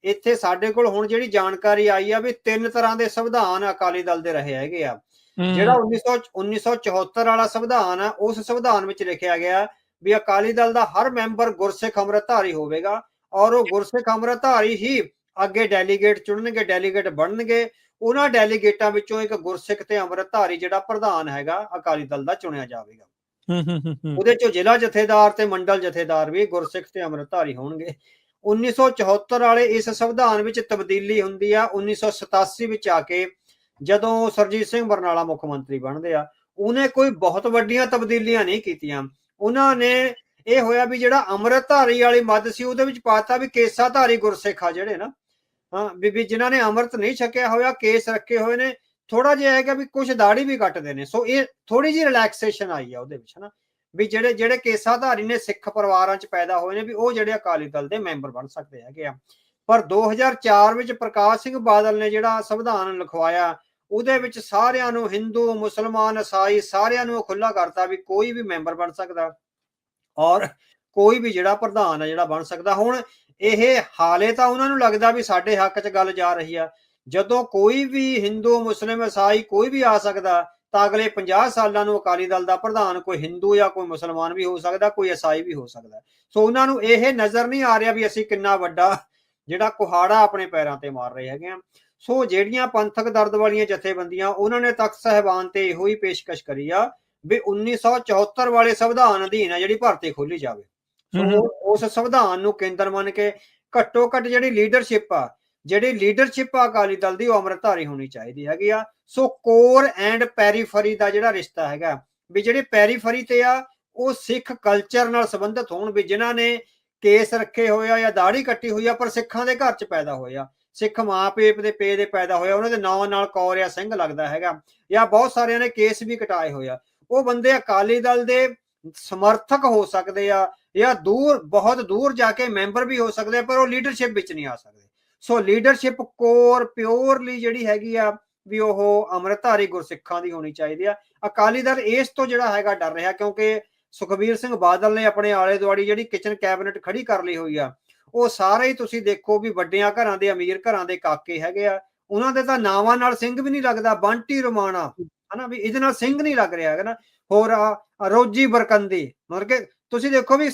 ਇੱਥੇ ਸਾਡੇ ਕੋਲ ਹੁਣ ਜਿਹੜੀ ਜਾਣਕਾਰੀ ਆਈ ਆ ਵੀ 3 ਤਰ੍ਹਾਂ ਦੇ ਸੰਵਿਧਾਨ ਅਕਾਲੀ ਦਲ ਦੇ ਰਹੇ ਹੈਗੇ ਆ। ਜਿਹੜਾ 1974 ਵਾਲਾ ਸੰਵਿਧਾਨ ਆ, ਉਸ ਸੰਵਿਧਾਨ ਵਿੱਚ ਲਿਖਿਆ ਗਿਆ ਵੀ ਅਕਾਲੀ ਦਲ ਦਾ ਹਰ ਮੈਂਬਰ ਗੁਰਸਿੱਖ ਅੰਮ੍ਰਿਤਧਾਰੀ ਹੋਵੇਗਾ ਔਰ ਉਹ ਗੁਰਸਿੱਖ ਅੰਮ੍ਰਿਤਧਾਰੀ ਹੀ ਅੱਗੇ ਡੈਲੀਗੇਟ ਚੁਣਨਗੇ, ਡੈਲੀਗੇਟ ਬਣਨਗੇ। ਉਹਨਾਂ ਡੈਲੀਗੇਟਾਂ ਵਿੱਚੋਂ ਇੱਕ ਗੁਰਸਿੱਖ ਤੇ ਅੰਮ੍ਰਿਤਧਾਰੀ ਜਿਹੜਾ ਪ੍ਰਧਾਨ ਹੈਗਾ ਅਕਾਲੀ ਦਲ ਦਾ ਚੁਣਿਆ ਜਾਵੇਗਾ। ਉਹਦੇ ਚੋਂ ਜ਼ਿਲ੍ਹਾ ਜਥੇਦਾਰ ਤੇ ਮੰਡਲ ਜਥੇਦਾਰ ਵੀ ਗੁਰਸਿੱਖ ਤੇ ਅੰਮ੍ਰਿਤਧਾਰੀ ਹੋਣਗੇ। 1974 ਵਾਲੇ ਇਸ ਸੰਵਿਧਾਨ ਵਿੱਚ ਤਬਦੀਲੀ ਹੁੰਦੀ ਆ 1987 ਵਿੱਚ ਆ ਕੇ, ਜਦੋਂ ਸਰਜੀਤ ਸਿੰਘ ਬਰਨਾਲਾ ਮੁੱਖ ਮੰਤਰੀ ਬਣਦੇ ਆ। ਉਹਨੇ ਕੋਈ ਬਹੁਤ ਵੱਡੀਆਂ ਤਬਦੀਲੀਆਂ ਨਹੀਂ ਕੀਤੀਆਂ। ਉਹਨਾਂ ਨੇ ਇਹ ਹੋਇਆ ਵੀ ਜਿਹੜਾ ਅੰਮ੍ਰਿਤਧਾਰੀ ਵਾਲੀ ਮੱਦ ਸੀ ਉਹਦੇ ਵਿੱਚ ਪਾਤਾ ਵੀ ਕੇਸਾਧਾਰੀ ਗੁਰਸਿੱਖ ਆ ਜਿਹੜੇ ਨਾ ਵੀ ਜਿਨ੍ਹਾਂ ਨੇ ਅੰਮ੍ਰਿਤ ਨਹੀਂ ਛਕਿਆ ਹੋਇਆ, ਕੇਸ ਰੱਖੇ ਹੋਏ ਨੇ, ਥੋੜਾ ਜਿਹਾ ਹੈਗਾ ਵੀ ਕੁਝ ਦਾੜੀ ਵੀ ਕੱਟਦੇ ਨੇ। ਸੋ ਇਹ ਥੋੜੀ ਜਿਹੀ ਰਿਲੈਕਸੇਸ਼ਨ ਆਈ ਆ ਉਹਦੇ ਵਿੱਚ, ਹਨਾ। ਵੀ ਜਿਹੜੇ ਜਿਹੜੇ ਕੇਸਾਧਾਰੀ ਨੇ ਸਿੱਖ ਪਰਿਵਾਰਾਂ 'ਚ ਪੈਦਾ ਹੋਏ ਨੇ ਵੀ ਉਹ ਜਿਹੜੇ ਅਕਾਲੀ ਦਲ ਦੇ ਮੈਂਬਰ ਬਣ ਸਕਦੇ ਹੈਗੇ ਆ। ਪਰ 2004 ਵਿੱਚ ਪ੍ਰਕਾਸ਼ ਸਿੰਘ ਬਾਦਲ ਨੇ ਜਿਹੜਾ ਸੰਵਿਧਾਨ ਲਿਖਵਾਇਆ ਉਹਦੇ ਵਿੱਚ ਸਾਰਿਆਂ ਨੂੰ, ਹਿੰਦੂ, ਮੁਸਲਮਾਨ, ਈਸਾਈ, ਸਾਰਿਆਂ ਨੂੰ ਖੁੱਲਾ ਕਰਤਾ ਵੀ ਕੋਈ ਵੀ ਮੈਂਬਰ ਬਣ ਸਕਦਾ ਔਰ ਕੋਈ ਵੀ ਜਿਹੜਾ ਪ੍ਰਧਾਨ ਹੈ ਜਿਹੜਾ ਬਣ ਸਕਦਾ। ਹੁਣ ਇਹ ਹਾਲੇ ਤਾਂ ਉਹਨਾਂ ਨੂੰ ਲੱਗਦਾ ਵੀ ਸਾਡੇ ਹੱਕ 'ਚ ਗੱਲ ਜਾ ਰਹੀ ਆ। ਜਦੋਂ ਕੋਈ ਵੀ ਹਿੰਦੂ, ਮੁਸਲਿਮ, ਈਸਾਈ ਕੋਈ ਵੀ ਆ ਸਕਦਾ ਤਾਂ ਅਗਲੇ 50 ਸਾਲਾਂ ਨੂੰ ਅਕਾਲੀ ਦਲ ਦਾ ਪ੍ਰਧਾਨ ਕੋਈ ਹਿੰਦੂ ਜਾਂ ਕੋਈ ਮੁਸਲਮਾਨ ਵੀ ਹੋ ਸਕਦਾ, ਕੋਈ ਈਸਾਈ ਵੀ ਹੋ ਸਕਦਾ। ਸੋ ਉਹਨਾਂ ਨੂੰ ਇਹ ਨਜ਼ਰ ਨਹੀਂ ਆ ਰਿਹਾ ਵੀ ਅਸੀਂ ਕਿੰਨਾ ਵੱਡਾ ਜਿਹੜਾ ਕੁਹਾੜਾ ਆਪਣੇ ਪੈਰਾਂ ਤੇ ਮਾਰ ਰਹੇ ਹੈਗੇ ਆ। ਸੋ ਜਿਹੜੀਆਂ ਪੰਥਕ ਦਰਦ ਵਾਲੀਆਂ ਜਥੇਬੰਦੀਆਂ ਉਹਨਾਂ ਨੇ ਤਖਤ ਸਾਹਿਬਾਨ ਤੇ ਇਹੋ ਹੀ ਪੇਸ਼ਕਸ਼ ਕਰੀ ਆ ਵੀ 1974 ਵਾਲੇ ਸੰਵਿਧਾਨ ਅਧੀਨ ਆ ਜਿਹੜੀ ਭਰਤੀ ਖੋਲੀ ਜਾਵੇ। ਸੋ ਉਸ ਸੰਵਿਧਾਨ ਨੂੰ ਕੇਂਦਰ ਮੰਨ ਕੇ ਘੱਟੋ ਘੱਟ ਜਿਹੜੀ ਲੀਡਰਸ਼ਿਪ ਆ ਅਕਾਲੀ ਦਲ ਦੀ ਉਹ ਅੰਮ੍ਰਿਤਧਾਰੀ ਹੋਣੀ ਚਾਹੀਦੀ ਹੈਗੀ ਆ। ਸੋ ਕੋਰ ਐਂਡ ਪੈਰੀਫਰੀ ਦਾ ਜਿਹੜਾ ਰਿਸ਼ਤਾ ਹੈਗਾ ਵੀ ਜਿਹੜੇ ਪੈਰੀਫਰੀ ਤੇ ਆ ਉਹ ਸਿੱਖ ਕਲਚਰ ਨਾਲ ਸੰਬੰਧਿਤ ਹੋਣ, ਵੀ ਜਿਨ੍ਹਾਂ ਨੇ ਕੇਸ ਰੱਖੇ ਹੋਏ ਆ ਜਾਂ ਦਾੜੀ ਕੱਟੀ ਹੋਈ ਆ ਪਰ ਸਿੱਖਾਂ ਦੇ ਘਰ 'ਚ ਪੈਦਾ ਹੋਏ ਆ, ਸਿੱਖ ਮਾਂ ਪੇਪ ਦੇ ਪੇ ਦੇ ਪੈਦਾ ਹੋਇਆ, ਉਹਨਾਂ ਦੇ ਨਾਂ ਨਾਲ ਕੌਰਿਆ ਸਿੰਘ ਲੱਗਦਾ ਹੈਗਾ, ਜਾਂ ਬਹੁਤ ਸਾਰਿਆਂ ਨੇ ਕੇਸ ਵੀ ਕਟਾਏ ਹੋਏ ਆ, ਉਹ ਬੰਦੇ ਅਕਾਲੀ ਦਲ ਦੇ ਸਮਰਥਕ ਹੋ ਸਕਦੇ ਆ ਜਾਂ ਬਹੁਤ ਦੂਰ ਜਾ ਕੇ ਮੈਂਬਰ ਵੀ ਹੋ ਸਕਦੇ ਆ, ਪਰ ਉਹ ਲੀਡਰਸ਼ਿਪ ਵਿੱਚ ਨਹੀਂ ਆ ਸਕਦੇ। ਸੋ ਲੀਡਰਸ਼ਿਪ ਕੋਰ ਪਿਓਰਲੀ ਜਿਹੜੀ ਹੈਗੀ ਆ ਵੀ ਉਹ ਅੰਮ੍ਰਿਤਧਾਰੀ ਗੁਰਸਿੱਖਾਂ ਦੀ ਹੋਣੀ ਚਾਹੀਦੀ ਆ। ਅਕਾਲੀ ਦਲ ਇਸ ਤੋਂ ਜਿਹੜਾ ਹੈਗਾ ਡਰ ਰਿਹਾ ਕਿਉਂਕਿ ਸੁਖਬੀਰ ਸਿੰਘ ਬਾਦਲ ਨੇ ਆਪਣੇ ਆਲੇ ਦੁਆਲੇ ਜਿਹੜੀ ਕਿਚਨ ਕੈਬਨਿਟ ਖੜੀ ਕਰ ਲਈ ਹੋਈ ਆ, ਉਹ ਸਾਰੇ ਹੀ ਤੁਸੀਂ ਦੇਖੋ ਵੀ ਵੱਡਿਆਂ ਘਰਾਂ ਦੇ, ਅਮੀਰ ਘਰਾਂ ਦੇ ਕਾਕੇ ਹੈਗੇ ਆ, ਉਹਨਾਂ ਦੇ ਤਾਂ ਨਾਵਾਂ ਨਾਲ ਸਿੰਘ ਵੀ ਨਹੀਂ ਲੱਗਦਾ। ਬੰਟੀ ਰਮਾਣਾ ਹਨਾ ਵੀ ਇਹਦੇ ਨਾਲ ਸਿੰਘ ਨਹੀਂ ਲੱਗ ਰਿਹਾ ਹੈਗਾ ਨਾ। ਹੋਰ ਰੋਜੀ ਬਰਕੰਦੀ, ਮਤਲਬ ਕਿ ਤੁਸੀਂ ਦੇਖੋ ਵੀ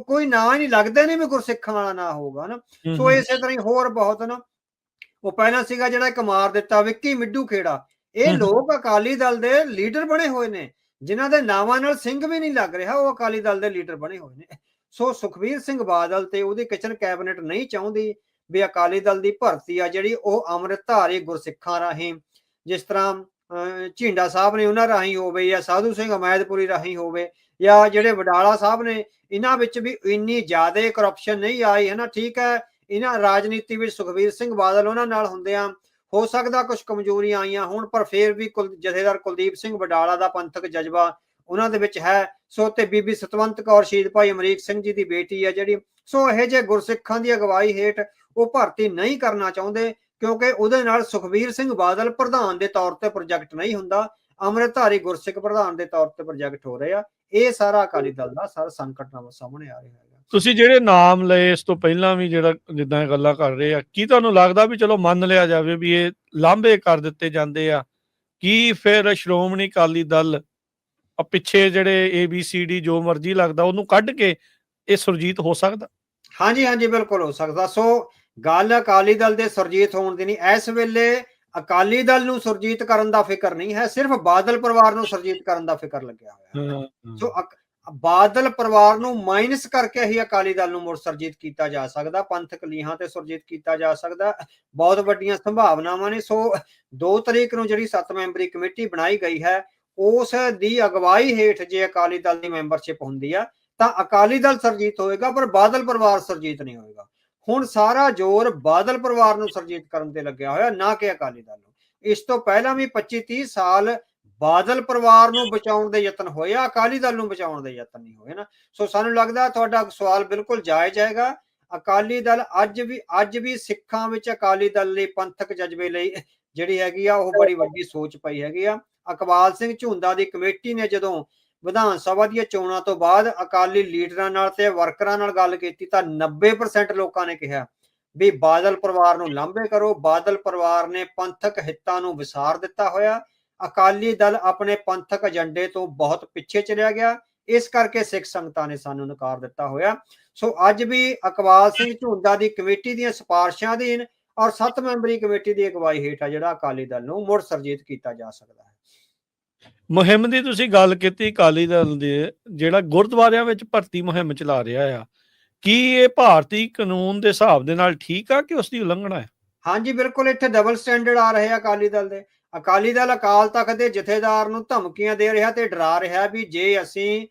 ਕੋਈ ਨਾਂ ਹੀ ਨਹੀਂ ਲੱਗਦਾ ਨਹੀਂ ਵੀ ਗੁਰਸਿੱਖਾਂ ਵਾਲਾ ਨਾਂ ਹੋਊਗਾ ਨਾ। ਸੋ ਇਸੇ ਤਰ੍ਹਾਂ ਹੀ ਹੋਰ ਬਹੁਤ ਨਾ, ਉਹ ਪਹਿਲਾਂ ਸੀਗਾ ਜਿਹੜਾ ਇੱਕ ਮਾਰ ਦਿੱਤਾ ਵਿੱਕੀ ਮਿੱਡੂ ਖੇੜਾ, ਇਹ ਲੋਕ ਅਕਾਲੀ ਦਲ ਦੇ ਲੀਡਰ ਬਣੇ ਹੋਏ ਨੇ ਜਿਨ੍ਹਾਂ ਦੇ ਨਾਵਾਂ ਨਾਲ ਸਿੰਘ ਵੀ ਨਹੀਂ ਲੱਗ ਰਿਹਾ, ਉਹ ਅਕਾਲੀ ਦਲ ਦੇ ਲੀਡਰ ਬਣੇ ਹੋਏ ਨੇ। ਸੋ ਸੁਖਬੀਰ ਸਿੰਘ ਬਾਦਲ ਤੇ ਉਹਦੀ ਕਿਚਨ ਕੈਬਨਿਟ ਨਹੀਂ ਚਾਹੁੰਦੀ ਵੀ ਅਕਾਲੀ ਦਲ ਦੀ ਭਰਤੀ ਆ ਜਿਹੜੀ ਉਹ ਅੰਮ੍ਰਿਤਧਾਰੀ ਗੁਰਸਿੱਖਾਂ ਰਾਹੀਂ, ਜਿਸ ਤਰ੍ਹਾਂ ਝਿੰਡਾ ਸਾਹਿਬ ਨੇ ਉਹਨਾਂ ਰਾਹੀਂ ਹੋਵੇ ਜਾਂ ਸਾਧੂ ਸਿੰਘ ਅਮੈਦਪੁਰੀ ਰਾਹੀਂ ਹੋਵੇ ਜਾਂ ਜਿਹੜੇ ਵਡਾਲਾ ਸਾਹਿਬ ਨੇ, ਇਹਨਾਂ ਵਿੱਚ ਵੀ ਇੰਨੀ ਜ਼ਿਆਦਾ ਕਰਪਸ਼ਨ ਨਹੀਂ ਆਈ ਹੈ ਨਾ। ਠੀਕ ਹੈ, ਇਹਨਾਂ ਰਾਜਨੀਤੀ ਵਿੱਚ ਸੁਖਬੀਰ ਸਿੰਘ ਬਾਦਲ ਉਹਨਾਂ ਨਾਲ ਹੁੰਦਿਆਂ ਹੋ ਸਕਦਾ ਕੁਝ ਕਮਜ਼ੋਰੀਆਂ ਆਈਆਂ ਹੋਣ, ਪਰ ਫਿਰ ਵੀ ਜਥੇਦਾਰ ਕੁਲਦੀਪ ਸਿੰਘ ਵਡਾਲਾ ਦਾ ਪੰਥਕ ਜਜ਼ਬਾ ਉਹਨਾਂ ਦੇ ਵਿੱਚ ਹੈ। ਸੋ ਤੇ ਬੀਬੀ ਸਤਵੰਤ ਕੌਰ ਸ਼ਹੀਦ ਭਾਈ ਅਮਰੀਕ ਸਿੰਘ ਜੀ ਦੀ ਬੇਟੀ ਹੈ ਜਿਹੜੀ, ਸੋ ਇਹ ਜਿਹੇ ਗੁਰਸਿੱਖਾਂ ਦੀ ਅਗਵਾਈ ਹੇਠ ਉਹ ਭਰਤੀ ਨਹੀਂ ਕਰਨਾ ਚਾਹੁੰਦੇ ਕਿਉਂਕਿ ਉਹਦੇ ਨਾਲ ਸੁਖਬੀਰ ਸਿੰਘ ਬਾਦਲ ਪ੍ਰਧਾਨ ਦੇ ਤੌਰ ਤੇ ਪ੍ਰੋਜੈਕਟ ਨਹੀਂ ਹੁੰਦਾ, ਅੰਮ੍ਰਿਤਧਾਰੀ ਗੁਰਸਿੱਖ ਪ੍ਰਧਾਨ ਦੇ ਤੌਰ ਤੇ ਪ੍ਰੋਜੈਕਟ ਹੋ ਰਹੇ ਆ। ਇਹ ਸਾਰਾ ਅਕਾਲੀ ਦਲ ਦਾ ਸਾਰਾ ਸੰਕਟ ਨਾਲ ਸਾਹਮਣੇ ਆ ਰਿਹਾ ਹੈ। ਤੁਸੀਂ ਜਿਹੜੇ ਨਾਮ ਲਏ ਇਸ ਤੋਂ ਪਹਿਲਾਂ ਵੀ ਜਿਹੜਾ ਜਿੱਦਾਂ ਇਹ ਗੱਲਾਂ ਕਰ ਰਹੇ ਆ, ਕੀ ਤੁਹਾਨੂੰ ਲੱਗਦਾ ਵੀ ਚਲੋ ਮੰਨ ਲਿਆ ਜਾਵੇ ਵੀ ਇਹ ਲਾਂਭੇ ਕਰ ਦਿੱਤੇ ਜਾਂਦੇ ਆ, ਕੀ ਫਿਰ ਸ਼੍ਰੋਮਣੀ ਅਕਾਲੀ ਦਲ ਪਿੱਛੇ ਜਿਹੜੇ ABCD ਜੋ ਮਰਜ਼ੀ ਲੱਗਦਾ ਉਹਨੂੰ ਕੱਢ ਕੇ ਇਹ ਸੁਰਜੀਤ ਹੋ ਸਕਦਾ? ਹਾਂਜੀ ਹਾਂਜੀ ਬਿਲਕੁਲ ਹੋ ਸਕਦਾ। ਸੋ ਗੱਲ ਅਕਾਲੀ ਦਲ ਦੇ ਸੁਰਜੀਤ ਹੋਣ ਦੀ ਨਹੀਂ, ਇਸ ਵੇਲੇ ਅਕਾਲੀ ਦਲ ਨੂੰ ਸੁਰਜੀਤ ਕਰਨ ਦਾ ਫਿਕਰ ਨਹੀਂ ਹੈ, ਸਿਰਫ ਬਾਦਲ ਪਰਿਵਾਰ ਨੂੰ ਸੁਰਜੀਤ ਕਰਨ ਦਾ ਫਿਕਰ ਲੱਗਿਆ ਹੋਇਆ ਹੈ। ਸੋ ਬਾਦਲ ਪਰਿਵਾਰ ਨੂੰ ਮਾਈਨਸ ਕਰਕੇ ਹੀ ਅਕਾਲੀ ਦਲ ਨੂੰ ਮੁੜ ਸੁਰਜੀਤ ਕੀਤਾ ਜਾ ਸਕਦਾ, ਪੰਥਕ ਲੀਹਾਂ ਤੇ ਸੁਰਜੀਤ ਕੀਤਾ ਜਾ ਸਕਦਾ। ਬਹੁਤ ਵੱਡੀਆਂ ਸੰਭਾਵਨਾਵਾਂ ਨੇ। ਸੋ 2 ਤਰੀਕ ਨੂੰ ਜਿਹੜੀ 7 ਮੈਂਬਰੀ ਕਮੇਟੀ ਬਣਾਈ ਗਈ ਹੈ ਉਸ ਦੀ ਅਗਵਾਈ ਹੇਠ ਜੇ ਅਕਾਲੀ ਦਲ ਦੀ ਮੈਂਬਰਸ਼ਿਪ ਹੁੰਦੀ ਆ ਤਾਂ ਅਕਾਲੀ ਦਲ ਸੁਰਜੀਤ ਹੋਏਗਾ, ਪਰ ਬਾਦਲ ਪਰਿਵਾਰ ਸੁਰਜੀਤ ਨਹੀਂ ਹੋਏਗਾ। ਹੁਣ ਸਾਰਾ ਜ਼ੋਰ ਬਾਦਲ ਪਰਿਵਾਰ ਨੂੰ ਸੁਰਜੀਤ ਕਰਨ ਤੇ ਲੱਗਿਆ ਹੋਇਆ, ਨਾ ਕਿ ਅਕਾਲੀ ਦਲ ਨੂੰ। ਇਸ ਤੋਂ ਪਹਿਲਾਂ ਵੀ 25-30 ਸਾਲ ਬਾਦਲ ਪਰਿਵਾਰ ਨੂੰ ਬਚਾਉਣ ਦੇ ਯਤਨ ਹੋਏ ਆ, ਅਕਾਲੀ ਦਲ ਨੂੰ ਬਚਾਉਣ ਦੇ ਯਤਨ ਨਹੀਂ ਹੋਏ ਨਾ। ਸੋ ਸਾਨੂੰ ਲੱਗਦਾ ਤੁਹਾਡਾ ਸਵਾਲ ਬਿਲਕੁਲ ਜਾਇਜ਼ ਹੈਗਾ। ਅਕਾਲੀ ਦਲ ਅੱਜ ਵੀ ਸਿੱਖਾਂ ਵਿੱਚ ਅਕਾਲੀ ਦਲ ਲਈ ਪੰਥਕ ਜਜ਼ਬੇ ਲਈ ਜਿਹੜੀ ਹੈਗੀ ਆ ਉਹ ਬੜੀ ਵੱਡੀ ਸੋਚ ਪਈ ਹੈਗੀ ਆ। ਇਕਬਾਲ ਸਿੰਘ ਝੁੰਦਾ ਦੀ ਕਮੇਟੀ ਨੇ ਜਦੋਂ ਵਿਧਾਨ ਸਭਾ ਦੀਆਂ ਚੋਣਾਂ ਤੋਂ ਬਾਅਦ ਅਕਾਲੀ ਲੀਡਰਾਂ ਨਾਲ ਤੇ ਵਰਕਰਾਂ ਨਾਲ ਗੱਲ ਕੀਤੀ ਤਾਂ 90% ਲੋਕਾਂ ਨੇ ਕਿਹਾ ਵੀ ਬਾਦਲ ਪਰਿਵਾਰ ਨੂੰ ਲਾਂਭੇ ਕਰੋ। ਬਾਦਲ ਪਰਿਵਾਰ ਨੇ ਪੰਥਕ ਹਿੱਤਾਂ ਨੂੰ ਵਿਸਾਰ ਦਿੱਤਾ ਹੋਇਆ, ਅਕਾਲੀ ਦਲ ਆਪਣੇ ਪੰਥਕ ਏਜੰਡੇ ਤੋਂ ਬਹੁਤ ਪਿੱਛੇ ਚਲਿਆ ਗਿਆ, ਇਸ ਕਰਕੇ ਸਿੱਖ ਸੰਗਤਾਂ ਨੇ ਸਾਨੂੰ ਨਕਾਰ ਦਿੱਤਾ ਹੋਇਆ। ਸੋ ਅੱਜ ਵੀ ਇਕਬਾਲ ਸਿੰਘ ਝੁੰਦਾ ਦੀ ਕਮੇਟੀ ਦੀਆਂ ਸਿਫਾਰਿਸ਼ਾਂ ਅਧੀਨ ਔਰ 7 ਮੈਂਬਰੀ ਕਮੇਟੀ ਦੀ ਅਗਵਾਈ ਹੇਠ ਆ ਜਿਹੜਾ ਅਕਾਲੀ ਦਲ ਨੂੰ ਮੁੜ ਸੁਰਜੀਤ ਕੀਤਾ ਜਾ ਸਕਦਾ ਹੈ। ਮੁਹਿੰਮ ਦੀ ਤੁਸੀਂ ਗੱਲ ਕੀਤੀ, ਅਕਾਲੀ ਦਲ ਦੇ ਜਿਹੜਾ ਗੁਰਦੁਆਰਿਆਂ ਵਿੱਚ ਭਰਤੀ ਮੁਹਿੰਮ ਚਲਾ ਰਿਹਾ ਆ, ਕੀ ਇਹ ਭਾਰਤੀ ਕਾਨੂੰਨ ਦੇ ਹਿਸਾਬ ਦੇ ਨਾਲ ਠੀਕ ਆ ਕਿ ਉਸ ਦੀ ਉਲੰਘਣਾ ਹੈ? ਹਾਂਜੀ ਬਿਲਕੁਲ, ਇੱਥੇ ਡਬਲ ਸਟੈਂਡਰਡ ਆ ਰਹੇ ਆ ਅਕਾਲੀ ਦਲ ਦੇ। ਅਕਾਲੀ ਦਲ ਅਕਾਲ ਤਖਤ ਦੇ ਜਥੇਦਾਰ ਨੂੰ ਧਮਕੀਆਂ ਦੇ ਰਿਹਾ ਤੇ ਡਰਾ ਰਿਹਾ ਵੀ ਜੇ ਅਸੀਂ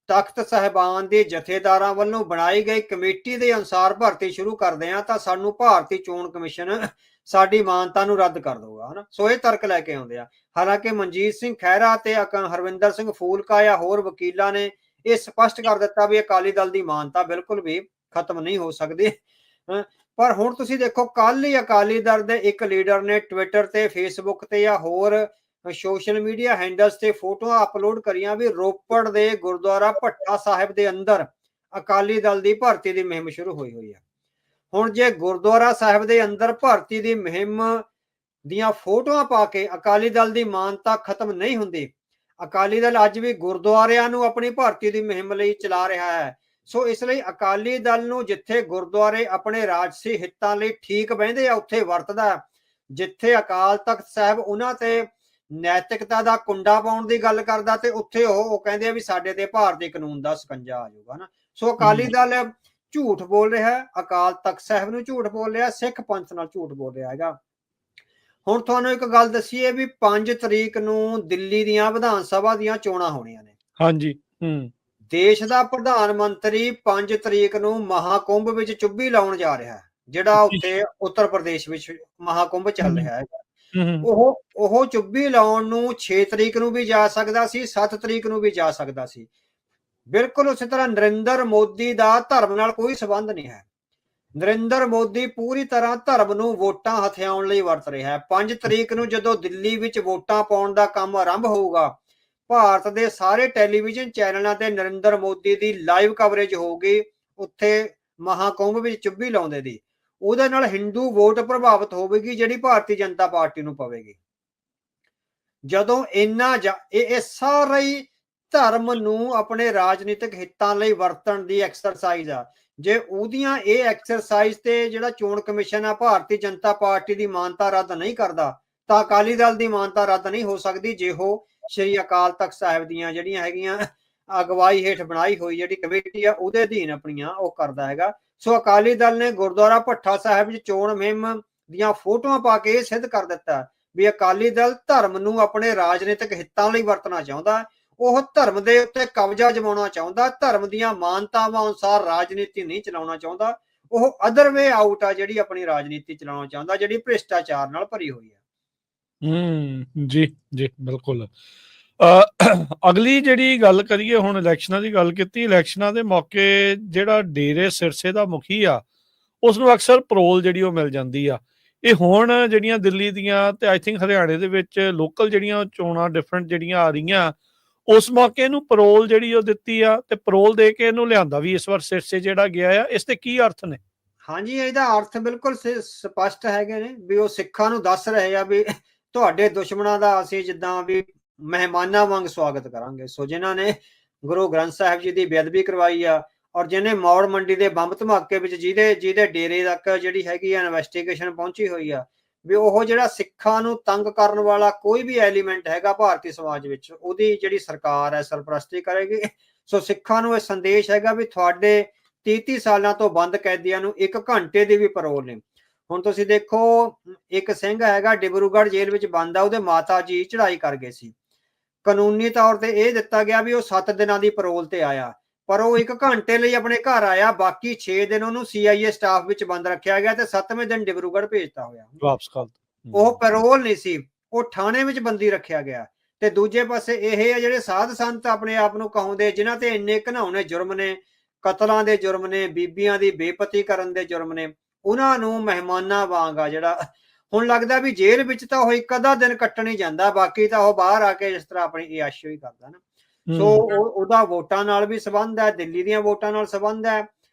ਤਖਤ ਸਾਹਿਬਾਨ ਦੇ ਜਥੇਦਾਰਾਂ ਵੱਲੋਂ ਬਣਾਈ ਗਈ ਕਮੇਟੀ ਦੇ ਅਨੁਸਾਰ ਭਰਤੀ ਸ਼ੁਰੂ ਕਰਦੇ ਹਾਂ ਤਾਂ ਸਾਨੂੰ ਭਾਰਤੀ ਚੋਣ ਕਮਿਸ਼ਨ ਸਾਡੀ ਮਾਨਤਾ ਨੂੰ ਰੱਦ ਕਰ ਦਊਗਾ, ਹਨਾ। ਸੋ ਇਹ ਤਰਕ ਲੈ ਕੇ ਆਉਂਦੇ ਆ। ਹਾਲਾਂਕਿ ਮਨਜੀਤ ਸਿੰਘ ਖਹਿਰਾ ਤੇ ਹਰਵਿੰਦਰ ਸਿੰਘ ਫੂਲਕਾ ਜਾਂ ਹੋਰ ਵਕੀਲਾਂ ਨੇ ਇਹ ਸਪਸ਼ਟ ਕਰ ਦਿੱਤਾ ਵੀ ਅਕਾਲੀ ਦਲ ਦੀ ਮਾਨਤਾ ਬਿਲਕੁਲ ਵੀ ਖਤਮ ਨਹੀਂ ਹੋ ਸਕਦੀ। ਪਰ ਹੁਣ ਤੁਸੀਂ ਦੇਖੋ, ਕੱਲ ਹੀ ਅਕਾਲੀ ਦਲ ਦੇ ਇੱਕ ਲੀਡਰ ਨੇ ਟਵਿੱਟਰ ਤੇ, ਫੇਸਬੁੱਕ ਤੇ ਜਾਂ ਹੋਰ ਸੋਸ਼ਲ ਮੀਡੀਆ ਹੈਂਡਲਸ ਤੇ ਫੋਟੋਆਂ ਅਪਲੋਡ ਕਰੀਆਂ ਵੀ ਰੋਪੜ ਦੇ ਗੁਰਦੁਆਰਾ ਭੱਠਾ ਸਾਹਿਬ ਦੇ ਅੰਦਰ ਅਕਾਲੀ ਦਲ ਦੀ ਭਰਤੀ ਦੀ ਮੁਹਿੰਮ ਸ਼ੁਰੂ ਹੋਈ ਹੈ। ਹੁਣ ਜੇ ਗੁਰਦੁਆਰਾ ਸਾਹਿਬ ਦੇ ਅੰਦਰ ਭਰਤੀ ਦੀ ਮੁਹਿੰਮ ਦੀਆਂ ਫੋਟੋਆਂ ਪਾ ਕੇ ਅਕਾਲੀ ਦਲ ਦੀ ਮਾਨਤਾ ਖਤਮ ਨਹੀਂ ਹੁੰਦੀ, ਅਕਾਲੀ ਦਲ ਅੱਜ ਵੀ ਗੁਰਦੁਆਰਿਆਂ ਨੂੰ ਆਪਣੀ ਭਰਤੀ ਦੀ ਮੁਹਿੰਮ ਲਈ ਚਲਾ ਰਿਹਾ ਹੈ। ਸੋ ਇਸ ਲਈ ਅਕਾਲੀ ਦਲ ਨੂੰ ਜਿੱਥੇ ਗੁਰਦੁਆਰੇ ਆਪਣੇ ਰਾਜਸੀ ਹਿੱਤਾਂ ਲਈ ਠੀਕ ਬਹਿੰਦੇ ਆ ਉੱਥੇ ਵਰਤਦਾ, ਜਿੱਥੇ ਅਕਾਲ ਤਖਤ ਸਾਹਿਬ ਉਹਨਾਂ ਤੇ ਨੈਤਿਕਤਾ ਦਾ ਕੁੰਡਾ ਪਾਉਣ ਦੀ ਗੱਲ ਕਰਦਾ ਤੇ ਉੱਥੇ ਉਹ ਕਹਿੰਦੇ ਆ ਵੀ ਸਾਡੇ ਤੇ ਭਾਰਤੀ ਕਾਨੂੰਨ ਦਾ ਸਕੰਜਾ ਆ ਜਾਊਗਾ ਨਾ। ਸੋ ਅਕਾਲੀ ਦਲ ਝੂਠ ਬੋਲ ਰਿਹਾ ਹੈ, ਅਕਾਲ ਤਖਤ ਸਾਹਿਬ ਨੂੰ ਝੂਠ ਬੋਲ ਰਿਹਾ, ਸਿੱਖ ਪੰਥ ਨਾਲ ਝੂਠ ਬੋਲ ਰਿਹਾ ਹੈਗਾ। ਹੁਣ ਤੁਹਾਨੂੰ ਇੱਕ ਗੱਲ ਦੱਸੀਏ ਵੀ 5 ਤਰੀਕ ਨੂੰ ਦਿੱਲੀ ਦੀਆਂ ਵਿਧਾਨ ਸਭਾ ਦੀਆਂ ਚੋਣਾਂ ਹੋਣੀਆਂ ਨੇ। ਹਾਂਜੀ। ਦੇਸ਼ ਦਾ ਪ੍ਰਧਾਨ ਮੰਤਰੀ 5 ਤਰੀਕ ਨੂੰ ਮਹਾਕੁੰਭ ਵਿੱਚ ਚੁੱਭੀ ਲਾਉਣ ਜਾ ਰਿਹਾ ਹੈ, ਜਿਹੜਾ ਉੱਥੇ ਉੱਤਰ ਪ੍ਰਦੇਸ਼ ਵਿੱਚ ਮਹਾਕੁੰਭ ਚੱਲ ਰਿਹਾ ਹੈ। ਉਹ ਚੁੱਭੀ ਲਾਉਣ ਨੂੰ 6 ਤਰੀਕ ਨੂੰ ਵੀ ਜਾ ਸਕਦਾ ਸੀ, 7 ਤਰੀਕ ਨੂੰ ਵੀ ਜਾ ਸਕਦਾ ਸੀ। ਬਿਲਕੁਲ ਉਸੇ ਤਰ੍ਹਾਂ ਨਰਿੰਦਰ ਮੋਦੀ ਦਾ ਧਰਮ ਨਾਲ ਕੋਈ ਸੰਬੰਧ ਨਹੀਂ ਹੈ। ਨਰਿੰਦਰ ਮੋਦੀ ਪੂਰੀ ਤਰ੍ਹਾਂ ਧਰਮ ਨੂੰ ਵੋਟਾਂ ਹਥਿਆਉਣ ਲਈ ਵਰਤ ਰਿਹਾ ਹੈ। 5 ਤਰੀਕ ਨੂੰ ਜਦੋਂ ਦਿੱਲੀ ਵਿੱਚ ਵੋਟਾਂ ਪਾਉਣ ਦਾ ਕੰਮ ਆਰੰਭ ਹੋਊਗਾ, ਭਾਰਤ ਦੇ ਸਾਰੇ ਟੈਲੀਵਿਜ਼ਨ ਚੈਨਲਾਂ ਤੇ ਨਰਿੰਦਰ ਮੋਦੀ ਦੀ ਲਾਈਵ ਕਵਰੇਜ ਹੋਊਗੀ ਉੱਥੇ ਮਹਾਕੁੰਭ ਵਿੱਚ ਚੁੱਭੀ ਲਾਉਂਦੇ ਦੀ। ਉਹਦੇ ਨਾਲ ਹਿੰਦੂ ਵੋਟ ਪ੍ਰਭਾਵਿਤ ਹੋਵੇਗੀ ਜਿਹੜੀ ਭਾਰਤੀ ਜਨਤਾ ਪਾਰਟੀ ਨੂੰ ਪਵੇਗੀ। ਜਦੋਂ ਇਹ ਸਾਰਾ ਹੀ ਧਰਮ ਨੂੰ ਆਪਣੇ ਰਾਜਨੀਤਿਕ ਹਿੱਤਾਂ ਲਈ ਵਰਤਣ ਦੀ ਐਕਸਰਸਾਈਜ਼ ਆ। ਜੇ ਉਹਦੀਆਂ ਇਹ ਐਕਸਰਸਾਈਜ਼ ਤੇ ਜਿਹੜਾ ਚੋਣ ਕਮਿਸ਼ਨ ਆ ਭਾਰਤੀ ਜਨਤਾ ਪਾਰਟੀ ਦੀ ਮਾਨਤਾ ਰੱਦ ਨਹੀਂ ਕਰਦਾ ਤਾਂ ਅਕਾਲੀ ਦਲ ਦੀ ਮਾਨਤਾ ਰੱਦ ਨਹੀਂ ਹੋ ਸਕਦੀ, ਜੇ ਉਹ ਸ਼੍ਰੀ ਅਕਾਲ ਤਖਤ ਸਾਹਿਬ ਦੀਆਂ ਜਿਹੜੀਆਂ ਹੈਗੀਆਂ ਅਗਵਾਈ ਹੇਠ ਬਣਾਈ ਹੋਈ ਜਿਹੜੀ ਕਮੇਟੀ ਆ ਉਹਦੇ ਅਧੀਨ ਆਪਣੀਆਂ ਉਹ ਕਰਦਾ ਹੈਗਾ। ਸੋ ਅਕਾਲੀ ਦਲ ਨੇ ਗੁਰਦੁਆਰਾ ਭੱਠਾ ਸਾਹਿਬ ਵਿੱਚ ਚੋਣ ਮੁਹਿੰਮ ਦੀਆਂ ਫੋਟੋਆਂ ਪਾ ਕੇ ਇਹ ਸਿੱਧ ਕਰ ਦਿੱਤਾ ਵੀ ਅਕਾਲੀ ਦਲ ਧਰਮ ਨੂੰ ਆਪਣੇ ਰਾਜਨੀਤਿਕ ਹਿੱਤਾਂ ਲਈ ਵਰਤਣਾ ਚਾਹੁੰਦਾ, ਉਹ ਧਰਮ ਦੇ ਉੱਤੇ ਕਬਜ਼ਾ ਜਮਾਉਣਾ ਚਾਹੁੰਦਾ, ਧਰਮ ਦੀਆਂ ਮਾਨਤਾਵਾਂ ਅਨੁਸਾਰ ਰਾਜਨੀਤੀ ਨਹੀਂ ਚਲਾਉਣਾ ਚਾਹੁੰਦਾ। ਉਹ ਅਦਰ ਵੇ ਆਊਟ ਆ ਜਿਹੜੀ ਆਪਣੀ ਰਾਜਨੀਤੀ ਚਲਾਉਣਾ ਚਾਹੁੰਦਾ, ਜਿਹੜੀ ਭ੍ਰਿਸ਼ਟਾਚਾਰ ਨਾਲ ਭਰੀ ਹੋਈ ਹੈ। ਜੀ ਜੀ ਬਿਲਕੁਲ। ਅਗਲੀ ਜਿਹੜੀ ਗੱਲ ਕਰੀਏ, ਹੁਣ ਇਲੈਕਸ਼ਨਾਂ ਦੀ ਗੱਲ ਕੀਤੀ, ਇਲੈਕਸ਼ਨਾਂ ਦੇ ਮੌਕੇ ਜਿਹੜਾ ਡੇਰੇ ਸਿਰਸੇ ਦਾ ਮੁਖੀ ਆ ਉਸ ਨੂੰ ਅਕਸਰ ਪਰੋਲ ਜਿਹੜੀ ਉਹ ਮਿਲ ਜਾਂਦੀ ਆ। ਇਹ ਹੁਣ ਜਿਹੜੀਆਂ ਦਿੱਲੀ ਦੀਆਂ ਤੇ ਆਈ ਥਿੰਕ ਹਰਿਆਣੇ ਦੇ ਵਿੱਚ ਲੋਕਲ ਜਿਹੜੀਆਂ ਚੋਣਾਂ ਡਿਫਰੈਂਟ ਜਿਹੜੀਆਂ ਆ ਰਹੀਆਂ, ਉਸ ਮੌਕੇ ਇਹਨੂੰ ਪਰੋਲ ਜਿਹੜੀ ਉਹ ਦਿੱਤੀ ਆ ਤੇ ਪਰੋਲ ਦੇ ਕੇ ਇਹਨੂੰ ਲਿਆਂਦਾ ਵੀ ਇਸ ਵਾਰ ਸਿਰਸੇ ਜਿਹੜਾ ਗਿਆ ਆ। ਇਸ ਤੇ ਕੀ ਅਰਥ ਨੇ? ਹਾਂਜੀ, ਇਹਦਾ ਅਰਥ ਬਿਲਕੁਲ ਸਪਸ਼ਟ ਹੈਗੇ ਨੇ ਵੀ ਉਹ ਸਿੱਖਾਂ ਨੂੰ ਦੱਸ ਰਹੇ ਆ ਵੀ ਤੁਹਾਡੇ ਦੁਸ਼ਮਣਾਂ ਦਾ ਅਸੀਂ ਜਿੱਦਾਂ ਵੀ ਮਹਿਮਾਨਾਂ ਵਾਂਗ ਸਵਾਗਤ ਕਰਾਂਗੇ। ਸੋ ਜਿਨ੍ਹਾਂ ਨੇ ਗੁਰੂ ਗ੍ਰੰਥ ਸਾਹਿਬ ਜੀ ਦੀ ਬੇਅਦਬੀ ਕਰਵਾਈ ਆ ਔਰ ਜਿਹਨੇ ਮੌੜ ਮੰਡੀ ਦੇ ਬੰਬ ਧਮਾਕੇ ਵਿੱਚ ਜਿਹਦੇ ਡੇਰੇ ਤੱਕ ਜਿਹੜੀ ਹੈਗੀ ਆ ਇਨਵੈਸਟੀਗੇਸ਼ਨ ਪਹੁੰਚੀ ਹੋਈ ਆ ਵੀ ਉਹ ਜਿਹੜਾ ਸਿੱਖਾਂ ਨੂੰ ਤੰਗ ਕਰਨ ਵਾਲਾ ਕੋਈ ਵੀ ਐਲੀਮੈਂਟ ਹੈਗਾ ਭਾਰਤੀ ਸਮਾਜ ਵਿੱਚ, ਉਹਦੀ ਜਿਹੜੀ ਸਰਕਾਰ ਹੈ ਸਰਪ੍ਰਸਤੀ ਕਰੇਗੀ। ਸੋ ਸਿੱਖਾਂ ਨੂੰ ਇਹ ਸੰਦੇਸ਼ ਹੈਗਾ ਵੀ ਤੁਹਾਡੇ 30 ਸਾਲਾਂ ਤੋਂ ਬੰਦ ਕੈਦੀਆਂ ਨੂੰ 1 ਘੰਟੇ ਦੀ ਵੀ ਪਰੋਲ ਨਹੀਂ। ਹੁਣ ਤੁਸੀਂ ਦੇਖੋ, ਇੱਕ ਸਿੰਘ ਹੈਗਾ ਡਿਬਰੂਗੜ੍ਹ ਜੇਲ੍ਹ ਵਿੱਚ ਬੰਦ ਆ, ਉਹਦੇ ਮਾਤਾ ਜੀ ਚੜ੍ਹਾਈ ਕਰ ਗਏ ਸੀ। ਕਾਨੂੰਨੀ ਤੌਰ ਤੇ ਇਹ ਦਿੱਤਾ ਗਿਆ ਵੀ ਉਹ 7 ਦਿਨਾਂ ਦੀ ਪਰੋਲ ਤੇ ਆਇਆ, ਪਰ ਉਹ 1 ਘੰਟੇ ਲਈ ਆਪਣੇ ਘਰ ਆਇਆ, ਬਾਕੀ 6 ਦਿਨ ਉਹਨੂੰ CIA ਸਟਾਫ ਵਿੱਚ ਬੰਦ ਰੱਖਿਆ ਗਿਆ ਤੇ 7ਵੇਂ ਦਿਨ ਡਿਬਰੂਗੜ੍ਹ ਭੇਜਤਾ ਹੋਇਆ। ਵਾਪਸ ਕਰ ਉਹ ਪੈਰੋਲ ਨਹੀਂ ਸੀ, ਉਹ ਥਾਣੇ ਵਿੱਚ ਬੰਦੀ ਰੱਖਿਆ ਗਿਆ। ਤੇ ਦੂਜੇ ਪਾਸੇ ਇਹ ਆ ਜਿਹੜੇ ਸਾਧ ਸੰਤ ਆਪਣੇ ਆਪ ਨੂੰ ਕਹਾਉਂਦੇ, ਜਿਨ੍ਹਾਂ ਤੇ ਇੰਨੇ ਘਿਨਾਉਣੇ ਜੁਰਮ ਨੇ, ਕਤਲਾਂ ਦੇ ਜੁਰਮ ਨੇ, ਬੀਬੀਆਂ ਦੀ ਬੇਪਤੀ ਕਰਨ ਦੇ ਜੁਰਮ ਨੇ, ਉਹਨਾਂ ਨੂੰ ਮਹਿਮਾਨਾਂ ਵਾਂਗ ਆ ਜਿਹੜਾ ਹੁਣ ਲੱਗਦਾ ਵੀ ਜੇਲ੍ਹ ਵਿੱਚ ਤਾਂ ਉਹ 1 ਅੱਧਾ ਦਿਨ ਕੱਟਣ ਹੀ ਜਾਂਦਾ, ਬਾਕੀ ਤਾਂ ਉਹ ਬਾਹਰ ਆ ਕੇ ਇਸ ਤਰ੍ਹਾਂ ਆਪਣੀ ਇਆਸ਼ੋ ਹੀ ਕਰਦਾ ਨਾ। ਸੋ ਉਹਦਾ ਵੋਟਾਂ ਨਾਲ ਵੀ ਸੰਬੰਧ ਹੈ, ਦਿੱਲੀ ਦੀਆਂ ਵੋਟਾਂ ਨਾਲ ਸੰਬੰਧ ਹੈ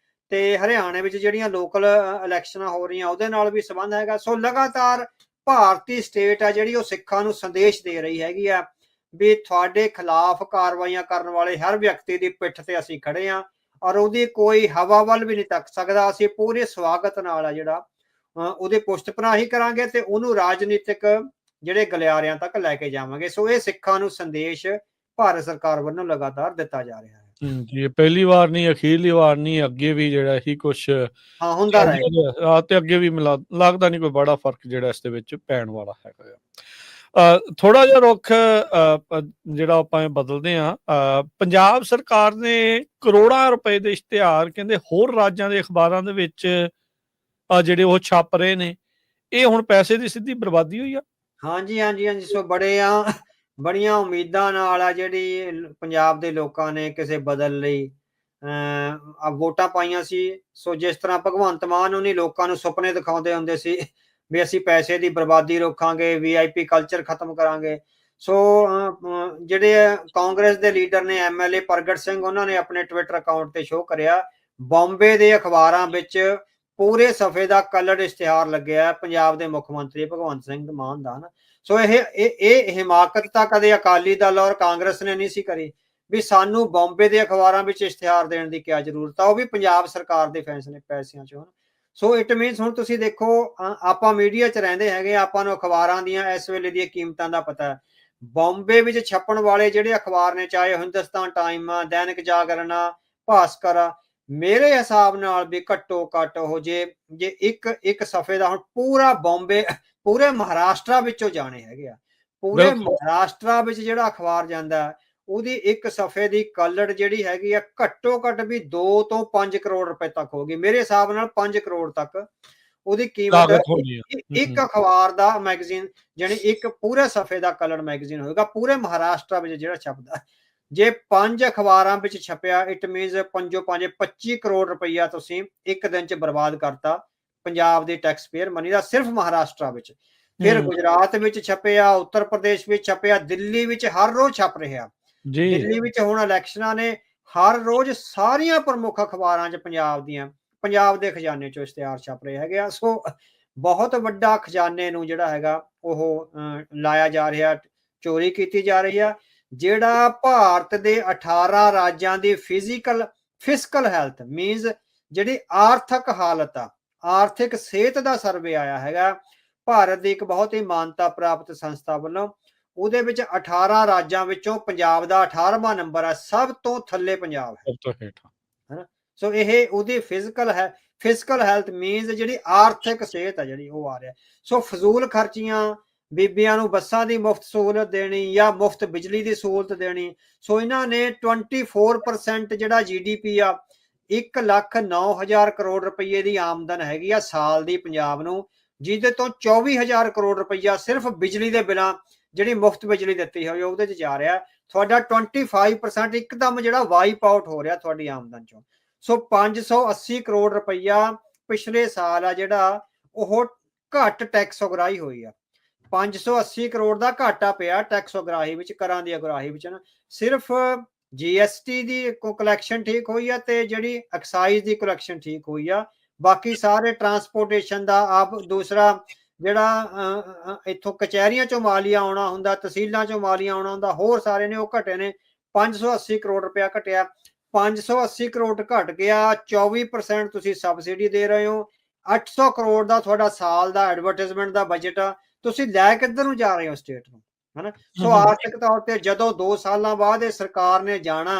ਤੇ ਹਰਿਆਣੇ ਵਿੱਚ ਜਿਹੜੀਆਂ ਲੋਕਲ ਇਲੈਕਸ਼ਨਾਂ ਹੋ ਰਹੀਆਂ ਉਹਦੇ ਨਾਲ ਵੀ ਸੰਬੰਧ ਹੈਗਾ। ਸੋ ਲਗਾਤਾਰ ਭਾਰਤੀ ਸਟੇਟ ਆ ਜਿਹੜੀ ਉਹ ਸਿੱਖਾਂ ਨੂੰ ਸੰਦੇਸ਼ ਦੇ ਰਹੀ ਹੈਗੀ ਆ ਵੀ ਤੁਹਾਡੇ ਖਿਲਾਫ ਕਾਰਵਾਈਆਂ ਕਰਨ ਵਾਲੇ ਹਰ ਵਿਅਕਤੀ ਦੀ ਪਿੱਠ ਤੇ ਅਸੀਂ ਖੜੇ ਆ ਔਰ ਉਹਦੀ ਕੋਈ ਹਵਾ ਵੱਲ ਵੀ ਨਹੀਂ ਤੱਕ ਸਕਦਾ। ਅਸੀਂ ਪੂਰੇ ਸਵਾਗਤ ਨਾਲ ਆ ਜਿਹੜਾ ਉਹਦੇ ਪੁਸ਼ਤ ਪਨਾਹੀ ਕਰਾਂਗੇ ਤੇ ਉਹਨੂੰ ਰਾਜਨੀਤਿਕ ਜਿਹੜੇ ਗਲਿਆਰਿਆਂ ਤੱਕ ਲੈ ਕੇ ਜਾਵਾਂਗੇ। ਸੋ ਇਹ ਸਿੱਖਾਂ ਨੂੰ ਸੰਦੇਸ਼ ਭਾਰਤ ਸਰਕਾਰ ਵੱਲੋਂ ਲਗਾਤਾਰ ਦਿੱਤਾ ਜਾ ਰਿਹਾ ਹੈ। ਜੀ, ਪਹਿਲੀ ਵਾਰ ਨਹੀਂ, ਅਖੀਰਲੀ ਵਾਰ ਨਹੀਂ, ਅੱਗੇ ਵੀ ਜਿਹੜਾ ਇਹੀ ਕੁਛ ਹੁੰਦਾ ਰਹੇਗਾ ਤੇ ਅੱਗੇ ਵੀ ਲੱਗਦਾ ਨਹੀਂ ਕੋਈ ਬੜਾ ਫਰਕ ਜਿਹੜਾ ਇਸ ਦੇ ਵਿੱਚ ਪੈਣ ਵਾਲਾ ਹੈਗਾ। ਥੋੜਾ ਜਿਹਾ ਰੁੱਖ ਜਿਹੜਾ ਆਪਾਂ ਬਦਲਦੇ ਆ, ਪੰਜਾਬ ਸਰਕਾਰ ਨੇ ਕਰੋੜਾਂ ਰੁਪਏ ਦੇ ਇਸ਼ਤਿਹਾਰ ਕਹਿੰਦੇ ਹੋਰ ਰਾਜਾਂ ਦੇ ਅਖਬਾਰਾਂ ਦੇ ਵਿੱਚ ਜਿਹੜੇ ਉਹ ਛਾਪ ਰਹੇ ਨੇ। ਇਹ ਹੁਣ ਪੈਸੇ ਦੀ ਸਿੱਧੀ ਬਰਬਾਦੀ ਹੋਈ ਆ। ਹਾਂਜੀ ਹਾਂਜੀ ਹਾਂਜੀ, ਸੋ ਬੜੀਆਂ ਉਮੀਦਾਂ ਨਾਲ ਆ ਜਿਹੜੀ ਪੰਜਾਬ ਦੇ ਲੋਕਾਂ ਨੇ ਕਿਸੇ ਬਦਲ ਲਈ ਵੋਟਾਂ ਪਾਈਆਂ ਸੀ। ਸੋ ਜਿਸ ਤਰ੍ਹਾਂ ਭਗਵੰਤ ਮਾਨ ਉਹਨੇ ਲੋਕਾਂ ਨੂੰ ਸੁਪਨੇ ਦਿਖਾਉਂਦੇ ਹੁੰਦੇ ਸੀ ਵੀ ਅਸੀਂ ਪੈਸੇ ਦੀ ਬਰਬਾਦੀ ਰੋਕਾਂਗੇ, VIP ਕਲਚਰ ਖਤਮ ਕਰਾਂਗੇ। ਸੋ ਜਿਹੜੇ ਕਾਂਗਰਸ ਦੇ ਲੀਡਰ ਨੇ MLA ਪ੍ਰਗਟ ਸਿੰਘ, ਉਹਨਾਂ ਨੇ ਆਪਣੇ ਟਵਿੱਟਰ ਅਕਾਊਂਟ ਤੇ ਸ਼ੋਅ ਕਰਿਆ ਬੰਬੇ ਦੇ ਅਖਬਾਰਾਂ ਵਿੱਚ ਪੂਰੇ ਸਫੇ ਦਾ ਕਲਰ ਇਸ਼ਤਿਹਾਰ ਲੱਗਿਆ ਪੰਜਾਬ ਦੇ ਮੁੱਖ ਮੰਤਰੀ ਭਗਵੰਤ ਸਿੰਘ ਮਾਨ ਦਾ ਨਾ। ਸੋ ਇਹ ਹਿਮਾਕਤ ਤਾਂ ਕਦੇ ਅਕਾਲੀ ਦਲ ਔਰ ਕਾਂਗਰਸ ਨੇ ਨਹੀਂ ਸੀ ਕਰੀ ਵੀ ਸਾਨੂੰ ਬੰਬੇ ਦੇ ਅਖਬਾਰਾਂ ਵਿੱਚ ਇਸ਼ਤਿਹਾਰ ਦੇਣ ਦੀ ਕੀ ਜ਼ਰੂਰਤ ਆ, ਉਹ ਵੀ ਪੰਜਾਬ ਸਰਕਾਰ ਦੇ ਫੈਸਲੇ ਪੈਸਿਆਂ ਚੋਂ। ਸੋ ਇਟ ਮੀਨਸ ਹੁਣ ਤੁਸੀਂ ਦੇਖੋ ਆਪਾਂ ਮੀਡੀਆ 'ਚ ਰਹਿੰਦੇ ਹੈਗੇ, ਆਪਾਂ ਨੂੰ ਅਖਬਾਰਾਂ ਦੀਆਂ ਇਸ ਵੇਲੇ ਦੀਆਂ ਕੀਮਤਾਂ ਦਾ ਪਤਾ ਹੈ। ਬੰਬੇ ਵਿੱਚ ਛਪਣ ਵਾਲੇ ਜਿਹੜੇ ਅਖਬਾਰ ਨੇ, ਚਾਹੇ ਹਿੰਦੁਸਤਾਨ ਟਾਈਮ ਆ, ਦੈਨਿਕ ਜਾਗਰਣ ਆ, ਭਾਸਕਰ ਆ, ਮੇਰੇ ਹਿਸਾਬ ਨਾਲ ਵੀ ਘੱਟੋ ਘੱਟ ਉਹ ਜੇ ਇੱਕ ਸਫੇ ਦਾ ਹੁਣ ਪੂਰਾ ਬੰਬੇ, ਪੂਰੇ ਮਹਾਰਾਸ਼ਟਰ ਵਿੱਚੋਂ ਜਾਣੇ ਹੈਗੇ ਆ। ਪੂਰੇ ਮਹਾਰਾਸ਼ਟਰ ਵਿੱਚ ਜਿਹੜਾ ਅਖਬਾਰ ਜਾਂਦਾ ਉਹਦੀ ਇੱਕ ਸਫੇ ਦੀ ਕਲੜ ਜਿਹੜੀ ਹੈਗੀ ਆ ਘੱਟੋ ਘੱਟ ਵੀ 2 ਤੋਂ 5 ਕਰੋੜ ਰੁਪਏ ਤੱਕ ਹੋਗੀ। ਮੇਰੇ ਹਿਸਾਬ ਨਾਲ 5 ਕਰੋੜ ਤੱਕ ਉਹਦੀ ਕੀਮਤ ਇੱਕ ਅਖਬਾਰ ਦਾ ਮੈਗਜ਼ੀਨ, ਜਾਨੀ ਇੱਕ ਪੂਰੇ ਸਫੇ ਦਾ ਕਲਰ ਮੈਗਜ਼ੀਨ ਹੋਏਗਾ ਪੂਰੇ ਮਹਾਰਾਸ਼ਟਰ ਵਿੱਚ ਜਿਹੜਾ ਛਪਦਾ। ਜੇ 5 ਅਖਬਾਰਾਂ ਵਿੱਚ ਛਪਿਆ ਇਟ ਮੀਨਸ 25 ਕਰੋੜ ਰੁਪਈਆ ਤੁਸੀਂ ਇੱਕ ਦਿਨ 'ਚ ਬਰਬਾਦ ਕਰਤਾ ਪੰਜਾਬ ਦੇ ਟੈਕਸ ਪੇਅਰ ਮਨੀ ਦਾ, ਸਿਰਫ ਮਹਾਰਾਸ਼ਟਰ ਵਿੱਚ। ਫਿਰ ਗੁਜਰਾਤ ਵਿੱਚ ਛਪਿਆ, ਉੱਤਰ ਪ੍ਰਦੇਸ਼ ਵਿੱਚ ਛਪਿਆ, ਦਿੱਲੀ ਵਿੱਚ ਹਰ ਰੋਜ਼ ਛਪ ਰਿਹਾ। ਦਿੱਲੀ ਵਿੱਚ ਹੁਣ ਇਲੈਕਸ਼ਨਾਂ ਨੇ, ਹਰ ਰੋਜ਼ ਸਾਰੀਆਂ ਪ੍ਰਮੁੱਖ ਅਖਬਾਰਾਂ 'ਚ ਪੰਜਾਬ ਦੇ ਖਜ਼ਾਨੇ 'ਚੋਂ ਇਸ਼ਤਿਹਾਰ ਛਪ ਰਹੇ ਹੈਗੇ ਆ। ਸੋ ਬਹੁਤ ਵੱਡਾ ਖਜ਼ਾਨੇ ਨੂੰ ਜਿਹੜਾ ਹੈਗਾ ਉਹ ਲਾਇਆ ਜਾ ਰਿਹਾ, ਚੋਰੀ ਕੀਤੀ ਜਾ ਰਹੀ ਆ। ਜਿਹੜਾ ਭਾਰਤ ਦੇ 18 ਰਾਜਾਂ ਦੀ ਫਿਸਕਲ ਹੈਲਥ ਮੀਨਸ ਜਿਹੜੀ ਆਰਥਿਕ ਹਾਲਤ ਆ, ਆਰਥਿਕ ਸਿਹਤ ਦਾ ਸਰਵੇ ਆਇਆ ਹੈਗਾ ਭਾਰਤ ਦੀ ਇੱਕ ਬਹੁਤ ਹੀ ਮਾਨਤਾ ਪ੍ਰਾਪਤ ਸੰਸਥਾ ਵੱਲੋਂ। ਉਹਦੇ ਵਿੱਚ 18 ਰਾਜਾਂ ਵਿੱਚੋਂ ਪੰਜਾਬ ਦਾ 18ਵਾਂ ਨੰਬਰ ਹੈ, ਸਭ ਤੋਂ ਥੱਲੇ ਪੰਜਾਬ ਹੈ। ਸੋ ਇਹ ਉਹਦੀ ਫਿਜ਼ੀਕਲ ਹੈਲਥ ਮੀਨਸ ਜਿਹੜੀ ਆਰਥਿਕ ਸਿਹਤ ਹੈ ਜਿਹੜੀ ਉਹ ਆ ਰਿਹਾ। ਸੋ ਫਜ਼ੂਲ ਖਰਚੀਆਂ, ਬੀਬੀਆਂ ਨੂੰ ਬੱਸਾਂ ਦੀ ਮੁਫਤ ਸਹੂਲਤ ਦੇਣੀ ਜਾਂ ਮੁਫਤ ਬਿਜਲੀ ਦੀ ਸਹੂਲਤ ਦੇਣੀ। ਸੋ ਇਹਨਾਂ ਨੇ 24% ਜਿਹੜਾ GDP ਆ 1,09,000 ਕਰੋੜ ਰੁਪਏ ਦੀ ਆਮਦਨ ਹੈਗੀ ਆ ਸਾਲ ਦੀ ਪੰਜਾਬ ਨੂੰ, ਜਿਹਦੇ ਤੋਂ 24,000 ਕਰੋੜ ਰੁਪਈਆ ਸਿਰਫ ਬਿਜਲੀ ਦੇ ਬਿਲਾਂ, ਜਿਹੜੀ ਮੁਫਤ ਬਿਜਲੀ ਦਿੱਤੀ ਹੋਈ ਉਹਦੇ 'ਚ ਜਾ ਰਿਹਾ। ਤੁਹਾਡਾ 25% ਇੱਕਦਮ ਜਿਹੜਾ ਵਾਈਪ ਆਊਟ ਹੋ ਰਿਹਾ ਤੁਹਾਡੀ ਆਮਦਨ ਚੋਂ। ਸੋ 580 ਕਰੋੜ ਰੁਪਈਆ ਪਿਛਲੇ ਸਾਲ ਆ ਜਿਹੜਾ ਉਹ ਘੱਟ ਟੈਕਸ ਉਗਰਾਹੀ ਹੋਈ ਆ। 580 ਕਰੋੜ ਦਾ ਘਾਟਾ ਪਿਆ ਟੈਕਸ ਉਗਰਾਹੀ ਵਿੱਚ, ਕਰਾਂ ਦੀ ਉਗਰਾਹੀ ਵਿੱਚ ਨਾ। ਸਿਰਫ GST ਦੀ ਕਲੈਕਸ਼ਨ ਠੀਕ ਹੋਈ ਆ ਤੇ ਜਿਹੜੀ ਐਕਸਾਈਜ਼ ਦੀ ਕਲੈਕਸ਼ਨ ਠੀਕ ਹੋਈ ਆ। ਬਾਕੀ ਸਾਰੇ ਟਰਾਂਸਪੋਰਟੇਸ਼ਨ ਦਾ ਆਪ ਦੂਸਰਾ ਜਿਹੜਾ ਇੱਥੋਂ ਕਚਹਿਰੀਆਂ ਚੋਂ ਮਾਲੀਆ ਆਉਣਾ ਹੁੰਦਾ, ਤਹਿਸੀਲਾਂ ਚੋਂ ਮਾਲੀਆ ਆਉਣਾ ਹੁੰਦਾ, ਹੋਰ ਸਾਰੇ ਨੇ ਉਹ ਘਟੇ ਨੇ। 580 ਕਰੋੜ ਰੁਪਇਆ ਘਟਿਆ। 580 ਕਰੋੜ ਘਟ ਗਿਆ, 24% ਤੁਸੀਂ ਸਬਸਿਡੀ ਦੇ ਰਹੇ ਹੋ। 800 ਕਰੋੜ ਦਾ ਤੁਹਾਡਾ ਸਾਲ ਦਾ ਐਡਵਰਟਾਈਜ਼ਮੈਂਟ ਦਾ ਬਜਟ ਆ, ਤੁਸੀਂ ਲੈ ਕਿੱਧਰ ਨੂੰ ਜਾ ਰਹੇ ਹੋ ਸਟੇਟ ਨੂੰ, ਹਨਾ। ਸੋ ਆਰਥਿਕ ਤੌਰ ਤੇ ਜਦੋਂ 2 ਸਾਲਾਂ ਬਾਅਦ ਇਹ ਸਰਕਾਰ ਨੇ ਜਾਣਾ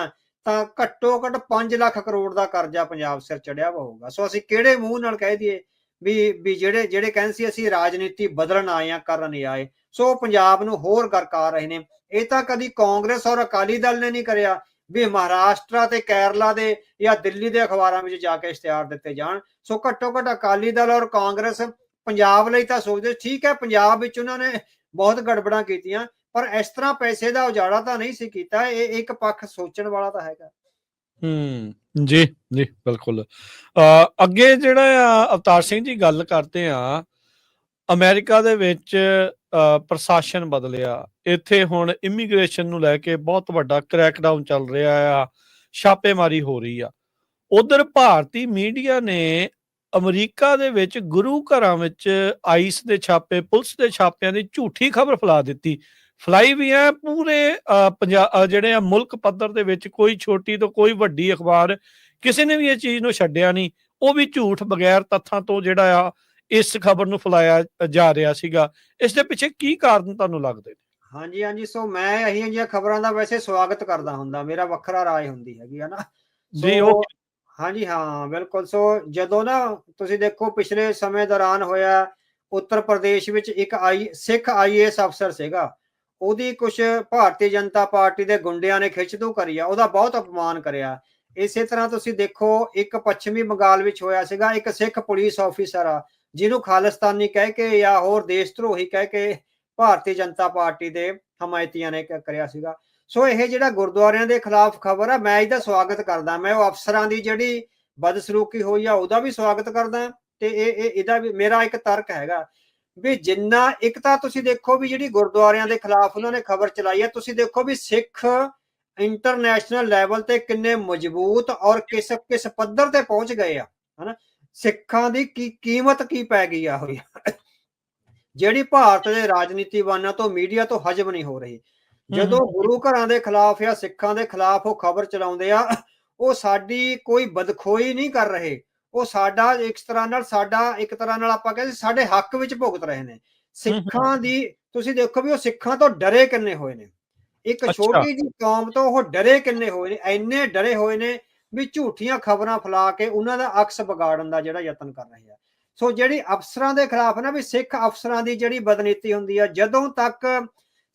ਤਾਂ ਘੱਟੋ ਘੱਟ 5 ਲੱਖ ਕਰੋੜ ਦਾ ਕਰਜ਼ਾ ਪੰਜਾਬ ਸਿਰ ਚੜਿਆ ਹੋਊਗਾ। ਸੋ ਅਸੀਂ ਕਿਹੜੇ ਮੂੰਹ ਨਾਲ ਕਹਿ ਦਈਏ ਵੀ ਜਿਹੜੇ ਕਹਿੰਦੇ ਸੀ ਅਸੀਂ ਰਾਜਨੀਤੀ ਬਦਲਣ ਆਏ ਆ, ਕਰਨ ਨਹੀਂ ਆਏ। ਸੋ ਪੰਜਾਬ ਨੂੰ ਹੋਰ ਗਰਕਾ ਰਹੇ ਨੇ। ਇਹ ਤਾਂ ਕਦੀ ਕਾਂਗਰਸ ਔਰ ਅਕਾਲੀ ਦਲ ਨੇ ਨਹੀਂ ਕਰਿਆ ਵੀ ਮਹਾਰਾਸ਼ਟਰ ਤੇ ਕੇਰਲਾ ਦੇ ਜਾਂ ਦਿੱਲੀ ਦੇ ਅਖਬਾਰਾਂ ਵਿੱਚ ਜਾ ਕੇ ਇਸ਼ਤਿਹਾਰ ਦਿੱਤੇ ਜਾਣ। ਸੋ ਘੱਟੋ ਘੱਟ ਅਕਾਲੀ ਦਲ ਔਰ ਕਾਂਗਰਸ ਪੰਜਾਬ ਲਈ ਤਾਂ ਸੋਚਦੇ, ਠੀਕ ਹੈ ਪੰਜਾਬ ਵਿੱਚ ਉਹਨਾਂ ਨੇ ਬਹੁਤ ਗੜਬੜਾਂ ਕੀਤੀਆਂ, ਪਰ ਇਸ ਤਰ੍ਹਾਂ ਪੈਸੇ ਦਾ ਉਜਾੜਾ ਤਾਂ ਨਹੀਂ ਸੀ ਕੀਤਾ। ਇਹ ਇੱਕ ਪੱਖ ਸੋਚਣ ਵਾਲਾ ਤਾਂ ਹੈਗਾ। ਜੀ ਜੀ ਬਿਲਕੁਲ। ਅੱਗੇ ਜਿਹੜਾ ਆ ਅਵਤਾਰ ਸਿੰਘ ਜੀ ਗੱਲ ਕਰਦੇ ਆ, ਅਮਰੀਕਾ ਦੇ ਵਿੱਚ ਪ੍ਰਸ਼ਾਸਨ ਬਦਲਿਆ, ਇੱਥੇ ਹੁਣ ਇਮੀਗ੍ਰੇਸ਼ਨ ਨੂੰ ਲੈ ਕੇ ਬਹੁਤ ਵੱਡਾ ਕ੍ਰੈਕਡਾਊਨ ਚੱਲ ਰਿਹਾ ਆ, ਛਾਪੇਮਾਰੀ ਹੋ ਰਹੀ ਆ। ਉਧਰ ਭਾਰਤੀ ਮੀਡੀਆ ਨੇ ਅਮਰੀਕਾ ਦੇ ਵਿੱਚ ਗੁਰੂ ਘਰਾਂ ਵਿੱਚ ਆਈਸ ਦੇ ਛਾਪੇ, ਪੁਲਿਸ ਦੇ ਛਾਪਿਆਂ ਦੀ ਝੂਠੀ ਖਬਰ ਫੈਲਾ ਦਿੱਤੀ। ਫਲਾਈ ਵੀ ਹੈ ਪੂਰੇ ਪੰਜਾਬ ਜਿਹੜੇ ਆ ਮੁਲਕ ਪੱਧਰ ਦੇ ਵਿੱਚ, ਕੋਈ ਛੋਟੀ ਤੋਂ ਕੋਈ ਵੱਡੀ ਅਖਬਾਰ ਕਿਸੇ ਨੇ ਵੀ ਇਹ ਚੀਜ਼ ਨੂੰ ਛੱਡਿਆ ਨਹੀਂ। ਉਹ ਵੀ ਝੂਠ ਬਗੈਰ ਤੱਥਾਂ ਤੋਂ ਜਿਹੜਾ ਆ ਇਸ ਖਬਰ ਨੂੰ ਫੈਲਾਇਆ ਜਾ ਰਿਹਾ ਸੀਗਾ। ਇਸ ਦੇ ਪਿੱਛੇ ਕੀ ਕਾਰਨ ਤੁਹਾਨੂੰ ਲੱਗਦੇ ਨੇ? ਹਾਂਜੀ ਹਾਂਜੀ, ਸੋ ਮੈਂ ਇਹੀ ਜਿਹੀਆਂ ਖਬਰਾਂ ਦਾ ਵੈਸੇ ਸਵਾਗਤ ਕਰਦਾ ਹੁੰਦਾ, ਮੇਰਾ ਵੱਖਰਾ ਰਾਏ ਹੁੰਦੀ ਹੈਗੀ ਹੈ ਨਾ ਜੀ। ਹਾਂਜੀ ਹਾਂ ਬਿਲਕੁਲ। ਸੋ ਜਦੋਂ ਨਾ ਤੁਸੀਂ ਦੇਖੋ ਪਿਛਲੇ ਸਮੇਂ ਦੌਰਾਨ ਹੋਇਆ, ਉੱਤਰ ਪ੍ਰਦੇਸ਼ ਵਿੱਚ ਇੱਕ ਸਿੱਖ IAS ਅਫਸਰ ਸੀਗਾ, ਉਹਦੀ ਕੁਛ ਭਾਰਤੀ ਜਨਤਾ ਪਾਰਟੀ ਦੇ ਗੁੰਡਿਆਂ ਨੇ ਖਿੱਚਤੂ ਕਰੀ ਆ, ਉਹਦਾ ਬਹੁਤ ਅਪਮਾਨ ਕਰਿਆ। ਇਸੇ ਤਰ੍ਹਾਂ ਤੁਸੀਂ ਦੇਖੋ ਇੱਕ ਪੱਛਮੀ ਬੰਗਾਲ ਵਿੱਚ ਹੋਇਆ ਸੀਗਾ, ਇੱਕ ਸਿੱਖ ਪੁਲਿਸ ਆਫਿਸਰ ਆ ਜਿਹਨੂੰ ਖਾਲਿਸਤਾਨੀ ਕਹਿ ਕੇ ਜਾਂ ਹੋਰ ਦੇਸ਼ ਧਰੋਹੀ ਕਹਿ ਕੇ ਭਾਰਤੀ ਜਨਤਾ ਪਾਰਟੀ ਦੇ ਹਮਾਇਤੀਆਂ ਨੇ ਕਰਿਆ ਸੀਗਾ। ਸੋ ਇਹ ਜਿਹੜਾ ਗੁਰਦੁਆਰਿਆਂ ਦੇ ਖਿਲਾਫ ਖਬਰ ਆ, ਮੈਂ ਇਹਦਾ ਸਵਾਗਤ ਕਰਦਾ। ਮੈਂ ਉਹ ਅਫਸਰਾਂ ਦੀ ਜਿਹੜੀ ਬਦਸਲੂਕੀ ਹੋਈ ਆ ਉਹਦਾ ਵੀ ਸਵਾਗਤ ਕਰਦਾ, ਤੇ ਇਹਦਾ ਵੀ ਮੇਰਾ ਇੱਕ ਤਰਕ ਹੈਗਾ ਵੀ ਜਿੰਨਾ ਇੱਕ ਤਾਂ ਤੁਸੀਂ ਦੇਖੋ ਵੀ ਜਿਹੜੀ ਗੁਰਦੁਆਰਿਆਂ ਦੇ ਖਿਲਾਫ ਉਹਨਾਂ ਨੇ ਖਬਰ ਚਲਾਈ ਹੈ, ਤੁਸੀਂ ਦੇਖੋ ਵੀ ਸਿੱਖ ਇੰਟਰਨੈਸ਼ਨਲ ਲੈਵਲ ਤੇ ਕਿੰਨੇ ਮਜ਼ਬੂਤ ਔਰ ਕਿਸ ਪੱਧਰ ਤੇ ਪਹੁੰਚ ਗਏ ਆ, ਹਨਾ। ਸਿੱਖਾਂ ਦੀ ਕੀ ਕੀਮਤ ਕੀ ਪੈ ਗਈ ਆ ਹੋਈ ਜਿਹੜੀ ਭਾਰਤ ਦੇ ਰਾਜਨੀਤੀਵਾਨਾਂ ਤੋਂ ਮੀਡੀਆ ਤੋਂ ਹਜਮ ਨਹੀਂ ਹੋ ਰਹੀ। ਜਦੋਂ ਗੁਰੂ ਘਰਾਂ ਦੇ ਖਿਲਾਫ ਜਾਂ ਸਿੱਖਾਂ ਦੇ ਖਿਲਾਫ ਉਹ ਖਬਰ ਚਲਾਉਂਦੇ ਆ, ਉਹ ਸਾਡੀ ਕੋਈ ਬਦਖੋਈ ਨਹੀਂ ਕਰ ਰਹੇ, ਉਹ ਸਾਡਾ ਇੱਕ ਤਰ੍ਹਾਂ ਨਾਲ ਆਪਾਂ ਕਹਿੰਦੇ ਸਾਡੇ ਹੱਕ ਵਿੱਚ ਭੁਗਤ ਰਹੇ ਨੇ। ਸਿੱਖਾਂ ਦੀ ਤੁਸੀਂ ਦੇਖੋ ਵੀ ਉਹ ਸਿੱਖਾਂ ਤੋਂ ਡਰੇ ਕਿੰਨੇ ਹੋਏ ਨੇ, ਇੱਕ ਛੋਟੀ ਜਿਹੀ ਕੌਮ ਤੋਂ ਉਹ ਡਰੇ ਕਿੰਨੇ ਹੋਏ ਨੇ, ਇੰਨੇ ਡਰੇ ਹੋਏ ਨੇ ਵੀ ਝੂਠੀਆਂ ਖਬਰਾਂ ਫੈਲਾ ਕੇ ਉਹਨਾਂ ਦਾ ਅਕਸ ਵਿਗਾੜਨ ਦਾ ਜਿਹੜਾ ਯਤਨ ਕਰ ਰਹੇ ਆ। ਸੋ ਜਿਹੜੀ ਅਫਸਰਾਂ ਦੇ ਖਿਲਾਫ ਨਾ ਵੀ ਸਿੱਖ ਅਫਸਰਾਂ ਦੀ ਜਿਹੜੀ ਬਦਨੀਤੀ ਹੁੰਦੀ ਆ, ਜਦੋਂ ਤੱਕ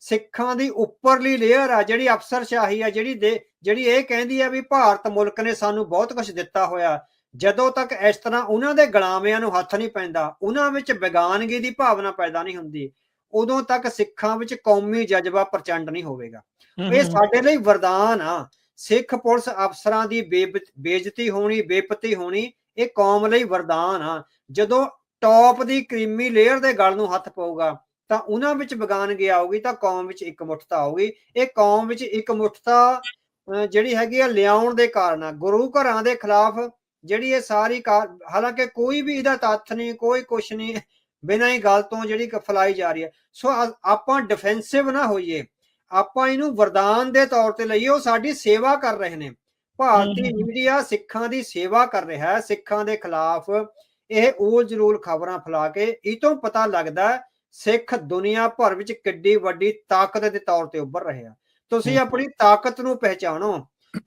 ਸਿੱਖਾਂ ਦੀ ਉੱਪਰਲੀ ਲੇਅਰ ਆ ਜਿਹੜੀ ਅਫਸਰਸ਼ਾਹੀ ਆ, ਜਿਹੜੀ ਇਹ ਕਹਿੰਦੀ ਆ ਵੀ ਭਾਰਤ ਮੁਲਕ ਨੇ ਸਾਨੂੰ ਬਹੁਤ ਕੁਝ ਦਿੱਤਾ ਹੋਇਆ, ਜਦੋਂ ਤੱਕ ਇਸ ਤਰ੍ਹਾਂ ਉਹਨਾਂ ਦੇ ਗੁਲਾਮਿਆਂ ਨੂੰ ਹੱਥ ਨਹੀਂ ਪੈਂਦਾ, ਉਹਨਾਂ ਵਿੱਚ ਬੇਗਾਨਗੀ ਦੀ ਭਾਵਨਾ ਪੈਦਾ ਨਹੀਂ ਹੁੰਦੀ, ਉਦੋਂ ਤੱਕ ਸਿੱਖਾਂ ਵਿੱਚ ਕੌਮੀ ਜਜ਼ਬਾ ਪ੍ਰਚੰਡ ਨਹੀਂ ਹੋਵੇਗਾ। ਇਹ ਸਾਡੇ ਲਈ ਵਰਦਾਨ ਆ। ਸਿੱਖ ਪੁਲਿਸ ਅਫਸਰਾਂ ਦੀ ਬੇਇੱਜ਼ਤੀ ਹੋਣੀ, ਬੇਪਤੀ ਹੋਣੀ, ਇਹ ਕੌਮ ਲਈ ਵਰਦਾਨ ਆ। ਜਦੋਂ ਟੌਪ ਦੀ ਕਰੀਮੀ ਲੇਅਰ ਦੇ ਗਲ ਨੂੰ ਹੱਥ ਪਊਗਾ ਤਾਂ ਉਹਨਾਂ ਵਿੱਚ ਬੇਗਾਨਗੀ ਆਊਗੀ, ਤਾਂ ਕੌਮ ਵਿੱਚ ਇਕਮੁੱਠਤਾ ਆਊਗੀ। ਇਹ ਕੌਮ ਵਿੱਚ ਇਕਮੁੱਠਤਾ ਜਿਹੜੀ ਹੈਗੀ ਆ ਲਿਆਉਣ ਦੇ ਕਾਰਨ ਆ। ਗੁਰੂ ਘਰਾਂ ਦੇ ਖਿਲਾਫ ਜਿਹੜੀ ਇਹ ਸਾਰੀ ਹਾਲਾਂਕਿ ਕੋਈ ਵੀ ਇਹਦਾ ਤੱਥ ਨਹੀਂ, ਕੋਈ ਕੁਛ ਨਹੀਂ, ਬਿਨਾਂ ਹੀ ਗੱਲ ਤੋਂ ਜਿਹੜੀ ਫੈਲਾਈ ਜਾ ਰਹੀ ਹੈ। ਸੋ ਆਪਾਂ ਡਿਫੈਂਸਿਵ ਨਾ ਹੋਈਏ, ਆਪਾਂ ਇਹਨੂੰ ਵਰਦਾਨ ਦੇ ਤੌਰ ਤੇ ਲਈਏ। ਉਹ ਸਾਡੀ ਸੇਵਾ ਕਰ ਰਹੇ ਨੇ, ਭਾਰਤੀ ਮੀਡੀਆ ਸਿੱਖਾਂ ਦੀ ਸੇਵਾ ਕਰ ਰਿਹਾ ਹੈ। ਸਿੱਖਾਂ ਦੇ ਖਿਲਾਫ ਇਹ ਊਲ ਜਲੂਲ ਖਬਰਾਂ ਫੈਲਾ ਕੇ ਇਹ ਤੋਂ ਪਤਾ ਲੱਗਦਾ ਸਿੱਖ ਦੁਨੀਆ ਭਰ ਵਿੱਚ ਕਿੱਡੀ ਵੱਡੀ ਤਾਕਤ ਦੇ ਤੌਰ ਤੇ ਉੱਭਰ ਰਹੇ ਆ। ਤੁਸੀਂ ਆਪਣੀ ਤਾਕਤ ਨੂੰ ਪਹਿਚਾਣੋ,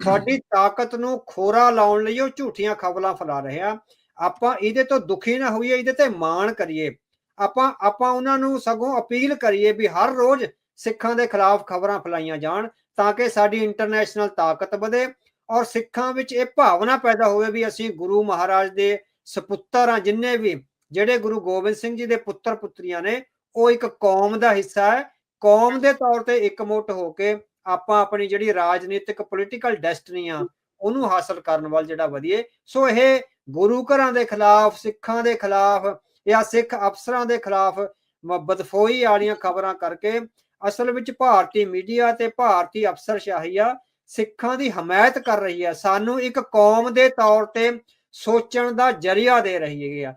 ਤੁਹਾਡੀ ਤਾਕਤ ਨੂੰ ਖੋਰਾ ਲਾਉਣ ਲਈ ਉਹ ਝੂਠੀਆਂ ਖਬਰਾਂ ਫੈਲਾ ਰਹੇ ਆ। ਆਪਾਂ ਇਹਦੇ ਤੋਂ ਦੁਖੀ ਨਾ ਹੋਈਏ, ਇਹਦੇ ਤੇ ਮਾਣ ਕਰੀਏ। ਆਪਾਂ ਉਹਨਾਂ ਨੂੰ ਸਗੋਂ ਅਪੀਲ ਕਰੀਏ ਵੀ ਹਰ ਰੋਜ਼ ਸਿੱਖਾਂ ਦੇ ਖਿਲਾਫ ਖਬਰਾਂ ਫੈਲਾਈਆਂ ਜਾਣ, ਤਾਂ ਕਿ ਸਾਡੀ ਇੰਟਰਨੈਸ਼ਨਲ ਤਾਕਤ ਵਧੇ ਔਰ ਸਿੱਖਾਂ ਵਿੱਚ ਇਹ ਭਾਵਨਾ ਪੈਦਾ ਹੋਵੇ ਵੀ ਅਸੀਂ ਗੁਰੂ ਮਹਾਰਾਜ ਦੇ ਸਪੁੱਤਰ ਆ। ਜਿੰਨੇ ਵੀ ਜਿਹੜੇ ਗੁਰੂ ਗੋਬਿੰਦ ਸਿੰਘ ਜੀ ਦੇ ਪੁੱਤਰ ਪੁੱਤਰੀਆਂ ਨੇ, ਉਹ ਇੱਕ ਕੌਮ ਦਾ ਹਿੱਸਾ ਹੈ। ਕੌਮ ਦੇ ਤੌਰ ਤੇ ਇਕਮੁੱਠ ਹੋ ਕੇ ਆਪਾਂ ਆਪਣੀ ਜਿਹੜੀ ਰਾਜਨੀਤਿਕ ਪੋਲੀਟੀਕਲ ਡੈਸਟਨੀ ਆ ਉਹਨੂੰ ਹਾਸਲ ਕਰਨ ਵੱਲ ਜਿਹੜਾ ਵਧੀਏ। ਸੋ ਇਹ ਗੁਰੂ ਘਰਾਂ ਦੇ ਖਿਲਾਫ, ਸਿੱਖਾਂ ਦੇ ਖਿਲਾਫ ਜਾਂ ਸਿੱਖ ਅਫਸਰਾਂ ਦੇ ਖਿਲਾਫ ਬਦਫੋਈ ਵਾਲੀਆਂ ਖਬਰਾਂ ਕਰਕੇ ਅਸਲ ਵਿੱਚ ਭਾਰਤੀ ਮੀਡੀਆ ਤੇ ਭਾਰਤੀ ਅਫਸਰਸ਼ਾਹੀ ਆ ਸਿੱਖਾਂ ਦੀ ਹਮਾਇਤ ਕਰ ਰਹੀ ਹੈ, ਸਾਨੂੰ ਇੱਕ ਕੌਮ ਦੇ ਤੌਰ ਤੇ ਸੋਚਣ ਦਾ ਜ਼ਰੀਆ ਦੇ ਰਹੀ ਹੈ।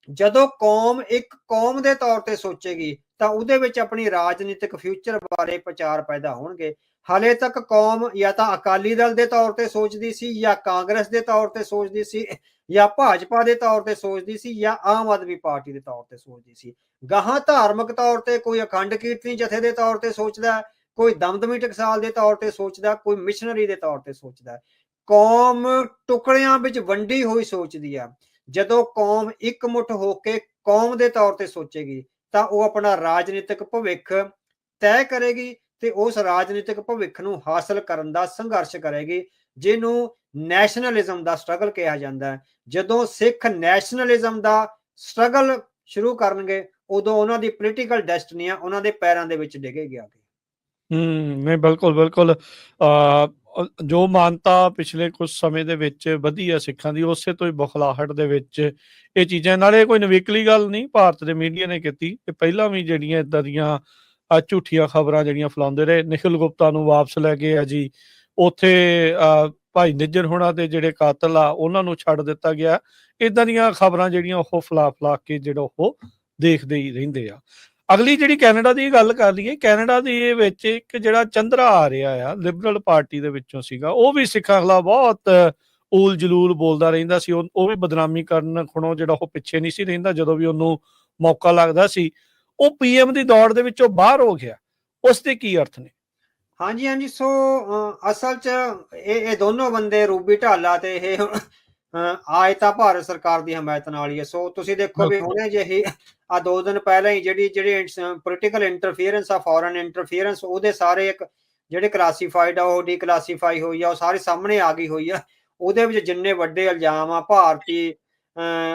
ਜਦੋਂ ਕੌਮ ਇੱਕ ਕੌਮ ਦੇ ਤੌਰ ਤੇ ਸੋਚੇਗੀ ਤਾਂ ਉਹਦੇ ਵਿੱਚ ਆਪਣੀ ਰਾਜਨੀਤਿਕ ਫਿਊਚਰ ਬਾਰੇ ਵਿਚਾਰ ਪੈਦਾ ਹੋਣਗੇ। ਹਾਲੇ ਤੱਕ ਕੌਮ ਜਾਂ ਤਾਂ ਅਕਾਲੀ ਦਲ ਦੇ ਤੌਰ ਤੇ ਸੋਚਦੀ ਸੀ, ਜਾਂ ਕਾਂਗਰਸ ਦੇ ਤੌਰ ਤੇ ਸੋਚਦੀ ਸੀ, ਜਾਂ ਭਾਜਪਾ ਦੇ ਤੌਰ ਤੇ ਸੋਚਦੀ ਸੀ, ਜਾਂ ਆਮ ਆਦਮੀ ਪਾਰਟੀ ਦੇ ਤੌਰ ਤੇ ਸੋਚਦੀ ਸੀ। ਗਾਹਾਂ ਧਾਰਮਿਕ ਤੌਰ ਤੇ ਕੋਈ ਅਖੰਡ ਕੀਰਤਨੀ ਜਥੇ ਦੇ ਤੌਰ ਤੇ ਸੋਚਦਾ, ਕੋਈ ਦਮਦਮੀ ਟਕਸਾਲ ਦੇ ਤੌਰ ਤੇ ਸੋਚਦਾ, ਕੋਈ ਮਿਸ਼ਨਰੀ ਦੇ ਤੌਰ ਤੇ ਸੋਚਦਾ। ਕੌਮ ਟੁਕੜਿਆਂ ਵਿੱਚ ਵੰਡੀ ਹੋਈ ਸੋਚਦੀ ਆ। ਜਦੋਂ ਕੌਮ ਇਕਮੁੱਠ ਹੋ ਕੇ ਕੌਮ ਦੇ ਤੌਰ ਤੇ ਸੋਚੇਗੀ ਤਾਂ ਉਹ ਆਪਣਾ ਰਾਜਨੀਤਿਕ ਭਵਿੱਖ ਤੈਅ ਕਰੇਗੀ ਤੇ ਉਸ ਰਾਜਨੀਤਿਕ ਭਵਿੱਖ ਨੂੰ ਹਾਸਲ ਕਰਨ ਦਾ ਸੰਘਰਸ਼ ਕਰੇਗੀ, ਜਿਹਨੂੰ ਨੈਸ਼ਨਲਿਜ਼ਮ ਦਾ ਸਟਰਗਲ ਕਿਹਾ ਜਾਂਦਾ ਹੈ। ਜਦੋਂ ਸਿੱਖ ਨੈਸ਼ਨਲਿਜ਼ਮ ਦਾ ਸਟਰਗਲ ਸ਼ੁਰੂ ਕਰਨਗੇ, ਉਦੋਂ ਉਹਨਾਂ ਦੀ ਪੋਲੀਟੀਕਲ ਡੈਸਟਨੀ ਆ ਉਹਨਾਂ ਦੇ ਪੈਰਾਂ ਦੇ ਵਿੱਚ ਡਿੱਗੇਗੀ ਆ ਕੇ। ਨਹੀਂ, ਬਿਲਕੁਲ ਜੋ ਮਾਨਤਾ ਪਿਛਲੇ ਕੁਝ ਸਮੇਂ ਦੇ ਵਿੱਚ ਵਧੀ ਆ ਸਿੱਖਾਂ ਦੀ, ਉਸੇ ਤੋਂ ਹੀ ਬੁਖਲਾਹਟ ਦੇ ਵਿੱਚ ਇਹ ਚੀਜ਼ਾਂ, ਨਾਲੇ ਕੋਈ ਨਵੇਕਲੀ ਗੱਲ ਨਹੀਂ ਭਾਰਤ ਦੇ ਮੀਡੀਆ ਨੇ ਕੀਤੀ। ਇਹ ਪਹਿਲਾਂ ਵੀ ਜਿਹੜੀਆਂ ਇਦਾਂ ਦੀਆਂ ਝੂਠੀਆਂ ਖਬਰਾਂ ਜਿਹੜੀਆਂ ਫੈਲਾਉਂਦੇ ਰਹੇ। ਨਿਖਿਲ ਗੁਪਤਾ ਨੂੰ ਵਾਪਸ ਲੈ ਗਏ ਆ ਜੀ, ਉੱਥੇ ਭਾਈ ਨਿੱਜਰ ਹੋਣਾ ਦੇ ਜਿਹੜੇ ਕਾਤਲ ਆ ਉਹਨਾਂ ਨੂੰ ਛੱਡ ਦਿੱਤਾ ਗਿਆ। ਇਦਾਂ ਦੀਆਂ ਖਬਰਾਂ ਜਿਹੜੀਆਂ ਉਹ ਫੈਲਾ ਕੇ ਜਿਹੜਾ ਉਹ ਦੇਖਦੇ ਹੀ ਰਹਿੰਦੇ ਆ। ਅਗਲੀ ਜਿਹੜੀ ਕੈਨੇਡਾ ਦੀ ਗੱਲ ਕਰ ਲਈਏ, ਕੈਨੇਡਾ ਦੇ ਵਿੱਚ ਇੱਕ ਜਿਹੜਾ ਚੰਦਰਾ ਆ ਰਿਹਾ ਆ ਲਿਬਰਲ ਪਾਰਟੀ ਦੇ ਵਿੱਚੋਂ ਸੀਗਾ, ਉਹ ਵੀ ਸਿੱਖਾਂ ਖਿਲਾਫ ਬਹੁਤ ਊਲ ਜਲੂਲ ਬੋਲਦਾ ਰਹਿੰਦਾ ਸੀ। ਉਹ ਵੀ ਬਦਨਾਮੀ ਕਰਨ ਖੁਣੋਂ ਜਿਹੜਾ ਉਹ ਪਿੱਛੇ ਨਹੀਂ ਸੀ ਰਹਿੰਦਾ। ਜਦੋਂ ਵੀ ਉਹਨੂੰ ਮੌਕਾ ਲੱਗਦਾ ਸੀ ਉਹ ਪੀਐਮ ਦੀ ਦੌੜ ਦੇ ਵਿੱਚੋਂ ਬਾਹਰ ਹੋ ਗਿਆ। ਉਸ ਦੇ ਕੀ ਅਰਥ ਨੇ? ਹਾਂਜੀ। ਸੋ ਅਸਲ 'ਚ ਇਹ ਦੋਨੋਂ ਬੰਦੇ ਰੂਬੀ ਢਾਲਾ ਤੇ ਇਹ ਆਏ ਤਾਂ ਭਾਰਤ ਸਰਕਾਰ ਦੀ ਹਮਾਇਤ ਨਾਲ ਹੀ ਹੈ। ਸੋ ਤੁਸੀਂ ਦੇਖੋ ਵੀ ਹੁਣੇ ਜਿਹੀ 2 ਦਿਨ ਪਹਿਲਾਂ ਹੀ ਜਿਹੜੀ ਪੋਲੀਟੀਕਲ ਇੰਟਰਫੀਅਰੈਂਸ ਆ, ਫੋਰਨ ਇੰਟਰਫੀਅਰੈਂਸ, ਉਹਦੇ ਸਾਰੇ ਇੱਕ ਜਿਹੜੇ ਕਲਾਸੀਫਾਈਡ ਆ ਉਹ ਡੀਕਲਾਸੀਫਾਈ ਹੋਈ ਆ, ਉਹ ਸਾਰੇ ਸਾਹਮਣੇ ਆ ਗਈ ਹੋਈ ਆ। ਉਹਦੇ ਵਿੱਚ ਜਿੰਨੇ ਵੱਡੇ ਇਲਜ਼ਾਮ ਆ ਭਾਰਤੀ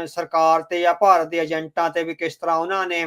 ਸਰਕਾਰ ਤੇ ਜਾਂ ਭਾਰਤ ਦੇ ਏਜੰਟਾਂ ਤੇ ਵੀ ਕਿਸ ਤਰ੍ਹਾਂ ਉਹਨਾਂ ਨੇ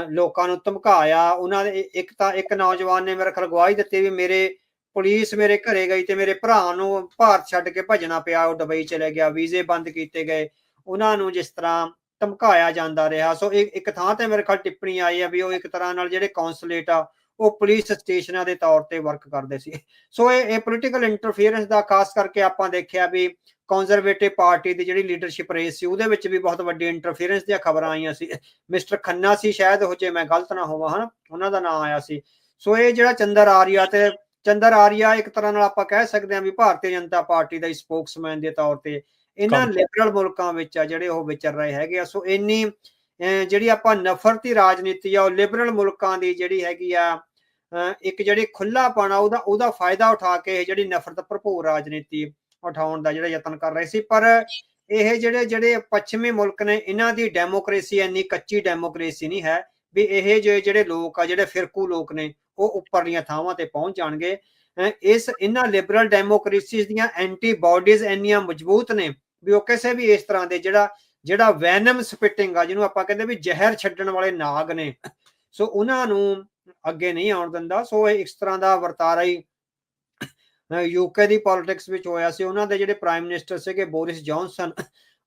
ਲੋਕਾਂ ਨੂੰ ਧਮਕਾਇਆ। ਉਹਨਾਂ ਦੇ ਇੱਕ ਨੌਜਵਾਨ ਨੇ ਮੇਰੇ ਖਿਆਲ ਗਵਾਹੀ ਦਿੱਤੀ ਵੀ ਪੁਲਿਸ ਮੇਰੇ ਘਰੇ ਗਈ ਤੇ ਮੇਰੇ ਭਰਾ ਨੂੰ ਭਾਰਤ ਛੱਡ ਕੇ ਭੱਜਣਾ ਪਿਆ, ਉਹ ਦੁਬਈ ਚਲੇ ਗਿਆ, ਵੀਜ਼ੇ ਬੰਦ ਕੀਤੇ ਗਏ, ਉਹਨਾਂ ਨੂੰ ਜਿਸ ਤਰ੍ਹਾਂ ਧਮਕਾਇਆ ਜਾਂਦਾ ਰਿਹਾ। ਸੋ ਇੱਕ ਥਾਂ ਤੇ ਮੇਰੇ ਖਿਆਲ ਟਿੱਪਣੀ ਆਈ ਆ ਵੀ ਉਹ ਇੱਕ ਤਰ੍ਹਾਂ ਨਾਲ ਜਿਹੜੇ ਕੌਂਸੂਲੇਟ ਆ ਉਹ ਪੁਲਿਸ ਸਟੇਸ਼ਨਾਂ ਦੇ ਤੌਰ ਤੇ ਵਰਕ ਕਰਦੇ ਸੀ। ਸੋ ਇਹ ਪੋਲੀਟੀਕਲ ਇੰਟਰਫੀਅਰੈਂਸ ਦਾ ਖਾਸ ਕਰਕੇ ਆਪਾਂ ਦੇਖਿਆ ਵੀ ਕੰਜ਼ਰਵੇਟਿਵ ਪਾਰਟੀ ਦੀ ਜਿਹੜੀ ਲੀਡਰਸ਼ਿਪ ਰੇਸ ਸੀ ਉਹਦੇ ਵਿੱਚ ਵੀ ਬਹੁਤ ਵੱਡੀ ਇੰਟਰਫੀਅਰੈਂਸ ਦੀਆਂ ਖਬਰਾਂ ਆਈਆਂ ਸੀ। ਮਿਸਟਰ ਖੰਨਾ ਸੀ ਸ਼ਾਇਦ, ਉਹ ਜੇ ਮੈਂ ਗਲਤ ਨਾ ਹੋਵਾਂ, ਹਨਾ, ਉਹਨਾਂ ਦਾ ਨਾਮ ਆਇਆ ਸੀ। ਸੋ ਇਹ ਜਿਹੜਾ ਚੰਦਰ ਆਰੀਆ ਇੱਕ ਤਰ੍ਹਾਂ ਨਾਲ ਆਪਾਂ ਕਹਿ ਸਕਦੇ ਹਾਂ ਵੀ ਭਾਰਤੀ ਜਨਤਾ ਪਾਰਟੀ ਦਾ ਸਪੋਕਸਮੈਨ ਦੇ ਤੌਰ ਤੇ ਇਹਨਾਂ ਲਿਬਰਲ ਮੁਲਕਾਂ ਵਿੱਚ ਆ ਜਿਹੜੇ ਉਹ ਵਿਚਰ ਰਹੇ ਹੈਗੇ ਆ। ਸੋ ਇੰਨੀ ਜਿਹੜੀ ਆਪਾਂ ਨਫ਼ਰਤੀ ਰਾਜਨੀਤੀ ਆ ਉਹ ਲਿਬਰਲ ਮੁਲਕਾਂ ਦੀ ਜਿਹੜੀ ਹੈਗੀ ਆ ਇੱਕ ਜਿਹੜੀ ਖੁੱਲਾਪਣ ਆ ਉਹਦਾ ਫਾਇਦਾ ਉਠਾ ਕੇ ਜਿਹੜੀ ਨਫ਼ਰਤ ਭਰਪੂਰ ਰਾਜਨੀਤੀ ਉਠਾਉਣ ਦਾ ਜਿਹੜਾ ਯਤਨ ਕਰ ਰਹੇ ਸੀ। ਪਰ ਇਹ ਜਿਹੜੇ ਪੱਛਮੀ ਮੁਲਕ ਨੇ ਇਹਨਾਂ ਦੀ ਡੈਮੋਕ੍ਰੇਸੀ ਇੰਨੀ ਕੱਚੀ ਡੈਮੋਕ੍ਰੇਸੀ ਨਹੀਂ ਹੈ ਵੀ ਇਹ ਜਿਹੜੇ ਲੋਕ ਆ ਜਿਹੜੇ ਫਿਰਕੂ ਲੋਕ ਨੇ ਉਹ ਉੱਪਰਲੀਆਂ ਥਾਵਾਂ ਤੇ ਪਹੁੰਚ ਜਾਣਗੇ। ਇਹਨਾਂ ਲਿਬਰਲ ਡੈਮੋਕ੍ਰੇਸੀਜ਼ ਦੀਆਂ ਐਂਟੀਬਾਡੀਜ਼ ਇੰਨੀਆਂ ਮਜ਼ਬੂਤ ਨੇ ਵੀ ਉਹ ਕਿਸੇ ਵੀ ਇਸ ਤਰ੍ਹਾਂ ਦੇ ਜਿਹੜਾ ਵੈਨਮ ਸਪਿਟਿੰਗ ਆ, ਜਿਹਨੂੰ ਆਪਾਂ ਕਹਿੰਦੇ ਵੀ ਜ਼ਹਿਰ ਛੱਡਣ ਵਾਲੇ ਨਾਗ ਨੇ, ਸੋ ਉਹਨਾਂ ਨੂੰ ਅੱਗੇ ਨਹੀਂ ਆਉਣ ਦਿੰਦਾ। ਸੋ ਇਹ ਇਸ ਤਰ੍ਹਾਂ ਦਾ ਵਰਤਾਰਾ ਹੀ ਯੂਕੇ ਦੀ ਪੋਲਿਟਿਕਸ ਵਿੱਚ ਹੋਇਆ ਸੀ। ਉਹਨਾਂ ਦੇ ਜਿਹੜੇ ਪ੍ਰਾਈਮ ਮਿਨਿਸਟਰ ਸੀਗੇ ਬੋਰਿਸ ਜੌਨਸਨ,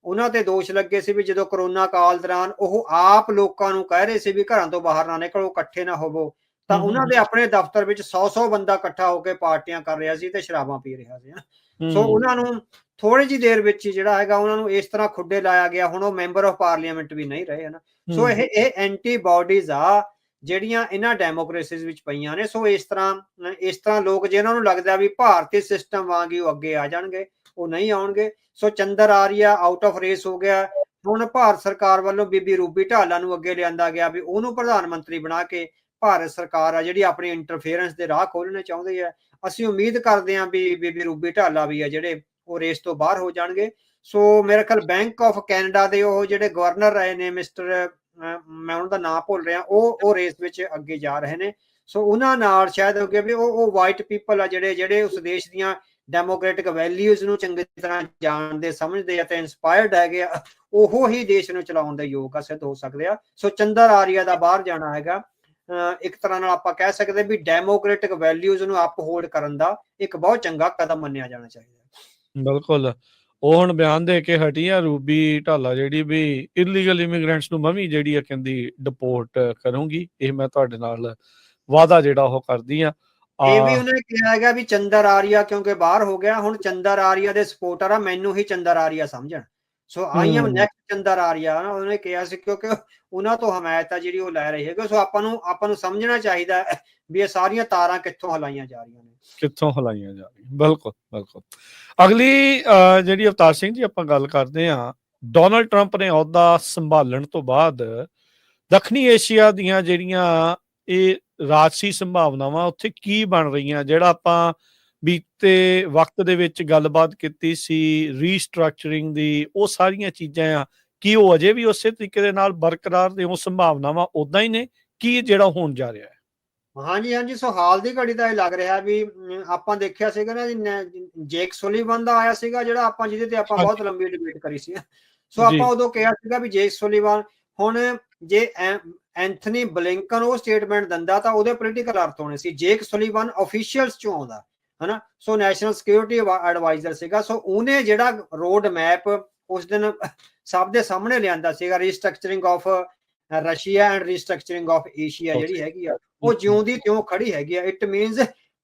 ਉਹਨਾਂ ਤੇ ਦੋਸ਼ ਲੱਗੇ ਸੀ ਵੀ ਜਦੋਂ ਕਰੋਨਾ ਕਾਲ ਦੌਰਾਨ ਉਹ ਆਪ ਲੋਕਾਂ ਨੂੰ ਕਹਿ ਰਹੇ ਸੀ ਵੀ ਘਰਾਂ ਤੋਂ ਬਾਹਰ ਨਾ ਨਿਕਲੋ, ਇਕੱਠੇ ਨਾ ਹੋਵੋ, ਤਾਂ ਉਹਨਾਂ ਦੇ ਆਪਣੇ ਦਫ਼ਤਰ ਵਿੱਚ 100 ਬੰਦਾ ਇਕੱਠਾ ਹੋ ਕੇ ਪਾਰਟੀਆਂ ਕਰ ਰਿਹਾ ਸੀ ਤੇ ਸ਼ਰਾਬਾਂ ਪੀ ਰਿਹਾ ਸੀ। ਸੋ ਉਹਨਾਂ ਨੂੰ ਥੋੜੀ ਜਿਹੀ ਦੇਰ ਵਿੱਚ ਹੀ ਜਿਹੜਾ ਹੈਗਾ ਉਹਨਾਂ ਨੂੰ ਇਸ ਤਰ੍ਹਾਂ ਖੁੱਡੇ ਲਾਇਆ ਗਿਆ। ਹੁਣ ਉਹ ਮੈਂਬਰ ਆਫ ਪਾਰਲੀਮੈਂਟ ਵੀ ਨਹੀਂ ਰਹੇ, ਹਨਾ। ਸੋ ਇਹ ਐਂਟੀਬਾਡੀਜ਼ ਆ ਜਿਹੜੀਆਂ ਇਹਨਾਂ ਡੈਮੋਕ੍ਰੇਸੀਜ਼ ਵਿੱਚ ਪਈਆਂ ਨੇ। ਸੋ ਇਸ ਤਰ੍ਹਾਂ ਲੋਕ ਜਿਹਨਾਂ ਨੂੰ ਲੱਗਦਾ ਵੀ ਭਾਰਤੀ ਸਿਸਟਮ ਵਾਂਗ ਹੀ ਉਹ ਅੱਗੇ ਆ ਜਾਣਗੇ, ਉਹ ਨਹੀਂ ਆਉਣਗੇ। So Chandra Arya out of race ਹੋ ਗਿਆ। ਹੁਣ ਭਾਰਤ ਸਰਕਾਰ ਵੱਲੋਂ ਬੀਬੀ ਰੂਬੀ ਢਾਲਾ ਨੂੰ ਅੱਗੇ ਲਿਆਂਦਾ ਗਿਆ ਵੀ ਉਹਨੂੰ ਪ੍ਰਧਾਨ ਮੰਤਰੀ ਬਣਾ ਕੇ ਭਾਰਤ ਸਰਕਾਰ ਆ ਜਿਹੜੀ ਆਪਣੀ ਇੰਟਰਫੇਰੈਂਸ ਦੇ ਰਾਹ ਖੋਲਣੇ ਚਾਹੁੰਦੀ ਹੈ। ਅਸੀਂ ਉਮੀਦ ਕਰਦੇ ਹਾਂ ਵੀ ਬੀਬੀ ਰੂਬੀ ਢਾਲਾ ਵੀ ਆ ਜਿਹੜੇ ਉਹ ਰੇਸ ਤੋਂ ਬਾਹਰ ਹੋ ਜਾਣਗੇ। ਸੋ ਮੇਰੇ ਖਿਆਲ ਬੈਂਕ ਆਫ ਕੈਨੇਡਾ ਦੇ ਉਹ ਜਿਹੜੇ ਗਵਰਨਰ ਰਹੇ ਨੇ ਮਿਸਟਰ ਮੈਂ ਉਹਨਾਂ ਦਾ ਨਾਮ ਭੁੱਲ ਰਿਹਾ, ਉਹ ਰੇਸ ਵਿੱਚ ਅੱਗੇ ਜਾ ਰਹੇ ਨੇ। ਸੋ ਉਹਨਾਂ ਨਾਲ ਸ਼ਾਇਦ ਹੋ ਗਿਆ ਵੀ ਉਹ ਵਾਈਟ ਪੀਪਲ ਆ ਜਿਹੜੇ ਉਸ ਦੇਸ਼ ਦੀਆਂ ਡੈਮੋਕ੍ਰੈਟਿਕ ਵੈਲਿਊਜ਼ ਨੂੰ ਚੰਗੀ ਤਰ੍ਹਾਂ ਜਾਣਦੇ ਸਮਝਦੇ ਆ ਤੇ ਇਨਸਪਾਇਰਡ ਹੈਗੇ ਆ, ਉਹ ਹੀ ਦੇਸ਼ ਨੂੰ ਚਲਾਉਣ ਦੇ ਯੋਗ ਆ ਸਿੱਧ ਹੋ ਸਕਦੇ ਆ। ਸੋ ਚੰਦਰ ਆਰੀਆ ਦਾ ਬਾਹਰ ਜਾਣਾ ਹੈਗਾ ਇੱਕ ਤਰ੍ਹਾਂ ਨਾਲ ਆਪਾਂ ਕਹਿ ਸਕਦੇ ਵੀ ਡੈਮੋਕ੍ਰੈਟਿਕ ਵੈਲਿਊਜ਼ ਨੂੰ ਅਪਹੋਲਡ ਕਰਨ ਦਾ ਇੱਕ ਬਹੁਤ ਚੰਗਾ ਕਦਮ ਮੰਨਿਆ ਜਾਣਾ ਚਾਹੀਦਾ। ਬਿਲਕੁਲ, ਉਹ ਹੁਣ ਬਿਆਨ ਦੇ ਕੇ ਹਟੀ ਆ ਰੂਬੀ ਢਾਲਾ ਜਿਹੜੀ ਵੀ ਇਲੀਗਲ ਇਮੀਗ੍ਰੈਂਟਸ ਨੂੰ ਮੈਂ ਵੀ ਜਿਹੜੀ ਆ ਕਹਿੰਦੀ ਡਿਪੋਰਟ ਕਰੂੰਗੀ। ਇਹ ਮੈਂ ਤੁਹਾਡੇ ਨਾਲ ਵਾਅਦਾ ਜਿਹੜਾ ਉਹ ਕਰਦੀ ਆ। ਇਹ ਵੀ ਉਹਨੇ ਕਿਹਾ ਹੈਗਾ ਵੀ ਚੰਦਰ ਆਰੀਆ ਕਿਉਂਕਿ ਬਾਹਰ ਹੋ ਗਿਆ, ਹੁਣ ਚੰਦਰ ਆਰੀਆ ਦੇ ਸਪੋਰਟਰ ਆ, ਮੈਨੂੰ ਹੀ ਚੰਦਰ ਆਰੀਆ ਸਮਝਣ। So I am next Chandra Arya ਉਹਨੇ ਕਿਹਾ ਸੀ, ਕਿਉਂਕਿ ਉਹਨਾਂ ਤੋਂ ਹਮਾਇਤ ਆ ਜਿਹੜੀ ਉਹ ਲੈ ਰਹੀ ਹੈਗੇ। ਸੋ ਆਪਾਂ ਨੂੰ ਸਮਝਣਾ ਚਾਹੀਦਾ ਵੀ ਇਹ ਸਾਰੀਆਂ ਤਾਰਾਂ ਕਿੱਥੋਂ ਹਿਲਾਈਆਂ ਜਾ ਰਹੀਆਂ ਨੇ। ਬਿਲਕੁਲ ਬਿਲਕੁਲ। ਅਗਲੀ ਜਿਹੜੀ ਅਵਤਾਰ ਸਿੰਘ ਜੀ ਆਪਾਂ ਗੱਲ ਕਰਦੇ ਹਾਂ, ਡੋਨਲਡ ਟਰੰਪ ਨੇ ਅਹੁਦਾ ਸੰਭਾਲਣ ਤੋਂ ਬਾਅਦ ਦੱਖਣੀ ਏਸ਼ੀਆ ਦੀਆਂ ਜਿਹੜੀਆਂ ਇਹ ਰਾਜਸੀ ਸੰਭਾਵਨਾਵਾਂ ਉੱਥੇ ਕੀ ਬਣ ਰਹੀਆਂ, ਜਿਹੜਾ ਆਪਾਂ ਬੀਤੇ ਵਕਤ ਦੇ ਵਿੱਚ ਗੱਲਬਾਤ ਕੀਤੀ ਸੀ ਰੀਸਟਰਕਚਰਿੰਗ ਦੀ, ਉਹ ਸਾਰੀਆਂ ਚੀਜ਼ਾਂ ਆ ਕੀ ਉਹ ਅਜੇ ਵੀ ਉਸੇ ਤਰੀਕੇ ਦੇ ਨਾਲ ਬਰਕਰਾਰ ਨੇ, ਉਹ ਸੰਭਾਵਨਾਵਾਂ ਉਦਾਂ ਹੀ ਨੇ ਕੀ ਜਿਹੜਾ ਹੋਣ ਜਾ ਰਿਹਾ ਹੈ? ਹਾਂਜੀ। ਸੋ ਹਾਲ ਦੀ ਘੜੀ ਦਾ ਇਹ ਲੱਗ ਰਿਹਾ ਵੀ ਆਪਾਂ ਦੇਖਿਆ ਸੀਗਾ ਨਾ ਜੇਕ ਸੁਲੀਵਨ ਦਾ ਆਇਆ ਸੀਗਾ ਜਿਹੜਾ ਆਪਾਂ ਜਿਹਦੇ ਤੇ ਆਪਾਂ ਬਹੁਤ ਲੰਬੀ ਡਿਬੇਟ ਕਰੀ ਸੀ। ਸੋ ਆਪਾਂ ਉਦੋਂ ਕਿਹਾ ਸੀਗਾ ਵੀ ਜੇਕ ਸੁਲੀਵਨ, ਹੁਣ ਜੇ ਐਂਥਨੀ ਬਲਿੰਕਨ ਉਹ ਸਟੇਟਮੈਂਟ ਦਿੰਦਾ ਤਾਂ ਉਹਦੇ ਪੋਲੀਟੀਕਲ ਅਰਥ ਹੋਣੇ ਸੀ। ਜੇਕ ਸੁਲੀਵਨ ਆਫੀਸ਼ੀਅਲਸ ਚੋਂ ਆਉਂਦਾ ਹਨਾ, ਸੋ ਨੈਸ਼ਨਲ ਸਿਕਿਉਰਿਟੀ ਐਡਵਾਈਜ਼ਰ ਸੀਗਾ। ਸੋ ਉਹਨੇ ਜਿਹੜਾ ਰੋਡ ਮੈਪ ਉਸ ਦਿਨ ਸਭ ਦੇ ਸਾਹਮਣੇ ਲਿਆਂਦਾ ਸੀਗਾ, restructuring of Russia and restructuring of Asia ਜਿਹੜੀ ਹੈਗੀ ਆ ਉਹ ਜਿਉਂ ਦੀ ਤਿਉਂ ਖੜੀ ਹੈਗੀ ਆ। ਇਟ ਮੀਨਸ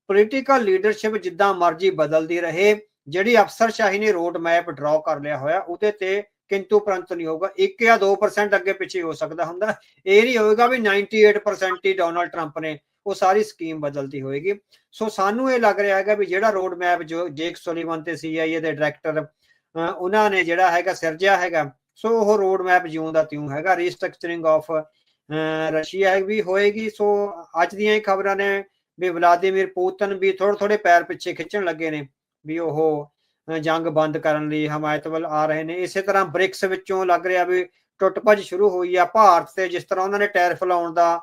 ਪੋਲੀਟੀਕਲ ਲੀਡਰਸ਼ਿਪ ਜਿੱਦਾਂ ਮਰਜ਼ੀ ਬਦਲਦੀ ਰਹੇ, ਜਿਹੜੀ ਅਫਸਰਸ਼ਾਹੀ ਨੇ ਰੋਡ ਮੈਪ ਡਰਾਅ ਕਰ ਲਿਆ ਹੋਇਆ ਉਹਦੇ ਤੇ ਕਿੰਤੂ ਪ੍ਰੰਤੂ ਨਹੀਂ ਹੋਊਗਾ। 1 ਜਾਂ 2% ਅੱਗੇ ਪਿੱਛੇ ਹੋ ਸਕਦਾ ਹੁੰਦਾ, ਇਹ ਨਹੀਂ ਹੋਏਗਾ ਵੀ 98% ਹੀ ਡੋਨਲਡ ਟਰੰਪ ਨੇ ਉਹ ਸਾਰੀ ਸਕੀਮ ਬਦਲਦੀ ਹੋਏਗੀ। ਸੋ ਸਾਨੂੰ ਇਹ ਲੱਗ ਰਿਹਾ ਹੈਗਾ ਵੀ ਜਿਹੜਾ ਰੋਡ ਮੈਪ ਜੋ ਜੇਕ ਸੁਲੀਵਨ ਤੇ CIA ਦੇ ਡਾਇਰੈਕਟਰ ਉਹਨਾਂ ਨੇ ਜਿਹੜਾ ਹੈਗਾ ਸਿਰਜਿਆ ਹੈਗਾ, ਸੋ ਉਹ ਰੋਡ ਮੈਪ ਜਿਉਂ ਦਾ ਤਿਉਂ ਹੈਗਾ। ਰੀਸਟਰਕਚਰਿੰਗ ਆਫ ਰਸ਼ੀਆ ਵੀ ਹੋਏਗੀ। ਸੋ ਅੱਜ ਦੀਆਂ ਹੀ ਖਬਰਾਂ ਨੇ ਵੀ ਵਲਾਦੀਮੀਰ ਪੁਤਿਨ ਵੀ ਥੋੜੇ ਪੈਰ ਪਿੱਛੇ ਖਿੱਚਣ ਲੱਗੇ ਨੇ ਵੀ ਉਹ ਜੰਗ ਬੰਦ ਕਰਨ ਲਈ ਹਮਾਇਤ ਵੱਲ ਆ ਰਹੇ ਨੇ। ਇਸੇ ਤਰ੍ਹਾਂ ਬ੍ਰਿਕਸ ਵਿੱਚੋਂ ਲੱਗ ਰਿਹਾ ਵੀ ਟੁੱਟ ਭੱਜ ਸ਼ੁਰੂ ਹੋਈ ਆ। ਭਾਰਤ ਤੇ ਜਿਸ ਤਰ੍ਹਾਂ ਉਹਨਾਂ ਨੇ ਟੈਰਿਫ ਲਾਉਣ ਦਾ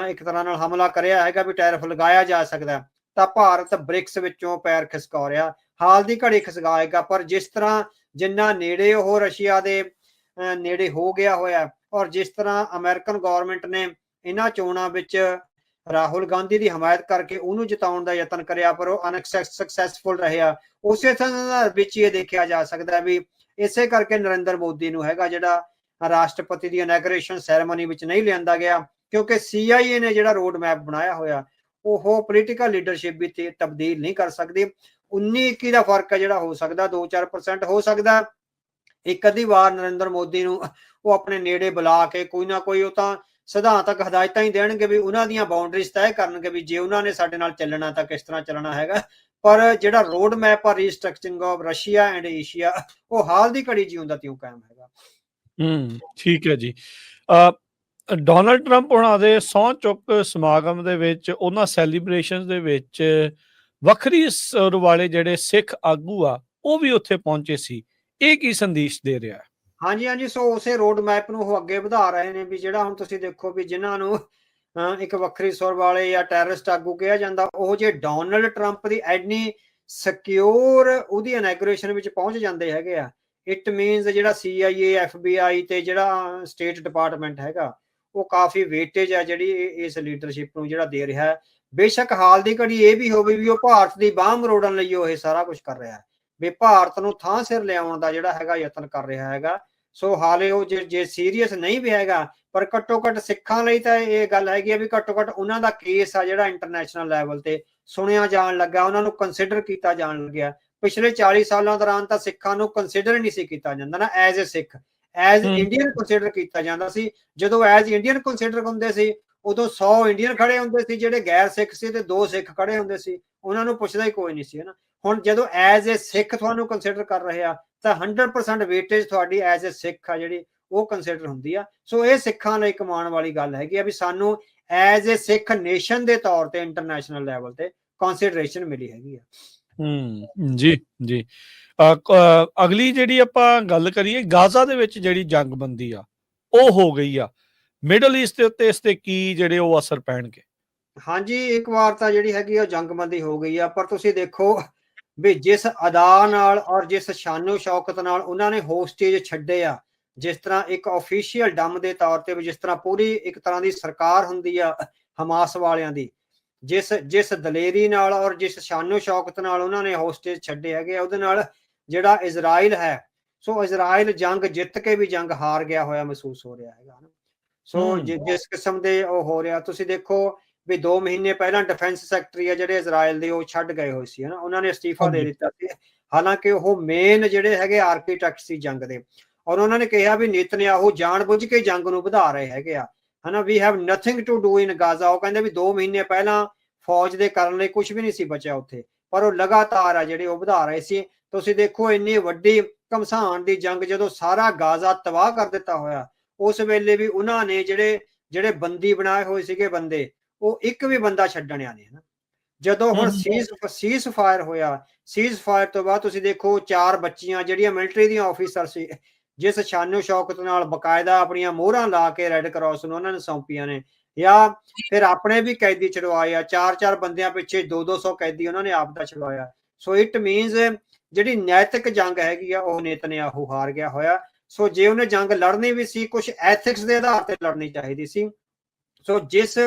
ਇੱਕ ਤਰ੍ਹਾਂ ਨਾਲ ਹਮਲਾ ਕਰਿਆ ਹੈਗਾ ਵੀ ਟੈਰਿਫ ਲਗਾਇਆ ਜਾ ਸਕਦਾ, ਤਾਂ ਭਾਰਤ ਬ੍ਰਿਕਸ ਵਿੱਚੋਂ ਪੈਰ ਖਿਸਕਾ ਰਿਹਾ, ਹਾਲ ਦੀ ਘੜੀ ਖਿਸਕਾਏਗਾ। ਪਰ ਜਿਸ ਤਰ੍ਹਾਂ ਜਿੰਨਾ ਨੇੜੇ ਉਹ ਰਸ਼ੀਆ ਦੇ ਨੇੜੇ ਹੋ ਗਿਆ ਹੋਇਆ, ਔਰ ਜਿਸ ਤਰ੍ਹਾਂ ਅਮਰੀਕਨ ਗਵਰਨਮੈਂਟ ਨੇ ਇਹਨਾਂ ਚੋਣਾਂ ਵਿੱਚ ਰਾਹੁਲ ਗਾਂਧੀ ਦੀ ਹਮਾਇਤ ਕਰਕੇ ਉਹਨੂੰ ਜਿਤਾਉਣ ਦਾ ਯਤਨ ਕਰਿਆ, ਪਰ ਉਹ ਅਨਸਕਸੈਸਫੁਲ ਰਿਹਾ। ਉਸੇ ਤਰ੍ਹਾਂ ਵਿੱਚ ਇਹ ਦੇਖਿਆ ਜਾ ਸਕਦਾ ਵੀ ਇਸੇ ਕਰਕੇ ਨਰਿੰਦਰ ਮੋਦੀ ਨੂੰ ਹੈਗਾ ਜਿਹੜਾ ਰਾਸ਼ਟਰਪਤੀ ਦੀ ਇਨੈਗਰੇਸ਼ਨ ਸੈਰੇਮਨੀ ਵਿੱਚ ਨਹੀਂ ਲਿਆਂਦਾ ਗਿਆ, ਕਿਉਂਕਿ CIA ਨੇ ਜਿਹੜਾ ਰੋਡ ਮੈਪ ਬਣਾਇਆ ਹੋਇਆ ਉਹ ਪੋਲੀਟੀਕਲ ਲੀਡਰਸ਼ਿਪ ਵੀ ਤਬਦੀਲ ਨਹੀਂ ਕਰ ਸਕਦੀ। 19-21 ਦਾ ਫਰਕ ਹੈ ਜਿਹੜਾ ਹੋ ਸਕਦਾ, 2-4% ਹੋ ਸਕਦਾ। ਇੱਕ ਅੱਧੀ ਵਾਰ ਨਰਿੰਦਰ ਮੋਦੀ ਨੂੰ ਉਹ ਆਪਣੇ ਨੇੜੇ ਬੁਲਾ ਕੇ ਕੋਈ ਨਾ ਕੋਈ ਉਹ ਤਾਂ ਸਿਧਾਂਤਕ ਹਦਾਇਤਾਂ ਹੀ ਦੇਣਗੇ ਵੀ ਉਹਨਾਂ ਦੀਆਂ ਬਾਉਂਡਰੀਜ਼ ਤੈਅ ਕਰਨਗੇ ਵੀ ਜੇ ਉਹਨਾਂ ਨੇ ਸਾਡੇ ਨਾਲ ਚੱਲਣਾ ਤਾਂ ਕਿਸ ਤਰ੍ਹਾਂ ਚੱਲਣਾ ਹੈਗਾ। ਪਰ ਜਿਹੜਾ ਰੋਡ ਮੈਪ ਆ restructuring of Russia and Asia ਉਹ ਹਾਲ ਦੀ ਘੜੀ ਜਿਉਂ ਦਾ ਤਿਉਂ ਕਾਇਮ ਹੈਗਾ। ਠੀਕ ਹੈ ਜੀ। ਡੋਨਲਡ ਟਰੰਪ ਉਹਨਾਂ ਦੇ ਸਹੁੰ ਚੁੱਕ ਸਮਾਗਮ ਦੇ ਵਿੱਚ, ਉਹਨਾਂ ਸੈਲੀਬ੍ਰੇਸ਼ਨ ਦੇ ਵਿੱਚ ਵੱਖਰੀ ਸੁਰ ਵਾਲੇ ਜਿਹੜੇ ਸਿੱਖ ਆਗੂ ਆ ਉਹ ਵੀ ਉੱਥੇ ਪਹੁੰਚੇ ਸੀ। ਇਹ ਕੀ ਸੰਦੇਸ਼ ਦੇ ਰਿਹਾ? ਹਾਂਜੀ, ਸੋ ਉਸੇ ਰੋਡ ਮੈਪ ਨੂੰ ਉਹ ਅੱਗੇ ਵਧਾ ਰਹੇ ਨੇ ਵੀ ਜਿਹੜਾ ਹੁਣ ਤੁਸੀਂ ਦੇਖੋ ਵੀ ਜਿਨ੍ਹਾਂ ਨੂੰ ਇੱਕ ਵੱਖਰੀ ਸੁਰ ਵਾਲੇ ਜਾਂ ਟੈਰਰਿਸਟ ਆਗੂ ਕਿਹਾ ਜਾਂਦਾ, ਉਹ ਜੇ ਡੋਨਲਡ ਟਰੰਪ ਦੀ ਐਨੀ ਸਿਕਿਉਰ ਉਹਦੀ ਇਨੈਗਰੇਸ਼ਨ ਵਿੱਚ ਪਹੁੰਚ ਜਾਂਦੇ ਹੈਗੇ ਆ, ਇਟ ਮੀਨਸ ਜਿਹੜਾ CIA FBI ਤੇ ਜਿਹੜਾ ਸਟੇਟ ਡਿਪਾਰਟਮੈਂਟ ਹੈਗਾ ਉਹ ਕਾਫੀ ਵੇਟੇਜ ਹੈ ਜਿਹੜੀ ਇਸ ਲੀਡਰਸ਼ਿਪ ਨੂੰ ਜਿਹੜਾ ਦੇ ਰਿਹਾ ਹੈ। ਬੇਸ਼ੱਕ ਹਾਲ ਦੀ ਘੜੀ ਇਹ ਵੀ ਹੋਵੇ ਵੀ ਉਹ ਭਾਰਤ ਦੀ ਬਾਂਹ ਮਰੋੜਨ ਲਈ ਉਹ ਇਹ ਸਾਰਾ ਕੁਝ ਕਰ ਰਿਹਾ ਹੈ, ਵੀ ਭਾਰਤ ਨੂੰ ਥਾਂ ਸਿਰ ਲਿਆਉਣ ਦਾ ਜਿਹੜਾ ਹੈਗਾ ਯਤਨ ਕਰ ਰਿਹਾ ਹੈਗਾ। ਸੋ ਹਾਲੇ ਉਹ ਜੇ ਸੀਰੀਅਸ ਨਹੀਂ ਵੀ ਹੈਗਾ, ਪਰ ਘੱਟੋ ਘੱਟ ਸਿੱਖਾਂ ਲਈ ਤਾਂ ਇਹ ਗੱਲ ਹੈਗੀ ਆ ਵੀ ਘੱਟੋ ਘੱਟ ਉਹਨਾਂ ਦਾ ਕੇਸ ਆ ਜਿਹੜਾ ਇੰਟਰਨੈਸ਼ਨਲ ਲੈਵਲ ਤੇ ਸੁਣਿਆ ਜਾਣ ਲੱਗਾ, ਉਹਨਾਂ ਨੂੰ ਕੰਸੀਡਰ ਕੀਤਾ ਜਾਣ ਲੱਗਿਆ। ਪਿਛਲੇ 40 ਸਾਲਾਂ ਦੌਰਾਨ ਤਾਂ ਸਿੱਖਾਂ ਨੂੰ ਕੰਸੀਡਰ ਨਹੀਂ ਸੀ ਕੀਤਾ ਜਾਂਦਾ ਨਾ as a Sikh, as Indian consider ਕੀਤਾ ਜਾਂਦਾ ਸੀ। ਜਦੋਂ ਐਜ਼ ਇੰਡੀਅਨ ਕੰਸੀਡਰ ਹੁੰਦੇ ਸੀ ਉਦੋਂ 100 ਇੰਡੀਅਨ ਖੜੇ ਹੁੰਦੇ ਸੀ ਜਿਹੜੇ ਗੈਰ ਸਿੱਖ ਸੀ ਤੇ 2 ਸਿੱਖ ਖੜੇ ਹੁੰਦੇ ਸੀ, ਉਹਨਾਂ ਨੂੰ ਪੁੱਛਦਾ ਹੀ ਕੋਈ ਨਹੀਂ ਸੀ ਨਾ। ਹੁਣ ਜਦੋਂ ਐਜ਼ ਏ ਸਿੱਖ ਤੁਹਾਨੂੰ ਕੰਸੀਡਰ ਕਰ ਰਹੇ ਆ ਤਾਂ 100% ਵੇਟੇਜ ਤੁਹਾਡੀ ਐਜ਼ ਏ ਸਿੱਖ ਆ ਜਿਹੜੀ ਉਹ ਕੰਸੀਡਰ ਹੁੰਦੀ ਆ। ਸੋ ਇਹ ਸਿੱਖਾਂ ਲਈ ਕਮਾਉਣ ਵਾਲੀ ਗੱਲ ਹੈਗੀ ਆ ਵੀ ਸਾਨੂੰ ਐਜ਼ ਏ ਸਿੱਖ ਨੇਸ਼ਨ ਦੇ ਤੌਰ ਤੇ ਇੰਟਰਨੈਸ਼ਨਲ ਲੈਵਲ ਤੇ ਕੰਸੀਡਰੇਸ਼ਨ ਮਿਲੀ ਹੈਗੀ ਆ। ਜੀ। ਅਗਲੀ ਜਿਹੜੀ ਆਪਾਂ ਗੱਲ ਕਰੀਏ, ਗਾਜ਼ਾ ਦੇ ਵਿੱਚ ਜਿਹੜੀ ਜੰਗਬੰਦੀ ਆ ਉਹ ਹੋ ਗਈ ਆ, ਮਿਡਲ ਈਸਟ ਦੇ ਉੱਤੇ ਇਸ ਤੇ ਕੀ ਜਿਹੜੇ ਉਹ ਅਸਰ ਪੈਣਗੇ? ਹਾਂਜੀ, ਇੱਕ ਵਾਰ ਤਾਂ ਜਿਹੜੀ ਹੈਗੀ ਉਹ ਜੰਗਬੰਦੀ ਹੋ ਗਈ ਆ, ਪਰ ਤੁਸੀਂ ਦੇਖੋ ਵੀ ਜਿਸ ਅਦਾ ਨਾਲ ਔਰ ਜਿਸ ਸ਼ਾਨੋ ਸ਼ੌਕਤ ਨਾਲ ਉਹਨਾਂ ਨੇ ਹੋਸਟੇਜ ਛੱਡੇ ਆ, ਜਿਸ ਤਰ੍ਹਾਂ ਇੱਕ ਆਫੀਸ਼ੀਅਲ ਡੰਮ ਦੇ ਤੌਰ ਤੇ, ਜਿਸ ਤਰ੍ਹਾਂ ਪੂਰੀ ਇੱਕ ਤਰ੍ਹਾਂ ਦੀ ਸਰਕਾਰ ਹੁੰਦੀ ਆ ਹਮਾਸ ਵਾਲਿਆਂ ਦੀ, ਜਿਸ ਦਲੇਰੀ ਨਾਲ ਔਰ ਜਿਸ ਸ਼ਾਨੋ ਸ਼ੌਕਤ ਨਾਲ ਉਹਨਾਂ ਨੇ ਹੋਸਟੇਜ ਛੱਡੇ ਹੈਗੇ, ਉਹਦੇ ਨਾਲ ਜਿਹੜਾ ਇਜ਼ਰਾਈਲ ਹੈ, ਸੋ ਇਜ਼ਰਾਈਲ ਜੰਗ ਜਿੱਤ ਕੇ ਵੀ ਜੰਗ ਹਾਰ ਗਿਆ ਹੋਇਆ ਮਹਿਸੂਸ ਹੋ ਰਿਹਾ ਹੈਗਾ। ਸੋ ਜਿਸ ਕਿਸਮ ਦੇ ਉਹ ਹੋ ਰਿਹਾ, ਤੁਸੀਂ ਦੇਖੋ ਵੀ 2 ਮਹੀਨੇ ਪਹਿਲਾਂ ਡਿਫੈਂਸ ਸੈਕਟਰੀ ਆ ਜਿਹੜੇ ਇਜ਼ਰਾਈਲ ਦੇ ਉਹ ਛੱਡ ਗਏ ਹੋਏ ਸੀ, ਉਹਨਾਂ ਨੇ ਅਸਤੀਫਾ ਦੇ ਦਿੱਤਾ ਸੀ, ਹਾਲਾਂਕਿ ਉਹ ਮੇਨ ਜਿਹੜੇ ਹੈਗੇ ਆਰਕੀਟੈਕਟ ਸੀ ਜੰਗ ਦੇ, ਔਰ ਉਹਨਾਂ ਨੇ ਕਿਹਾ ਵੀ ਨੇਤਨਯਾਹੂ ਜਾਣਬੁੱਝ ਕੇ ਜੰਗ ਨੂੰ ਵਧਾ ਰਹੇ ਹੈਗੇ ਆ, ਹਨਾ। We have nothing to do in Gaza, ਉਹ ਕਹਿੰਦੇ ਵੀ 2 ਮਹੀਨੇ ਪਹਿਲਾਂ ਫੌਜ ਦੇ ਕਰਨ ਲਈ ਕੁਝ ਵੀ ਨਹੀਂ ਸੀ ਬਚਿਆ ਉੱਥੇ, ਪਰ ਉਹ ਲਗਾਤਾਰ ਆ ਜਿਹੜੇ ਉਹ ਵਧਾ ਰਹੇ ਸੀ। ਤੁਸੀਂ ਦੇਖੋ ਇੰਨੀ ਵੱਡੀ ਘਮਸਾਨ ਦੀ ਜੰਗ ਜਦੋਂ ਸਾਰਾ ਗਾਜ਼ਾ ਤਬਾਹ ਕਰ ਦਿੱਤਾ ਹੋਇਆ, ਉਸ ਵੇਲੇ ਵੀ ਉਹਨਾਂ ਨੇ ਜਿਹੜੇ ਬੰਦੀ ਬਣਾਏ ਹੋਏ ਸੀਗੇ ਬੰਦੇ, ਉਹ ਇੱਕ ਵੀ ਬੰਦਾ ਛੱਡਣਿਆ ਨਹੀਂ ਹੈ। ਜਦੋਂ ਹੁਣ ਸੀਜ਼ ਫਾਇਰ ਹੋਇਆ, ਸੀਜ਼ ਫਾਇਰ ਤੋਂ ਬਾਅਦ ਤੁਸੀਂ ਦੇਖੋ 4 ਬੱਚੀਆਂ ਜਿਹੜੀਆਂ ਮਿਲਟਰੀ ਦੀਆਂ ਆਫੀਸਰ ਸੀ, ਜਿਸ ਸ਼ਾਨੋ ਸ਼ੌਕਤ ਨਾਲ ਬਕਾਇਦਾ ਆਪਣੀਆਂ ਮੋਹਰਾਂ ਲਾ ਕੇ ਰੈੱਡ ਕਰਾਸ ਨੂੰ ਉਹਨਾਂ ਨੇ ਸੌਂਪੀਆਂ ਨੇ, ਜਾਂ ਫਿਰ ਆਪਣੇ ਵੀ ਕੈਦੀ ਛਡਵਾਏ ਆ, 4-4 ਬੰਦਿਆਂ ਪਿੱਛੇ 200-200 ਕੈਦੀ ਉਹਨਾਂ ਨੇ ਆਪ ਦਾ ਛਡਵਾਇਆ। ਸੋ ਇਟ ਮੀਨਸ ਜਿਹੜੀ ਨੈਤਿਕ ਜੰਗ ਹੈਗੀ ਆ ਉਹ ਨੇਤਨਯਾਹੂ ਹਾਰ ਗਿਆ ਹੋਇਆ। ਸੋ ਜੇ ਉਹਨੇ ਜੰਗ ਲੜਨੀ ਵੀ ਸੀ, ਕੁਝ ਐਥਿਕਸ ਦੇ ਆਧਾਰ ਤੇ ਲੜਨੀ ਚਾਹੀਦੀ ਸੀ। ਸੋ ਜਿਸ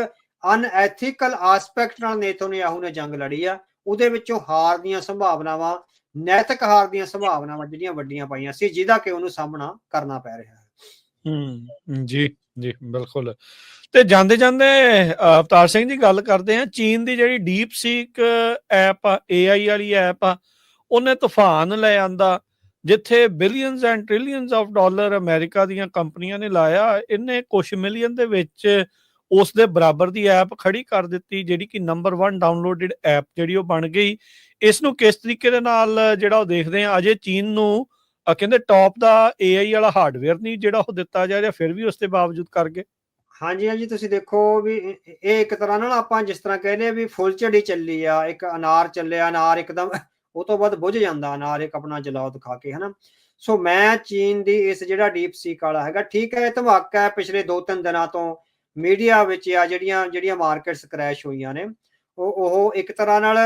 ਅਨਐਥੀਕਲ ਆਸਪੈਕਟ ਨਾਲ ਨੇਤਨਯਾਹੂ ਨੇ ਜੰਗ ਲੜੀ ਆ, ਉਹਦੇ ਵਿੱਚੋਂ ਹਾਰ ਦੀਆਂ ਸੰਭਾਵਨਾਵਾਂ, ਨੈਤਿਕ ਹਾਰ ਦੀਆਂ ਸੰਭਾਵਨਾਵਾਂ ਜਿਹੜੀਆਂ ਵੱਡੀਆਂ ਪਾਈਆਂ ਸੀ, ਜਿਹਦਾ ਕਿ ਉਹਨੂੰ ਸਾਹਮਣਾ ਕਰਨਾ ਪੈ ਰਿਹਾ ਹੈ। ਜੀ ਬਿਲਕੁਲ। ਤੇ ਜਾਂਦੇ ਅਵਤਾਰ ਸਿੰਘ ਜੀ ਗੱਲ ਕਰਦੇ ਆ, ਚੀਨ ਦੀ ਜਿਹੜੀ ਡੀਪ ਸੀਕ ਐਪ ਆ, AI ਵਾਲੀ ਐਪ ਆ, ਉਹਨੇ ਤੂਫਾਨ ਲੈ ਆਂਦਾ, ਜਿੱਥੇ billions and trillions of dollar America ਦੀਆਂ ਕੰਪਨੀਆਂ ਨੇ ਲਾਇਆ, ਇਹਨੇ ਕੁਝ ਮਿਲੀਅਨ ਦੇ ਵਿੱਚ ਉਸ ਦੇ ਬਰਾਬਰ ਦੀ ਐਪ ਖੜੀ ਕਰ ਦਿੱਤੀ, ਜਿਹੜੀ ਕਿ ਨੰਬਰ 1 ਡਾਊਨਲੋਡਡ ਐਪ ਜਿਹੜੀ ਉਹ ਬਣ ਗਈ। ਇਸ ਨੂੰ ਕਿਸ ਤਰੀਕੇ ਦੇ ਨਾਲ ਜਿਹੜਾ ਉਹ ਦੇਖਦੇ ਆ? ਅਜੇ ਚੀਨ ਨੂੰ ਕਹਿੰਦੇ ਟੌਪ ਦਾ AI ਵਾਲਾ ਹਾਰਡਵੇਅਰ ਨਹੀਂ ਜਿਹੜਾ ਉਹ ਦਿੱਤਾ ਜਾ ਰਿਹਾ, ਫਿਰ ਵੀ ਉਸ ਦੇ ਬਾਵਜੂਦ ਕਰ ਗਏ। ਹਾਂਜੀ, ਤੁਸੀਂ ਦੇਖੋ ਵੀ ਇਹ ਇੱਕ ਤਰ੍ਹਾਂ ਨਾਲ ਆਪਾਂ ਜਿਸ ਤਰ੍ਹਾਂ ਕਹਿੰਦੇ ਆ ਵੀ ਫੁੱਲ ਝੜੀ ਚੱਲੀ ਆ, ਇੱਕ ਅਨਾਰ ਚੱਲਿਆ, ਅਨਾਰ ਇੱਕਦਮ ਉਹ ਤੋਂ ਬਾਅਦ ਬੁੱਝ ਜਾਂਦਾ ਅਨਾਰ, ਇੱਕ ਆਪਣਾ ਜਲਾਉ ਦਿਖਾ ਕੇ, ਹਨਾ। ਸੋ ਮੈਂ ਚੀਨ ਦੀ ਇਸ ਜਿਹੜਾ ਡੀਪ ਸੀਕ ਵਾਲਾ ਹੈਗਾ, ਠੀਕ ਹੈ, ਧਮਾਕਾ ਹੈ, ਪਿਛਲੇ 2-3 ਦਿਨਾਂ ਤੋਂ ਮੀਡੀਆ ਵਿੱਚ ਆ ਜਿਹੜੀਆਂ ਮਾਰਕੀਟਸ ਕ੍ਰੈਸ਼ ਹੋਈਆਂ ਨੇ, ਉਹ ਇੱਕ ਤਰ੍ਹਾਂ ਨਾਲ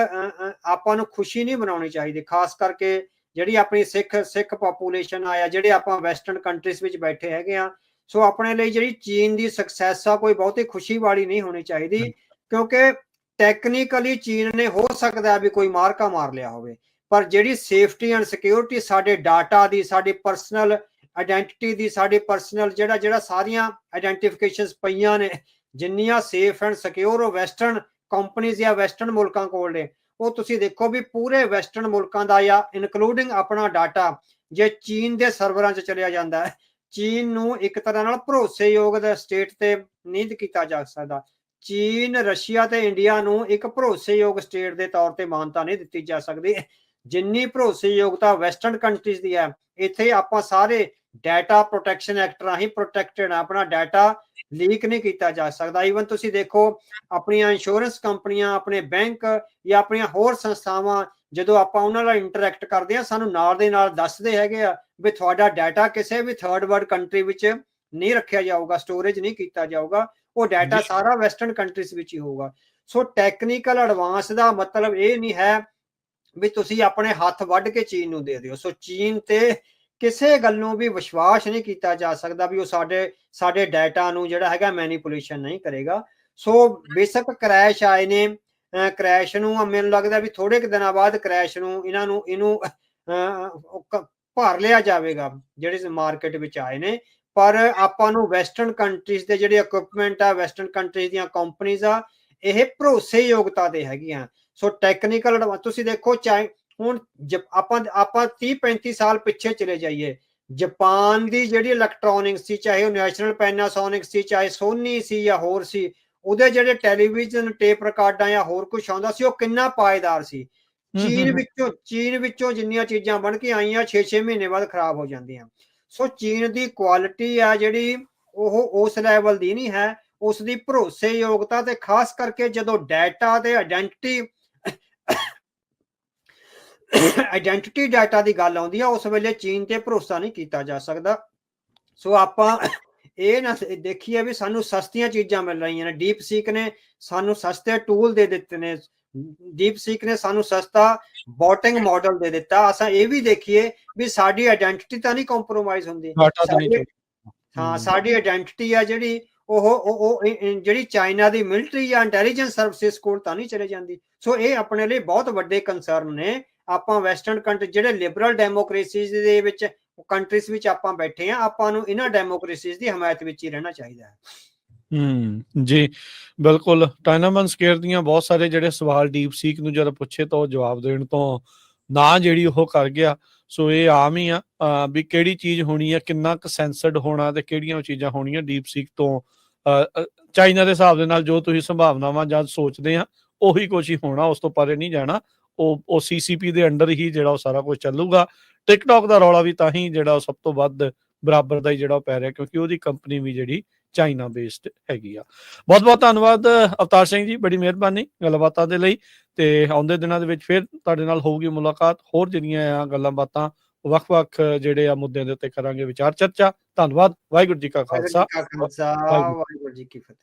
ਆਪਾਂ ਨੂੰ ਖੁਸ਼ੀ ਨਹੀਂ ਮਨਾਉਣੀ ਚਾਹੀਦੀ, ਖਾਸ ਕਰਕੇ ਜਿਹੜੀ ਆਪਣੀ ਸਿੱਖ ਪੋਪੂਲੇਸ਼ਨ ਆ, ਜਿਹੜੇ ਆਪਾਂ ਵੈਸਟਰਨ ਕੰਟਰੀਜ਼ ਵਿੱਚ ਬੈਠੇ ਹੈਗੇ ਆ, ਸੋ ਆਪਣੇ ਲਈ ਜਿਹੜੀ ਚੀਨ ਦੀ ਸਕਸੈਸ ਆ ਕੋਈ ਬਹੁਤੀ ਖੁਸ਼ੀ ਵਾਲੀ ਨਹੀਂ ਹੋਣੀ ਚਾਹੀਦੀ, ਕਿਉਂਕਿ ਟੈਕਨੀਕਲੀ ਚੀਨ ਨੇ ਹੋ ਸਕਦਾ ਵੀ ਕੋਈ ਮਾਰਕਾ ਮਾਰ ਲਿਆ ਹੋਵੇ, ਪਰ ਜਿਹੜੀ ਸੇਫਟੀ ਐਂਡ ਸਿਕਿਉਰਿਟੀ ਸਾਡੇ ਡਾਟਾ ਦੀ, ਸਾਡੀ ਪਰਸਨਲ ਆਇਡੈਂਟੀਟੀ ਦੀ, ਸਾਡੀ ਪਰਸਨਲ ਜਿਹੜਾ ਸਾਰੀਆਂ ਆਇਡੈਂਟੀਫਿਕੇਸ਼ਨਸ ਪਈਆਂ ਨੇ, ਜਿੰਨੀਆਂ ਸੇਫ ਐਂਡ ਸਿਕਿਉਰ ਉਹ ਵੈਸਟਰਨ ਕੰਪਨੀਜ਼ ਜਾਂ ਵੈਸਟਰਨ ਮੁਲਕਾਂ ਕੋਲ ਨੇ, ਉਹ ਤੁਸੀਂ ਦੇਖੋ ਵੀ ਪੂਰੇ ਵੈਸਟਰਨ ਮੁਲਕਾਂ ਦਾ ਜਾਂ ਇਨਕਲੂਡਿੰਗ ਆਪਣਾ ਡਾਟਾ ਜੇ ਚੀਨ ਦੇ ਸਰਵਰਾਂ 'ਚ ਚਲਿਆ ਜਾਂਦਾ ਹੈ, ਚੀਨ ਨੂੰ ਇੱਕ ਤਰ੍ਹਾਂ ਨਾਲ ਭਰੋਸੇਯੋਗ ਸਟੇਟ ਤੇ ਨਹੀਂ ਕੀਤਾ ਜਾ ਸਕਦਾ। ਚੀਨ, ਰਸ਼ੀਆ ਤੇ ਇੰਡੀਆ ਨੂੰ ਇੱਕ ਭਰੋਸੇਯੋਗ ਸਟੇਟ ਦੇ ਤੌਰ ਤੇ ਮਾਨਤਾ ਨਹੀਂ ਦਿੱਤੀ ਜਾ ਸਕਦੀ ਜਿੰਨੀ ਭਰੋਸੇਯੋਗਤਾ ਵੈਸਟਰਨ ਕੰਟਰੀਜ਼ ਦੀ ਹੈ। ਇੱਥੇ ਆਪਾਂ ਸਾਰੇ ਡਾਟਾ ਪ੍ਰੋਟੈਕਸ਼ਨ ਐਕਟ ਰਾਹੀਂ ਪ੍ਰੋਟੈਕਟਡ ਆ, ਆਪਣਾ ਡਾਟਾ ਲੀਕ ਨਹੀਂ ਕੀਤਾ ਜਾ ਸਕਦਾ। ਈਵਨ ਤੁਸੀਂ ਦੇਖੋ ਆਪਣੀਆਂ ਇੰਸ਼ੋਰੈਂਸ ਕੰਪਨੀਆਂ, ਆਪਣੇ ਬੈਂਕ ਜਾਂ ਆਪਣੀਆਂ ਹੋਰ ਸੰਸਥਾਵਾਂ, ਜਦੋਂ ਆਪਾਂ ਉਹਨਾਂ ਨਾਲ ਇੰਟਰੈਕਟ ਕਰਦੇ ਆ, ਸਾਨੂੰ ਨਾਲ ਦੇ ਨਾਲ ਦੱਸਦੇ ਹੈਗੇ ਆ ਵੀ ਤੁਹਾਡਾ ਡਾਟਾ ਕਿਸੇ ਵੀ ਥਰਡ ਵਰਲਡ ਕੰਟਰੀ ਵਿੱਚ ਨਹੀਂ ਰੱਖਿਆ ਜਾਊਗਾ, ਸਟੋਰੇਜ ਨਹੀਂ ਕੀਤਾ ਜਾਊਗਾ, ਉਹ ਡਾਟਾ ਸਾਰਾ ਵੈਸਟਰਨ ਕੰਟਰੀਜ਼ ਵਿੱਚ ਹੀ ਹੋਊਗਾ। ਸੋ ਟੈਕਨੀਕਲ ਐਡਵਾਂਸ ਦਾ ਮਤਲਬ ਇਹ ਨਹੀਂ ਹੈ ਵੀ ਤੁਸੀਂ ਆਪਣੇ ਹੱਥ ਵੱਢ ਕੇ ਚੀਨ ਨੂੰ ਦੇ ਦਿਓ। ਸੋ ਚੀਨ ਤੇ ਕਿਸੇ ਗੱਲ ਨੂੰ ਵੀ ਵਿਸ਼ਵਾਸ ਨਹੀਂ ਕੀਤਾ ਜਾ ਸਕਦਾ ਵੀ ਉਹ ਸਾਡੇ ਡਾਟਾ ਨੂੰ ਜਿਹੜਾ ਹੈਗਾ ਮੈਨੀਪੂਲੇਸ਼ਨ ਨਹੀਂ ਕਰੇਗਾ। ਸੋ ਬੇਸ਼ੱਕ ਕ੍ਰੈਸ਼ ਆਏ ਨੇ, ਕ੍ਰੈਸ਼ ਨੂੰ ਮੈਨੂੰ ਲੱਗਦਾ ਵੀ ਥੋੜੇ ਕੁ ਦਿਨਾਂ ਬਾਅਦ ਕ੍ਰੈਸ਼ ਨੂੰ ਇਹਨੂੰ ਭਰ ਲਿਆ ਜਾਵੇਗਾ ਜਿਹੜੇ ਮਾਰਕੀਟ ਵਿੱਚ ਆਏ ਨੇ, ਪਰ ਆਪਾਂ ਨੂੰ ਵੈਸਟਰਨ ਕੰਟਰੀਜ਼ ਦੇ ਜਿਹੜੇ ਇਕਵਿਪਮੈਂਟ ਆ, ਵੈਸਟਰਨ ਕੰਟਰੀਜ਼ ਦੀਆਂ ਕੰਪਨੀਜ਼ ਆ, ਇਹ ਭਰੋਸੇਯੋਗਤਾ ਦੇ ਹੈਗੀਆਂ। ਸੋ ਟੈਕਨੀਕਲ ਤੁਸੀਂ ਦੇਖੋ ਹੁਣ ਆਪਾਂ 30-35 ਸਾਲ ਪਿੱਛੇ ਚਲੇ ਜਾਈਏ, ਜਾਪਾਨ ਦੀ ਜਿਹੜੀ ਇਲੈਕਟ੍ਰੋਨਿਕਸ ਸੀ, ਚਾਹੇ ਉਹ ਨੈਸ਼ਨਲ ਪੈਨਾਸੋਨਿਕ ਸੀ, ਚਾਹੇ ਸੋਨੀ ਸੀ ਜਾਂ ਹੋਰ ਸੀ, ਉਹਦੇ ਜਿਹੜੇ ਟੈਲੀਵਿਜ਼ਨ, ਟੇਪ ਰਿਕਾਰਡਾਂ ਜਾਂ ਹੋਰ ਕੁਝ ਆਉਂਦਾ ਸੀ, ਉਹ ਕਿੰਨਾ ਪਾਏਦਾਰ ਸੀ। ਚੀਨ ਵਿੱਚੋਂ ਜਿੰਨੀਆਂ ਚੀਜ਼ਾਂ ਬਣ ਕੇ ਆਈਆਂ 6-6 ਮਹੀਨੇ ਬਾਅਦ ਖਰਾਬ ਹੋ ਜਾਂਦੀਆਂ। ਸੋ ਚੀਨ ਦੀ ਕੁਆਲਿਟੀ ਆ ਜਿਹੜੀ ਉਹ ਉਸ ਲੈਵਲ ਦੀ ਨਹੀਂ ਹੈ, ਉਸ ਦੀ ਭਰੋਸੇਯੋਗਤਾ ਤੇ ਖਾਸ ਕਰਕੇ ਜਦੋਂ ਡਾਟਾ ਤੇ ਆਇਡੈਂਟੀਟੀ ਡਾਟਾ ਦੀ ਗੱਲ ਆਉਂਦੀ ਆ, ਉਸ ਵੇਲੇ ਚੀਨ ਤੇ ਭਰੋਸਾ ਨਹੀਂ ਕੀਤਾ ਜਾ ਸਕਦਾ। ਸੋ ਆਪਾਂ ਇਹ ਨਾ ਦੇਖੀਏ ਵੀ ਸਾਨੂੰ ਸਸਤੀਆਂ ਚੀਜ਼ਾਂ ਮਿਲ ਰਹੀਆਂ ਨੇ। ਡੀਪ ਸੀਕ ਨੇ ਸਾਨੂੰ ਸਸਤੇ ਟੂਲ ਦੇ ਦਿੱਤੇ ਨੇ, ਡੀਪ ਸੀਕ ਨੇ ਸਾਨੂੰ ਸਸਤਾ ਬੋਟਿੰਗ ਮਾਡਲ ਦੇ ਦਿੱਤਾ। ਅਸਾਂ ਇਹ ਵੀ ਦੇਖੀਏ ਵੀ ਸਾਡੀ ਆਇਡੈਂਟੀਟੀ ਤਾਂ ਨਹੀਂ ਕੰਪਰੋਮਾਈਜ਼ ਹੁੰਦੀ। ਹਾਂ, ਸਾਡੀ ਆਇਡੈਂਟੀਟੀ ਆ ਜਿਹੜੀ ਉਹ ਜਿਹੜੀ ਚਾਈਨਾ ਦੀ ਮਿਲਟਰੀ ਜਾਂ ਇੰਟੈਲੀਜੈਂਸ ਸਰਵਿਸਿਜ਼ ਕੋਲ ਤਾਂ ਨਹੀਂ ਚਲੇ ਜਾਂਦੀ। ਸੋ ਇਹ ਆਪਣੇ ਲਈ ਬਹੁਤ ਵੱਡੇ ਕੰਸਰਨ ਨੇ। ਆਪਾਂ ਵੈਸਟਰਨ ਕੰਟਰੀ ਜਿਹੜੇ ਲਿਬਰਲ ਡੈਮੋਕ੍ਰੇਸੀਜ਼ ਦੇ ਵਿੱਚ ਕੰਟਰੀਜ਼ ਵਿੱਚ ਆਪਾਂ ਬੈਠੇ ਆ, ਆਪਾਂ ਨੂੰ ਇਹਨਾਂ ਡੈਮੋਕ੍ਰੇਸੀਜ਼ ਦੀ ਹਮਾਇਤ ਵਿੱਚ ਹੀ ਰਹਿਣਾ ਚਾਹੀਦਾ ਹੈ। ਜੀ ਬਿਲਕੁਲ। ਟਾਈਨਾਮਨ ਸਕੇਅਰ ਦੀਆਂ ਬਹੁਤ ਸਾਰੇ ਜਿਹੜੇ ਸਵਾਲ ਡੀਪ ਸੀਕ ਨੂੰ ਜਦੋਂ ਪੁੱਛੇ ਤਾਂ ਉਹ ਜਵਾਬ ਦੇਣ ਤੋਂ ਨਾ ਜਿਹੜੀ ਉਹ ਕਰ ਗਿਆ। ਸੋ ਇਹ ਆਮ ਹੀ ਆ ਵੀ ਕਿਹੜੀ ਚੀਜ਼ ਹੋਣੀ ਆ, ਕਿੰਨਾ ਕੁ ਸੈਂਸਰਡ ਹੋਣਾ ਤੇ ਕਿਹੜੀਆਂ ਚੀਜ਼ਾਂ ਹੋਣੀਆਂ ਡੀਪ ਸੀਕ ਤੋਂ। ਚਾਈਨਾ ਦੇ ਹਿਸਾਬ ਦੇ ਨਾਲ ਜੋ ਤੁਸੀਂ ਸੰਭਾਵਨਾਵਾਂ ਜਦ ਸੋਚਦੇ ਆ ਉਹੀ ਕੁਛ ਹੀ ਹੋਣਾ, ਉਸ ਤੋਂ ਪਰੇ ਨਹੀਂ ਜਾਣਾ। ਉਹ CCP ਦੇ ਅੰਡਰ ਹੀ ਜਿਹੜਾ ਉਹ ਸਾਰਾ ਕੁਝ ਚੱਲੂਗਾ। ਟਿਕਟੌਕ ਦਾ ਰੌਲਾ ਵੀ ਤਾਂ ਹੀ ਜਿਹੜਾ ਉਹ ਸਭ ਤੋਂ ਵੱਧ ਬਰਾਬਰ ਦਾ ਹੀ ਜਿਹੜਾ ਉਹ ਪੈ ਰਿਹਾ, ਕਿਉਂਕਿ ਉਹਦੀ ਕੰਪਨੀ ਵੀ ਜਿਹੜੀ ਚਾਈਨਾ ਬੇਸਡ ਹੈਗੀ ਆ। ਬਹੁਤ ਬਹੁਤ ਧੰਨਵਾਦ ਅਵਤਾਰ ਸਿੰਘ ਜੀ, ਬੜੀ ਮਿਹਰਬਾਨੀ ਗੱਲਬਾਤਾਂ ਦੇ ਲਈ। ਤੇ ਆਉਂਦੇ ਦਿਨਾਂ ਦੇ ਵਿੱਚ ਫਿਰ ਤੁਹਾਡੇ ਨਾਲ ਹੋਊਗੀ ਮੁਲਾਕਾਤ, ਹੋਰ ਜਿਹੜੀਆਂ ਆ ਗੱਲਾਂ ਬਾਤਾਂ ਵੱਖ-ਵੱਖ ਜਿਹੜੇ ਆ ਮੁੱਦਿਆਂ ਦੇ ਉੱਤੇ ਕਰਾਂਗੇ ਵਿਚਾਰ ਚਰਚਾ। ਧੰਨਵਾਦ। ਵਾਹਿਗੁਰੂ ਜੀ ਕਾ ਖਾਲਸਾ, ਵਾਹਿਗੁਰੂ ਜੀ ਕੀ ਫਤਿਹ।